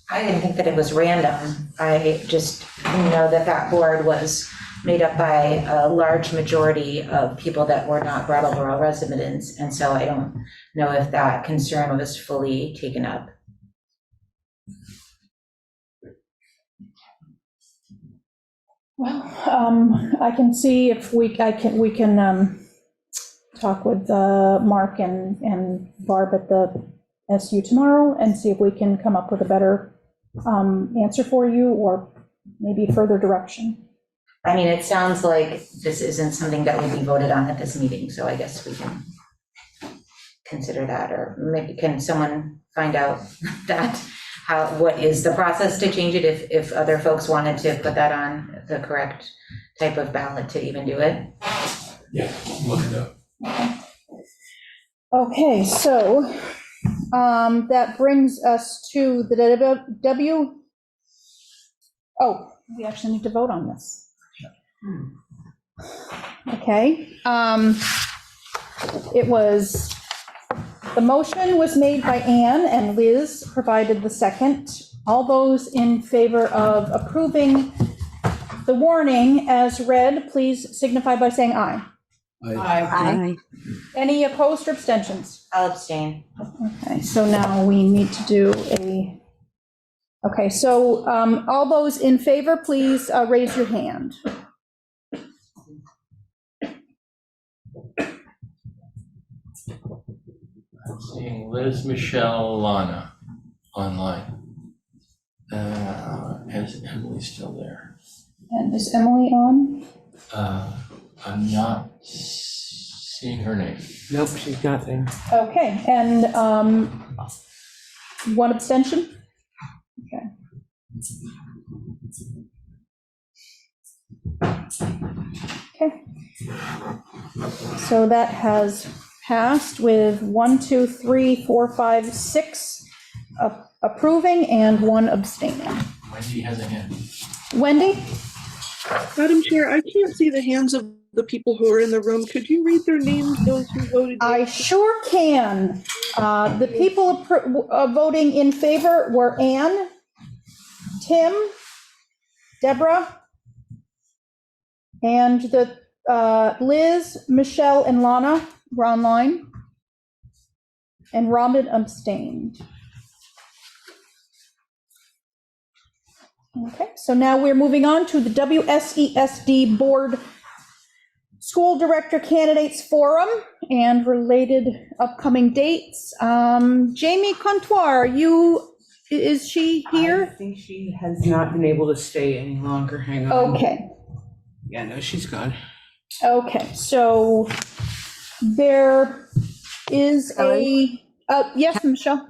I didn't think that it was random. I just know that that board was made up by a large majority of people that were not Brattleboro residents. And so I don't know if that concern was fully taken up. Well, I can see if we can talk with Mark and Barb at the SU tomorrow and see if we can come up with a better answer for you or maybe further direction. I mean, it sounds like this isn't something that would be voted on at this meeting, so I guess we can consider that, or maybe can someone find out that what is the process to change it if other folks wanted to put that on the correct type of ballot to even do it? Yeah, look it up. Okay, so that brings us to the we actually need to vote on this. Okay, the motion was made by Anne and Liz provided the second. All those in favor of approving the warning as read, please signify by saying aye. Aye. Any opposed or abstentions? I'll abstain. Okay, so now we need to do okay, so all those in favor, please raise your hand. I'm seeing Liz, Michelle, Lana online. Is Emily still there? And is Emily on? I'm not seeing her name. Nope, she's nothing. Okay, and one abstention? Okay. Okay. So that has passed with 1, 2, 3, 4, 5, 6 approving and 1 abstaining. Wendy has a hand. Wendy? Madam Chair, I can't see the hands of the people who are in the room. Could you read their names, those who voted? I sure can. The people voting in favor were Anne, Tim, Deborah, and the Liz, Michelle, and Lana were online, and Robin abstained. Okay, so now we're moving on to the WSESD Board School Director Candidates Forum and related upcoming dates. Jamie Contoir, is she here? I think she has not been able to stay any longer. Hang on. Okay. Yeah, no, she's gone. Okay, so there is yes, Michelle?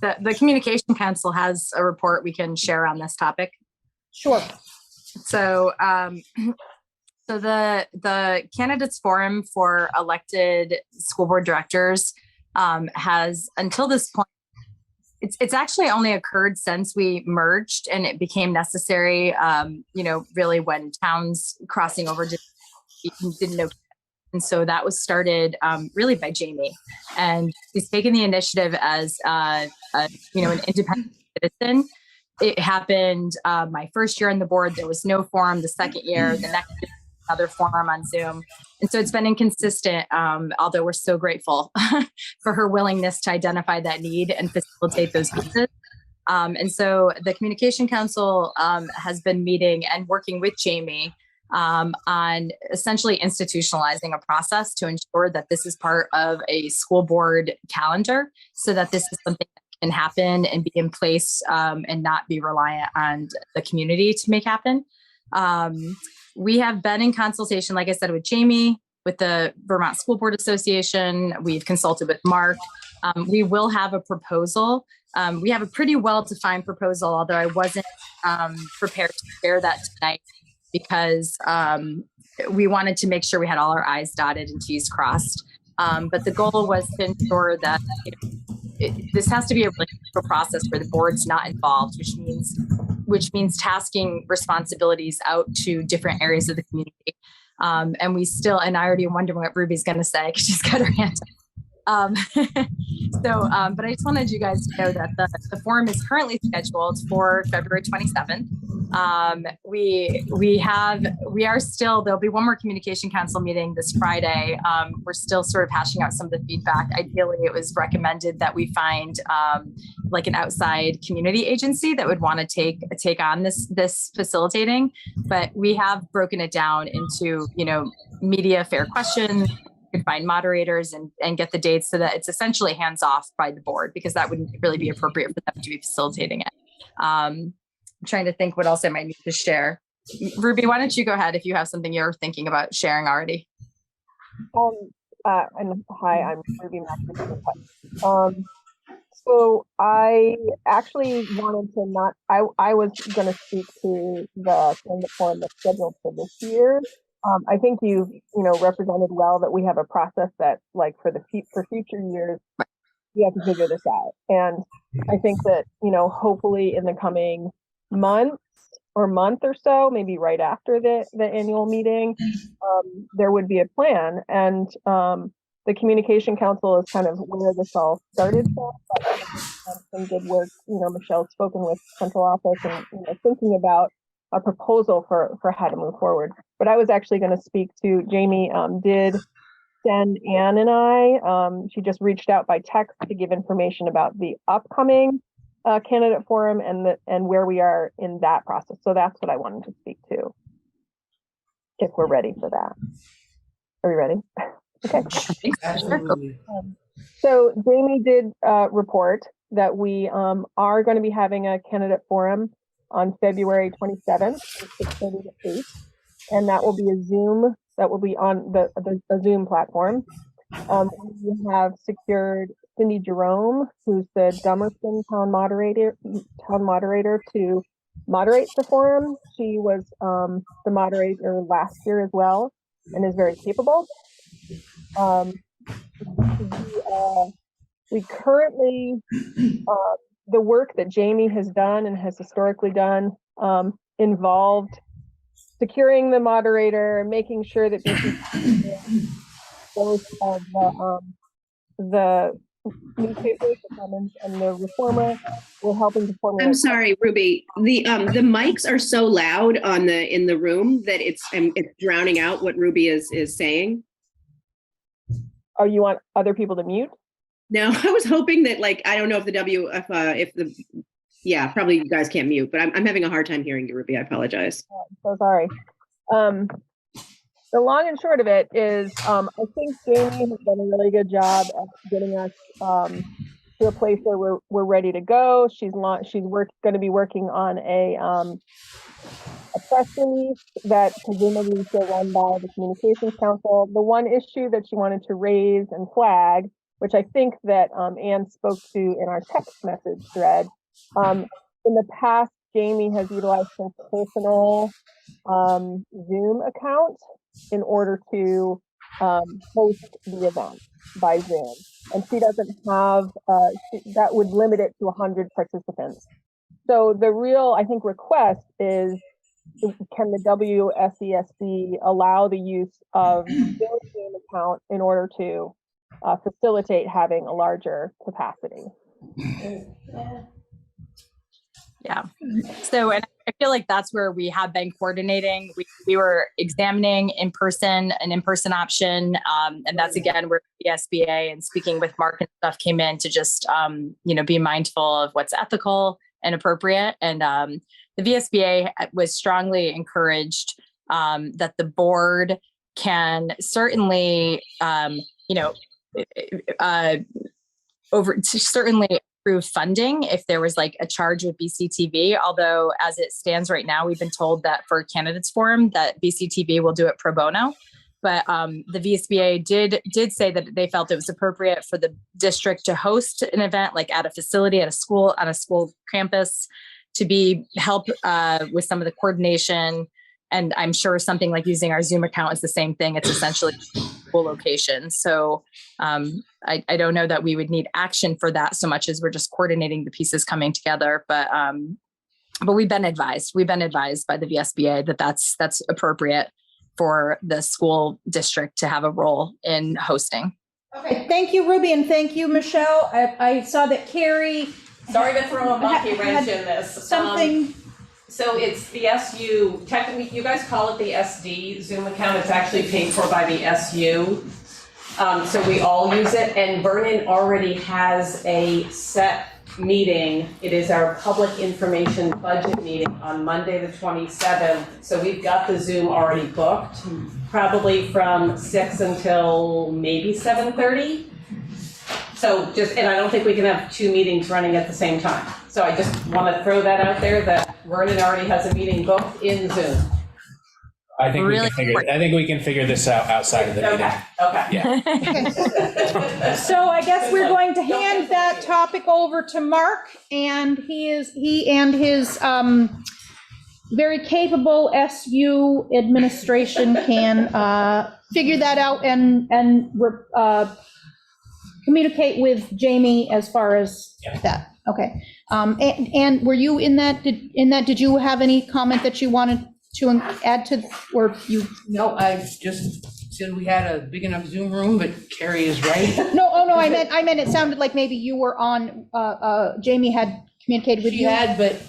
The Communication Council has a report we can share on this topic. Sure. So, so the Candidates Forum for elected school board directors has, until this point, it's actually only occurred since we merged and it became necessary, really when towns crossing over didn't know. And so that was started really by Jamie, and he's taken the initiative as an independent citizen. It happened my first year on the board. There was no forum. The second year, the next year, another forum on Zoom. And so it's been inconsistent, although we're so grateful for her willingness to identify that need and facilitate those pieces. And so the Communication Council has been meeting and working with Jamie on essentially institutionalizing a process to ensure that this is part of a school board calendar, so that this is something that can happen and be in place and not be reliant on the community to make happen. We have been in consultation, like I said, with Jamie, with the Vermont School Board Association. We've consulted with Mark. We will have a proposal. We have a pretty well-defined proposal, although I wasn't prepared to share that tonight, because we wanted to make sure we had all our I's dotted and T's crossed. But the goal was to ensure that this has to be a really neutral process where the board's not involved, which means which means tasking responsibilities out to different areas of the community. And we still, and I already wonder what Ruby's going to say because she's got her hand up. But I just wanted you guys to know that the forum is currently scheduled for February 27th. We are still, there'll be one more communication council meeting this Friday. We're still sort of hashing out some of the feedback. Ideally, it was recommended that we find like an outside community agency that would want to take on this facilitating, but we have broken it down into, media fair questions, find moderators and get the dates so that it's essentially hands off by the board, because that wouldn't really be appropriate for them to be facilitating it. I'm trying to think what else I might need to share. Ruby, why don't you go ahead if you have something you're thinking about sharing already? And hi, I'm Ruby Mack. So I actually wanted to I was going to speak to the forum that's scheduled for this year. I think you've, represented well that we have a process that, like, for future years, we have to figure this out. And I think that, hopefully in the coming month or so, maybe right after the annual meeting, there would be a plan. And the Communication Council is kind of where this all started from. But some good work, Michelle's spoken with central office and, thinking about a proposal for how to move forward. But I was actually going to speak to Jamie, did send Ann and I, she just reached out by text to give information about the upcoming candidate forum and where we are in that process. So that's what I wanted to speak to, if we're ready for that. Are we ready? Okay. So Jamie did report that we are going to be having a candidate forum on February 27th, from 6:30 to 8, and that will be a Zoom. That will be on the Zoom platform. We have secured Cindy Jerome, who's the Dummerston town moderator, to moderate the forum. She was the moderator last year as well, and is very capable. We currently, the work that Jamie has done and has historically done involved securing the moderator, making sure that both of the newspapers, the Commons and the Reformer were helping to formulate. I'm sorry, Ruby. The mics are so loud in the room that it's drowning out what Ruby is saying. Oh, you want other people to mute? No, I was hoping that, like, I don't know probably you guys can't mute, but I'm having a hard time hearing you, Ruby. I apologize. Oh, I'm so sorry. The long and short of it is, I think Jamie has done a really good job at getting us to a place where we're ready to go. She's going to be working on a press release that presumably will run by the Communications Council. The one issue that she wanted to raise and flag, which I think that Ann spoke to in our text message thread, in the past, Jamie has utilized her personal Zoom account in order to host the event by Zoom. And she doesn't have, that would limit it to 100 participants. So the real, I think, request is, can the WSESD allow the use of their Zoom account in order to facilitate having a larger capacity? Yeah. So, and I feel like that's where we have been coordinating. We were examining an in-person option. And that's again where the VSBA and speaking with Mark and stuff came in to just, be mindful of what's ethical and appropriate. And the VSBA was strongly encouraged that the board can certainly, certainly approve funding if there was like a charge with BCTV. Although as it stands right now, we've been told that for candidates forum that BCTV will do it pro bono. But the VSBA did say that they felt it was appropriate for the district to host an event like at a facility, at a school, on a school campus, to help with some of the coordination. And I'm sure something like using our Zoom account is the same thing. It's essentially full location. So I don't know that we would need action for that so much as we're just coordinating the pieces coming together. But but we've been advised by the VSBA that that's appropriate for the school district to have a role in hosting. Okay, thank you, Ruby, and thank you, Michelle. I saw that Carrie. Sorry to throw a monkey wrench in this. Something. So it's the SU, technically, you guys call it the SD Zoom account. It's actually paid for by the SU. So we all use it, and Vernon already has a set meeting. It is our public information budget meeting on Monday, the 27th. So we've got the Zoom already booked, probably from 6 until maybe 7:30. So and I don't think we can have two meetings running at the same time. So I just want to throw that out there that Vernon already has a meeting booked in Zoom. I think we can figure this out outside of the meeting. Okay. Yeah. So I guess we're going to hand that topic over to Mark, and he and his very capable SU administration can figure that out and communicate with Jamie as far as that. Okay. And were you in that? Did you have any comment that you wanted to add to, or you? No, I just said we had a big enough Zoom room, but Carrie is right. No, I meant it sounded like maybe you were on, Jamie had communicated with you. She had, but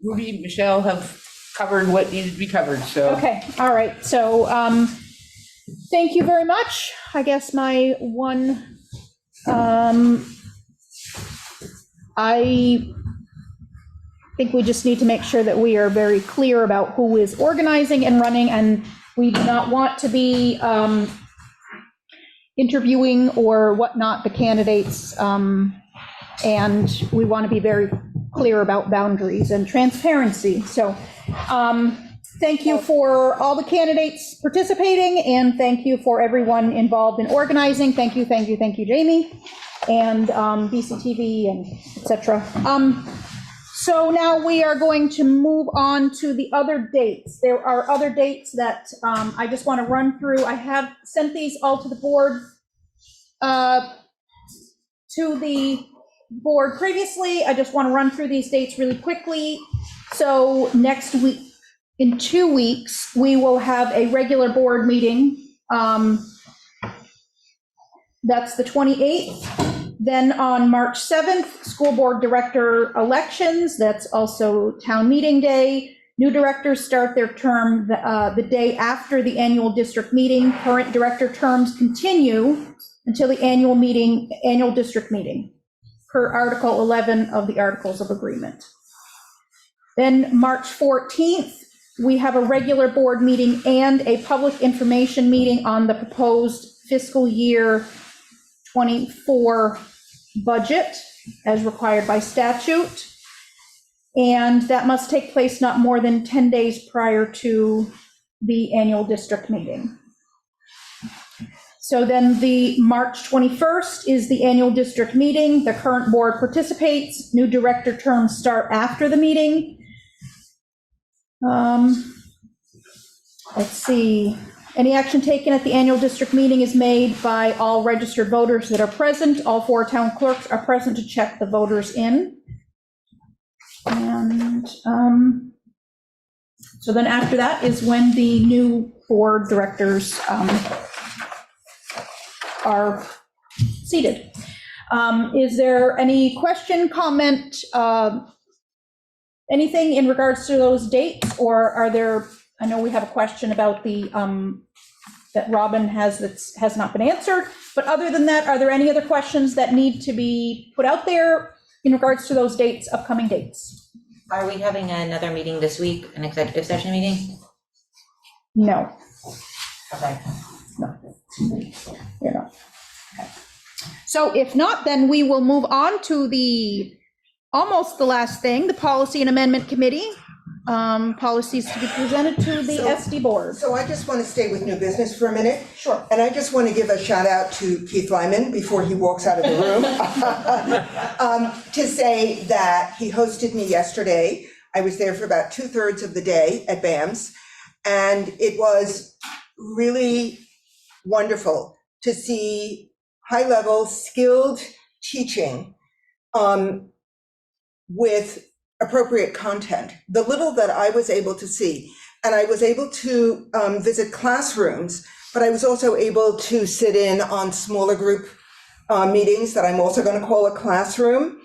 Ruby and Michelle have covered what needed to be covered, so. Okay, all right, so, thank you very much. I guess my one, I think we just need to make sure that we are very clear about who is organizing and running, and we do not want to be interviewing or whatnot the candidates, and we want to be very clear about boundaries and transparency. So thank you for all the candidates participating, and thank you for everyone involved in organizing. Thank you, Jamie, and BCTV and etc. So now we are going to move on to the other dates. There are other dates that I just want to run through. I have sent these all to the board previously. I just want to run through these dates really quickly. So next week, in 2 weeks, we will have a regular board meeting. That's the 28th. Then on March 7th, school board director elections. That's also town meeting day. New directors start their term the day after the annual district meeting. Current director terms continue until the annual district meeting, per Article 11 of the Articles of Agreement. Then March 14th, we have a regular board meeting and a public information meeting on the proposed fiscal year 24 budget as required by statute. And that must take place not more than 10 days prior to the annual district meeting. So then the March 21st is the annual district meeting. The current board participates. New director terms start after the meeting. Let's see. Any action taken at the annual district meeting is made by all registered voters that are present. All 4 town clerks are present to check the voters in. And so then after that is when the new board directors are seated. Is there any question, comment, anything in regards to those dates, or are there? I know we have a question about the that Robin has that has not been answered, but other than that, are there any other questions that need to be put out there in regards to those dates, upcoming dates? Are we having another meeting this week, an executive session meeting? No. Okay. No. You're not. Okay. So if not, then we will move on to almost the last thing, the Policy and Amendment Committee. Policies to be presented to the SD board. So I just want to stay with new business for a minute. Sure. And I just want to give a shout out to Keith Lyman before he walks out of the room to say that he hosted me yesterday. I was there for about 2/3 of the day at BAMS, and it was really wonderful to see high-level skilled teaching with appropriate content. The little that I was able to see, and I was able to visit classrooms, but I was also able to sit in on smaller group meetings that I'm also going to call a classroom.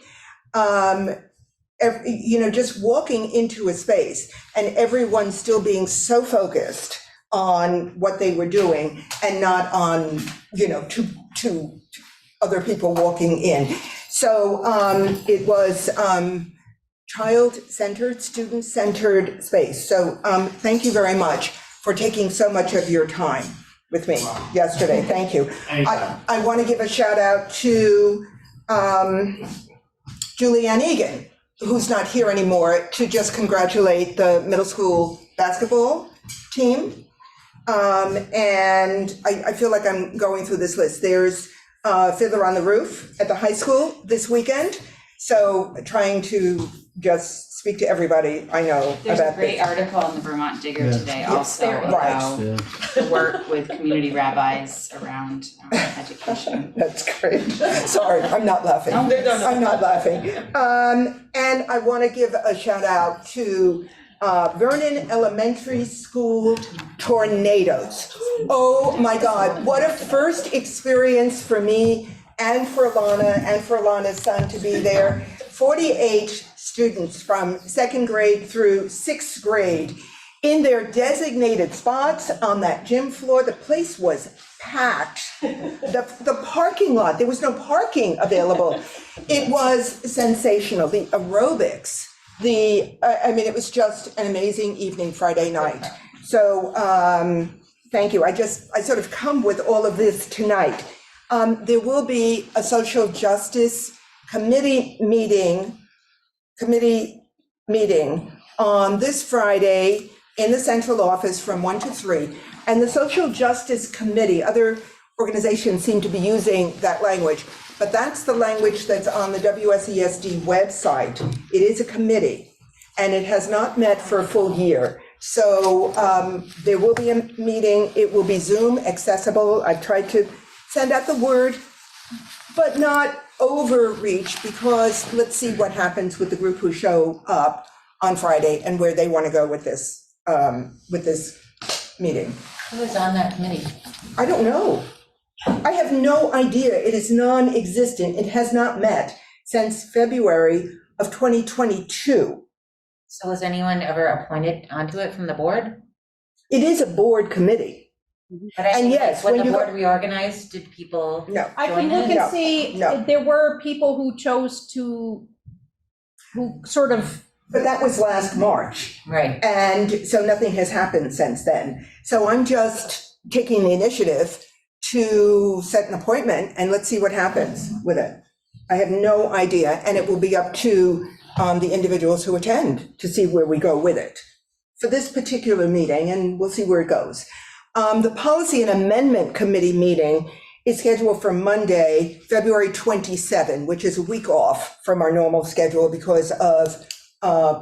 Just walking into a space and everyone still being so focused on what they were doing and not on, two other people walking in. So it was child-centered, student-centered space. So thank you very much for taking so much of your time with me yesterday. Thank you. I want to give a shout out to Julianne Egan, who's not here anymore, to just congratulate the middle school basketball team. And I feel like I'm going through this list. There's Fiddler on the Roof at the high school this weekend. So trying to just speak to everybody I know There's about a great this. article in the Vermont Digger today also Right. about the work with community rabbis around education. That's great. Sorry, I'm not laughing. I'm not laughing. And I want to give a shout out to Vernon Elementary School tornadoes. Oh my God, what a first experience for me and for Lana and for Lana's son to be there. 48 students from second grade through sixth grade in their designated spots on that gym floor. The place was packed. The parking lot, there was no parking available. It was sensational. The aerobics, it was just an amazing evening Friday night. So thank you. I sort of come with all of this tonight. There will be a social justice committee meeting on this Friday in the central office from 1 to 3. And the Social Justice Committee, other organizations seem to be using that language, but that's the language that's on the WSESD website. It is a committee, and it has not met for a full year. So there will be a meeting. It will be Zoom accessible. I've tried to send out the word, but not overreach, because let's see what happens with the group who show up on Friday and where they want to go with this meeting. Who is on that committee? I don't know. I have no idea. It is non-existent. It has not met since February of 2022. So was anyone ever appointed onto it from the board? It is a board committee. But I And mean, yes, when when the you board reorganized, did people No. I can join look it? and see, there were people who chose to, who sort of. But that was last March. Right. And so nothing has happened since then. So I'm just taking the initiative to set an appointment and let's see what happens with it. I have no idea, and it will be up to the individuals who attend to see where we go with it for this particular meeting, and we'll see where it goes. The Policy and Amendment Committee meeting is scheduled for Monday, February 27, which is a week off from our normal schedule because of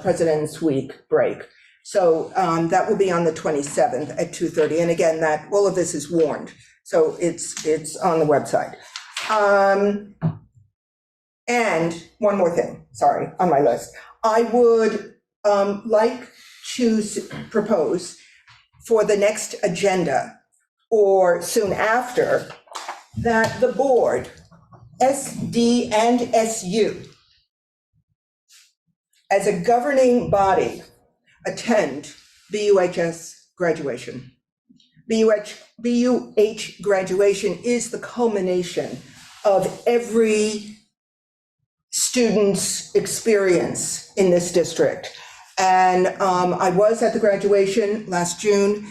President's Week break. So that will be on the 27th at 2:30. And again, that all of this is warned, so it's on the website. And one more thing, sorry, on my list. I would like to propose for the next agenda or soon after that the board, SD and SU, as a governing body, attend BUHS graduation. BUH graduation is the culmination of every student's experience in this district. And I was at the graduation last June.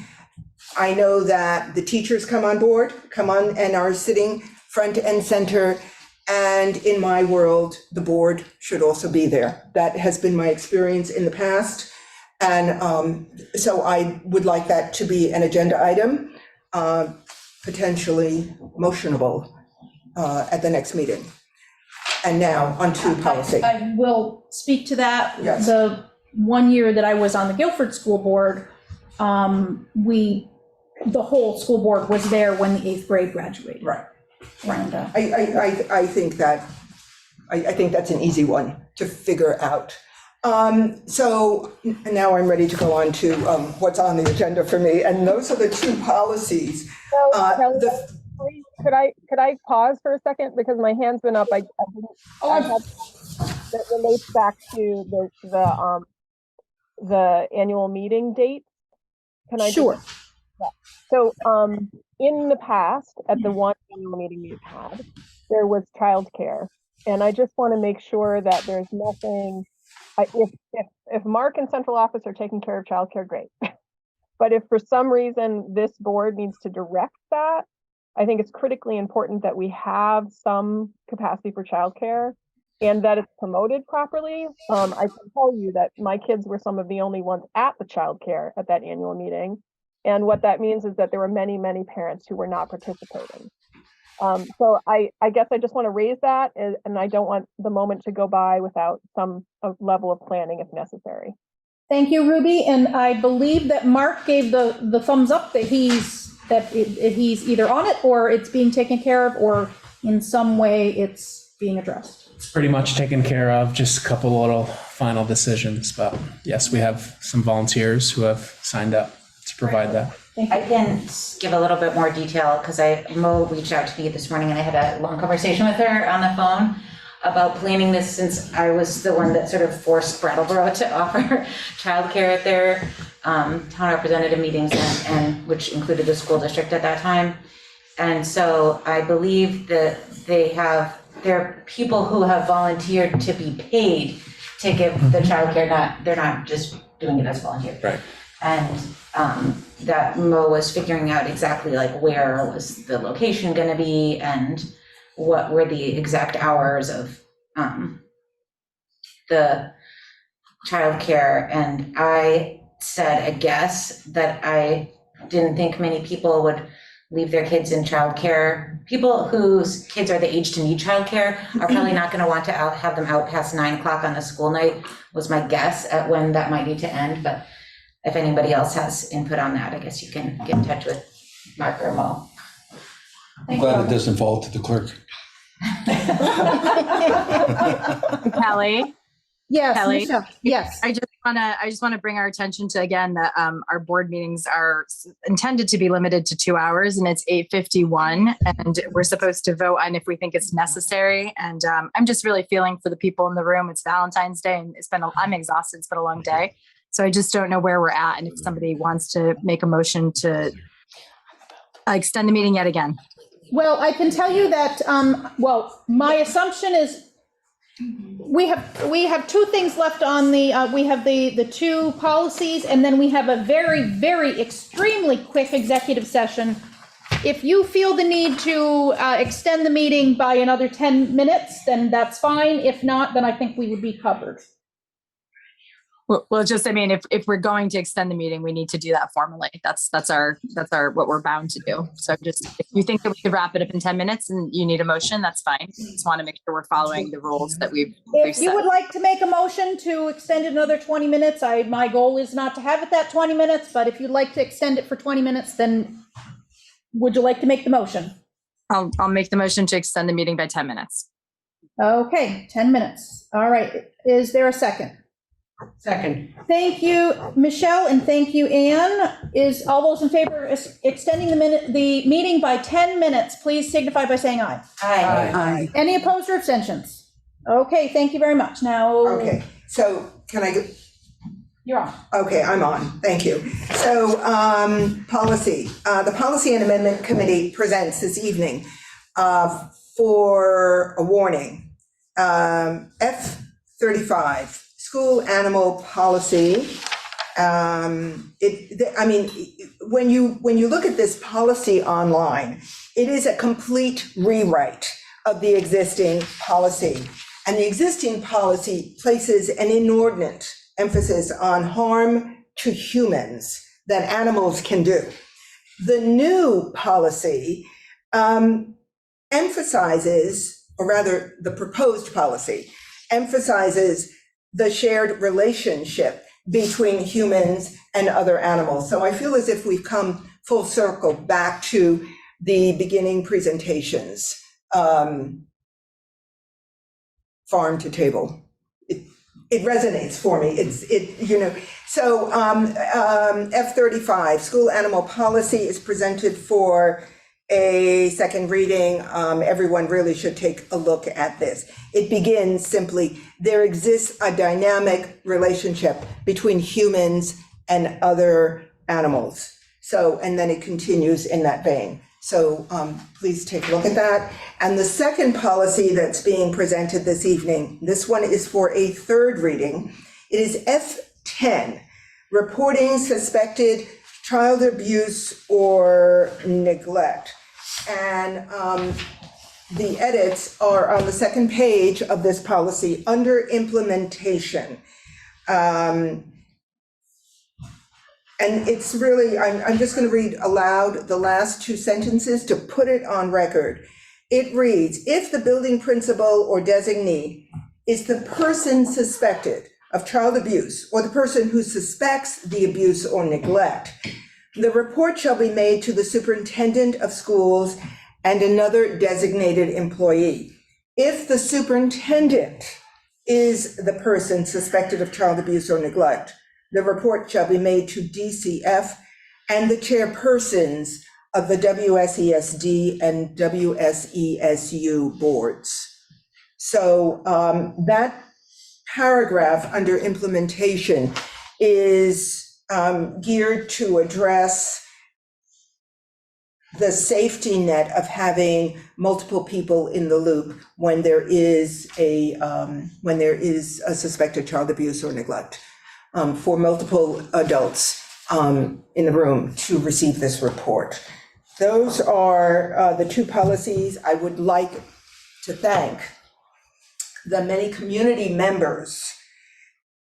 I know that the teachers come on and are sitting front and center. And in my world, the board should also be there. That has been my experience in the past. And so I would like that to be an agenda item, potentially motionable at the next meeting. And now onto policy. I will speak to that. Yes. The 1 year that I was on the Guilford School Board, the whole school board was there when the 8th grade graduated. Right. And, I think that's an easy one to figure out. So now I'm ready to go on to what's on the agenda for me, and those are the two policies. Kelly, could I pause for a second because my hand's been up. I have that relates back to the annual meeting date. Can I? Sure. Yeah. So in the past, at the one annual meeting we've had, there was childcare, and I just want to make sure that there's nothing. If Mark and central office are taking care of childcare, great. But if for some reason this board needs to direct that, I think it's critically important that we have some capacity for childcare and that it's promoted properly. I can tell you that my kids were some of the only ones at the childcare at that annual meeting. And what that means is that there were many, many parents who were not participating. So I guess I just want to raise that, and I don't want the moment to go by without some level of planning if necessary. Thank you, Ruby. And I believe that Mark gave the thumbs up that he's either on it or it's being taken care of or in some way it's being addressed. It's pretty much taken care of, just a couple little final decisions. But yes, we have some volunteers who have signed up to provide that. I can give a little bit more detail because Mo reached out to me this morning and I had a long conversation with her on the phone about planning this, since I was the one that sort of forced Brattleboro to offer childcare at their town representative meetings, and which included the school district at that time. And so I believe that there are people who have volunteered to be paid to give the childcare. They're not just doing it as volunteers. Right. And that Mo was figuring out exactly like where was the location going to be and what were the exact hours of the childcare. And I said, I guess, that I didn't think many people would leave their kids in childcare. People whose kids are the age to need childcare are probably not going to want to have them out past 9 o'clock on a school night, was my guess at when that might need to end. But if anybody else has input on that, I guess you can get in touch with Mark or Mo. I'm glad it doesn't fall to the clerk. Kelly. Yes, Kelly. Michelle. Yes. I just want to bring our attention to, again, that our board meetings are intended to be limited to 2 hours, and it's 8:51, and we're supposed to vote on if we think it's necessary. And I'm just really feeling for the people in the room. It's Valentine's Day, and I'm exhausted. It's been a long day. So I just don't know where we're at, and if somebody wants to make a motion to extend the meeting yet again. Well, I can tell you that, my assumption is we have two things left on we have the two policies, and then we have a very, very extremely quick executive session. If you feel the need to extend the meeting by another 10 minutes, then that's fine. If not, then I think we would be covered. Well, just, I mean, if we're going to extend the meeting, we need to do that formally. That's our what we're bound to do. So just, if you think that we could wrap it up in 10 minutes and you need a motion, that's fine. Just want to make sure we're following the rules that we've If set. you would like to make a motion to extend it another 20 minutes, my goal is not to have it that 20 minutes, but if you'd like to extend it for 20 minutes, then would you like to make the motion? I'll make the motion to extend the meeting by 10 minutes. Okay, 10 minutes. All right. Is there a second? Second. Thank you, Michelle, and thank you, Anne. Is all those in favor of extending the meeting by 10 minutes, please signify by saying aye. Aye. Aye. Any opposed or abstentions? Okay, thank you very much. Now. Okay, so can I go? You're on. Okay, I'm on. Thank you. So policy. The Policy and Amendment Committee presents this evening for a warning. F35. School animal policy. When you look at this policy online, it is a complete rewrite of the existing policy. And the existing policy places an inordinate emphasis on harm to humans that animals can do. The new policy emphasizes, or rather the proposed policy, emphasizes the shared relationship between humans and other animals. So I feel as if we've come full circle back to the beginning presentations, farm to table. it resonates for me. So F-35, school animal policy is presented for a second reading. Everyone really should take a look at this. It begins simply, there exists a dynamic relationship between humans and other animals. So, and then it continues in that vein. So please take a look at that. And the second policy that's being presented this evening, this one is for a third reading. It is F10, reporting suspected child abuse or neglect. And the edits are on the second page of this policy under implementation. And it's really, I'm just going to read aloud the last two sentences to put it on record. It reads, if the building principal or designee is the person suspected of child abuse or the person who suspects the abuse or neglect, the report shall be made to the superintendent of schools and another designated employee. If the superintendent is the person suspected of child abuse or neglect, the report shall be made to DCF and the chairpersons of the WSESD and WSESU boards. So that paragraph under implementation is geared to address the safety net of having multiple people in the loop when there is a suspected child abuse or neglect. For multiple adults in the room to receive this report. Those are the two policies. I would like to thank the many community members,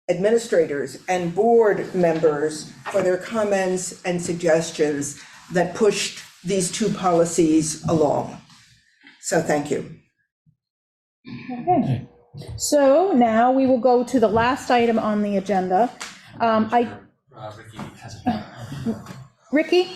administrators, and board members for their comments and suggestions that pushed these two policies along. So thank you. Okay. So now we will go to the last item on the agenda. Ricky has a Ricky?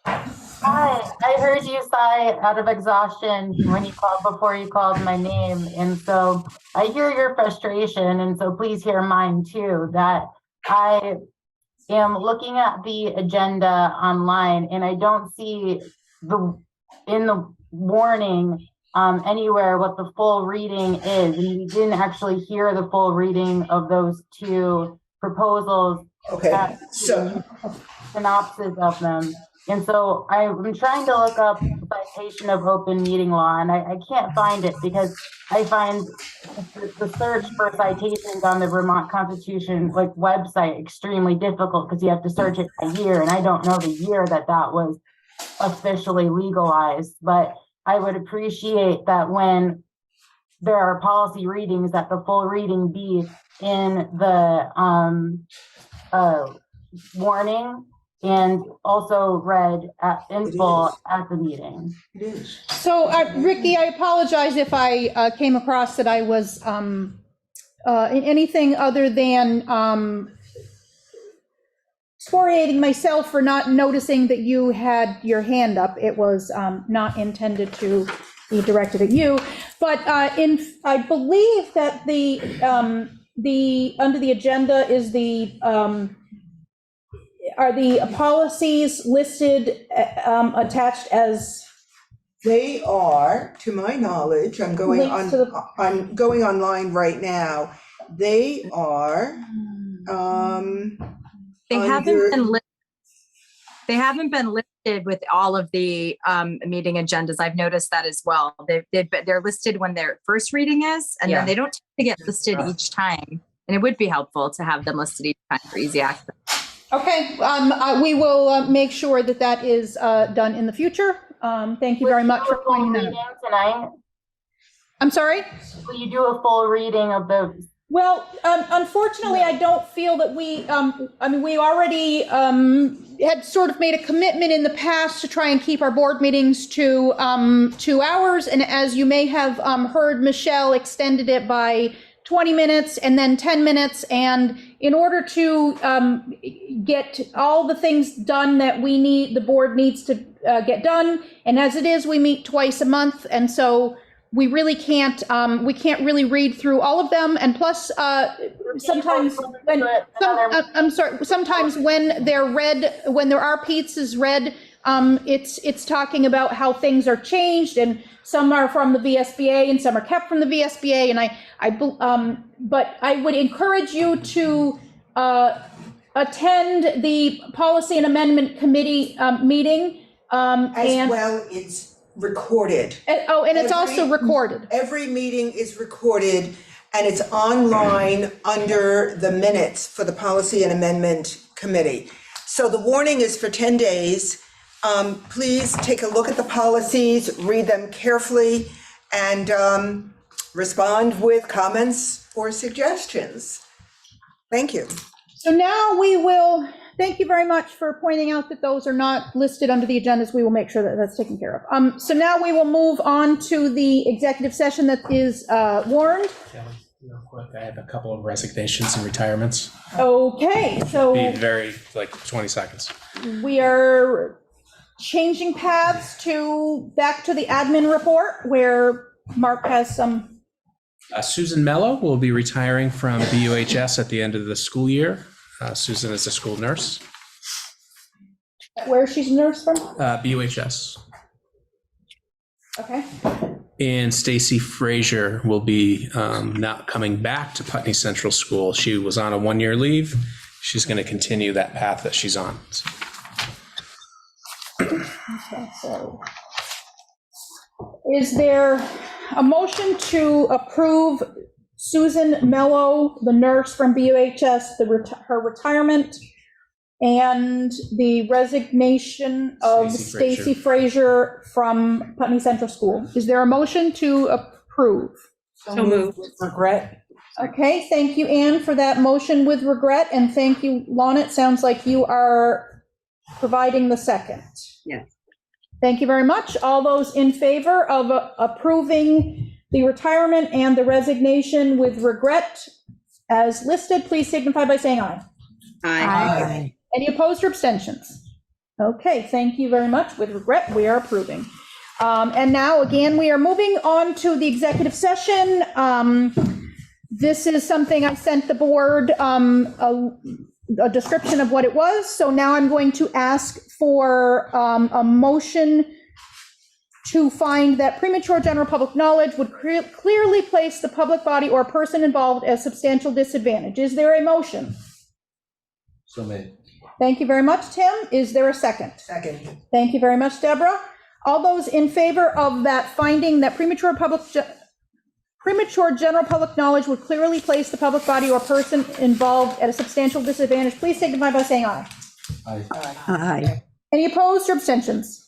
Hi, I heard you sigh out of exhaustion when you called before you called my name. And so I hear your frustration. And so please hear mine too, that I am looking at the agenda online and I don't see in the warning anywhere what the full reading is. And we didn't actually hear the full reading of those two proposals. Okay, so synopsis of them. And so I'm trying to look up citation of open meeting law, and I can't find it because I find the search for citations on the Vermont Constitution website extremely difficult because you have to search it by year, and I don't know the year that was officially legalized. But I would appreciate that when there are policy readings, that the full reading be in the warning and also read in full at the meeting. So Ricky, I apologize if I came across that I was anything other than excoriating myself for not noticing that you had your hand up. It was not intended to be directed at you, but I believe that the under the agenda is are the policies listed attached as? They are, to my knowledge, I'm going online right now. They are They haven't been listed with all of the meeting agendas. I've noticed that as well. They're listed when their first reading is, and then they don't tend to get listed each time. And it would be helpful to have them listed each time for easy access. Okay, we will make sure that that is done in the future. Thank you very much for pointing that out. Tonight? I'm sorry? Will you do a full reading of those? Well, unfortunately, I don't feel that we already had sort of made a commitment in the past to try and keep our board meetings to 2 hours. And as you may have heard, Michelle extended it by 20 minutes and then 10 minutes. And in order to get all the things done that the board needs to get done. And as it is, we meet twice a month. And so we really can't, we can't really read through all of them. And plus, sometimes when, I'm sorry, sometimes when they're read, when there are pieces read, it's talking about how things are changed, and some are from the VSBA and some are kept from the VSBA. And but I would encourage you to attend the Policy and Amendment Committee meeting. As well, it's recorded. And it's also recorded. Every meeting is recorded, and it's online under the minutes for the Policy and Amendment Committee. So the warning is for 10 days. Please take a look at the policies, read them carefully, and respond with comments or suggestions. Thank you. So now we will, thank you very much for pointing out that those are not listed under the agendas. We will make sure that that's taken care of. So now we will move on to the executive session that is warned. Kelly, real quick, I have a couple of resignations and retirements. Okay, so Be very, like 20 seconds. we are changing paths back to the admin report where Mark has some. Susan Mello will be retiring from BUHS at the end of the school year. Susan is a school nurse. Where she's a nurse from? BUHS. Okay. And Stacy Frazier will be not coming back to Putney Central School. She was on a one-year leave. She's going to continue that path that she's on. Okay, so is there a motion to approve Susan Mello, the nurse from BUHS, her retirement, and the resignation of Stacy Frazier from Putney Central School? Is there a motion to approve? So moved. With regret. Okay, thank you, Anne, for that motion with regret, and thank you, Lon. It sounds like you are providing the second. Yes. Thank you very much. All those in favor of approving the retirement and the resignation with regret as listed, please signify by saying aye. Aye. Any opposed or abstentions? Okay, thank you very much. With regret, we are approving. And now, again, we are moving on to the executive session. This is something I sent the board a description of what it was. So now I'm going to ask for a motion to find that premature general public knowledge would clearly place the public body or person involved at substantial disadvantage. Is there a motion? So made. Thank you very much, Tim. Is there a second? Second. Thank you very much, Deborah. All those in favor of that finding that premature general public knowledge would clearly place the public body or person involved at a substantial disadvantage, please signify by saying aye. Aye. Aye. Any opposed or abstentions?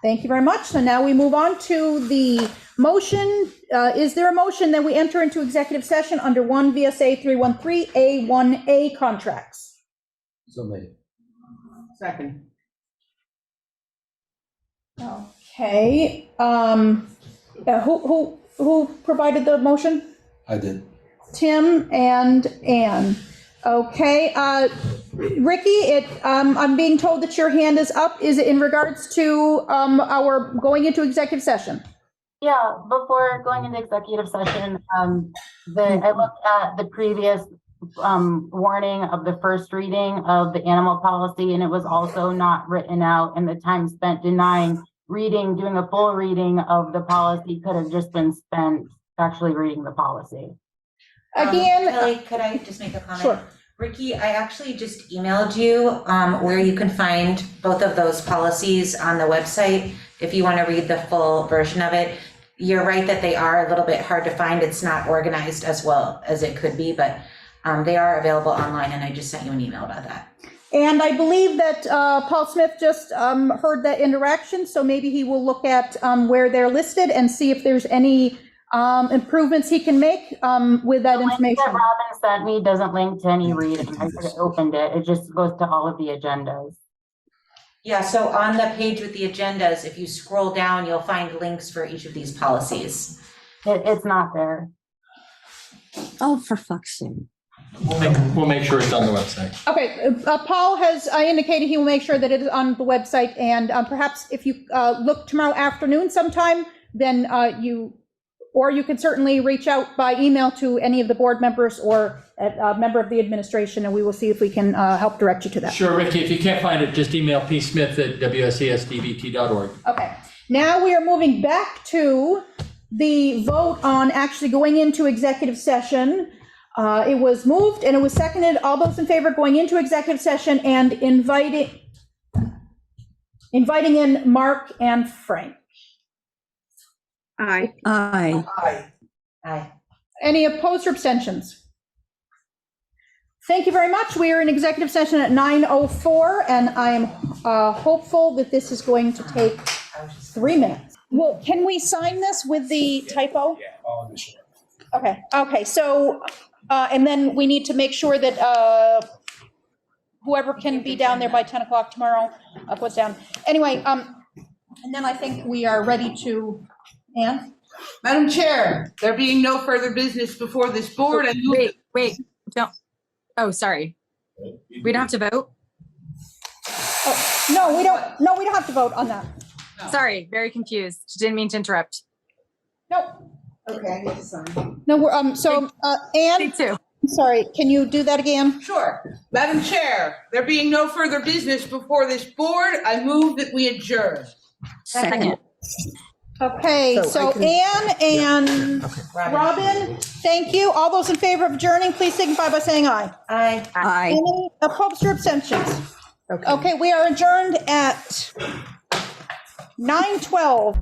Thank you very much. So now we move on to the motion. Is there a motion that we enter into executive session under 1 VSA 313A1A contracts? So made. Second. Okay. Who provided the motion? I did. Tim and Ann. Okay, Ricky, I'm being told that your hand is up. Is it in regards to our going into executive session? Yeah, before going into executive session, I looked at the previous warning of the first reading of the animal policy, and it was also not written out, and the time spent doing a full reading of the policy could have just been spent actually reading the policy. Again, Kelly, could I just make a comment? Sure. Ricky, I actually just emailed you where you can find both of those policies on the website if you want to read the full version of it. You're right that they are a little bit hard to find. It's not organized as well as it could be, but they are available online, and I just sent you an email about that. And I believe that Paul Smith just heard that interaction, so maybe he will look at where they're listed and see if there's any improvements he can make with that information. The link that Robin sent me doesn't link to any reading. I just opened it. It just goes to all of the agendas. Yeah, so on the page with the agendas, if you scroll down, you'll find links for each of these policies. It's not there. Oh, for fuck's sake. We'll make sure it's on the website. Okay, Paul has indicated he will make sure that it is on the website, and perhaps if you look tomorrow afternoon sometime, then you or you can certainly reach out by email to any of the board members or a member of the administration, and we will see if we can help direct you to that. Sure, Ricky, if you can't find it, just email psmith@wsesdbt.org. Okay, now we are moving back to the vote on actually going into executive session. It was moved and it was seconded. All those in favor of going into executive session and inviting in Mark and Frank. Aye. Aye. Aye. Any opposed or abstentions? Thank you very much. We are in executive session at 9:04, and I am hopeful that this is going to take 3 minutes. Well, can we sign this with the typo? Yeah, all initial. Okay, so, and then we need to make sure that whoever can be down there by 10 o'clock tomorrow puts down. Anyway, and then I think we are ready to, Ann? Madam Chair, there being no further business before this board, I move. Wait, don't. Oh, sorry. We don't have to vote? Oh, no, we don't have to vote on that. Sorry, very confused. Didn't mean to interrupt. Nope. Okay, I need to sign. No, we're, Ann? Me too. Sorry, can you do that again? Sure. Madam Chair, there being no further business before this board, I move that we adjourn. Second. Okay, so Ann and Robin, thank you. All those in favor of adjourning, please signify by saying aye. Aye. Aye. Any opposed or abstentions? Okay, we are adjourned at 9:12.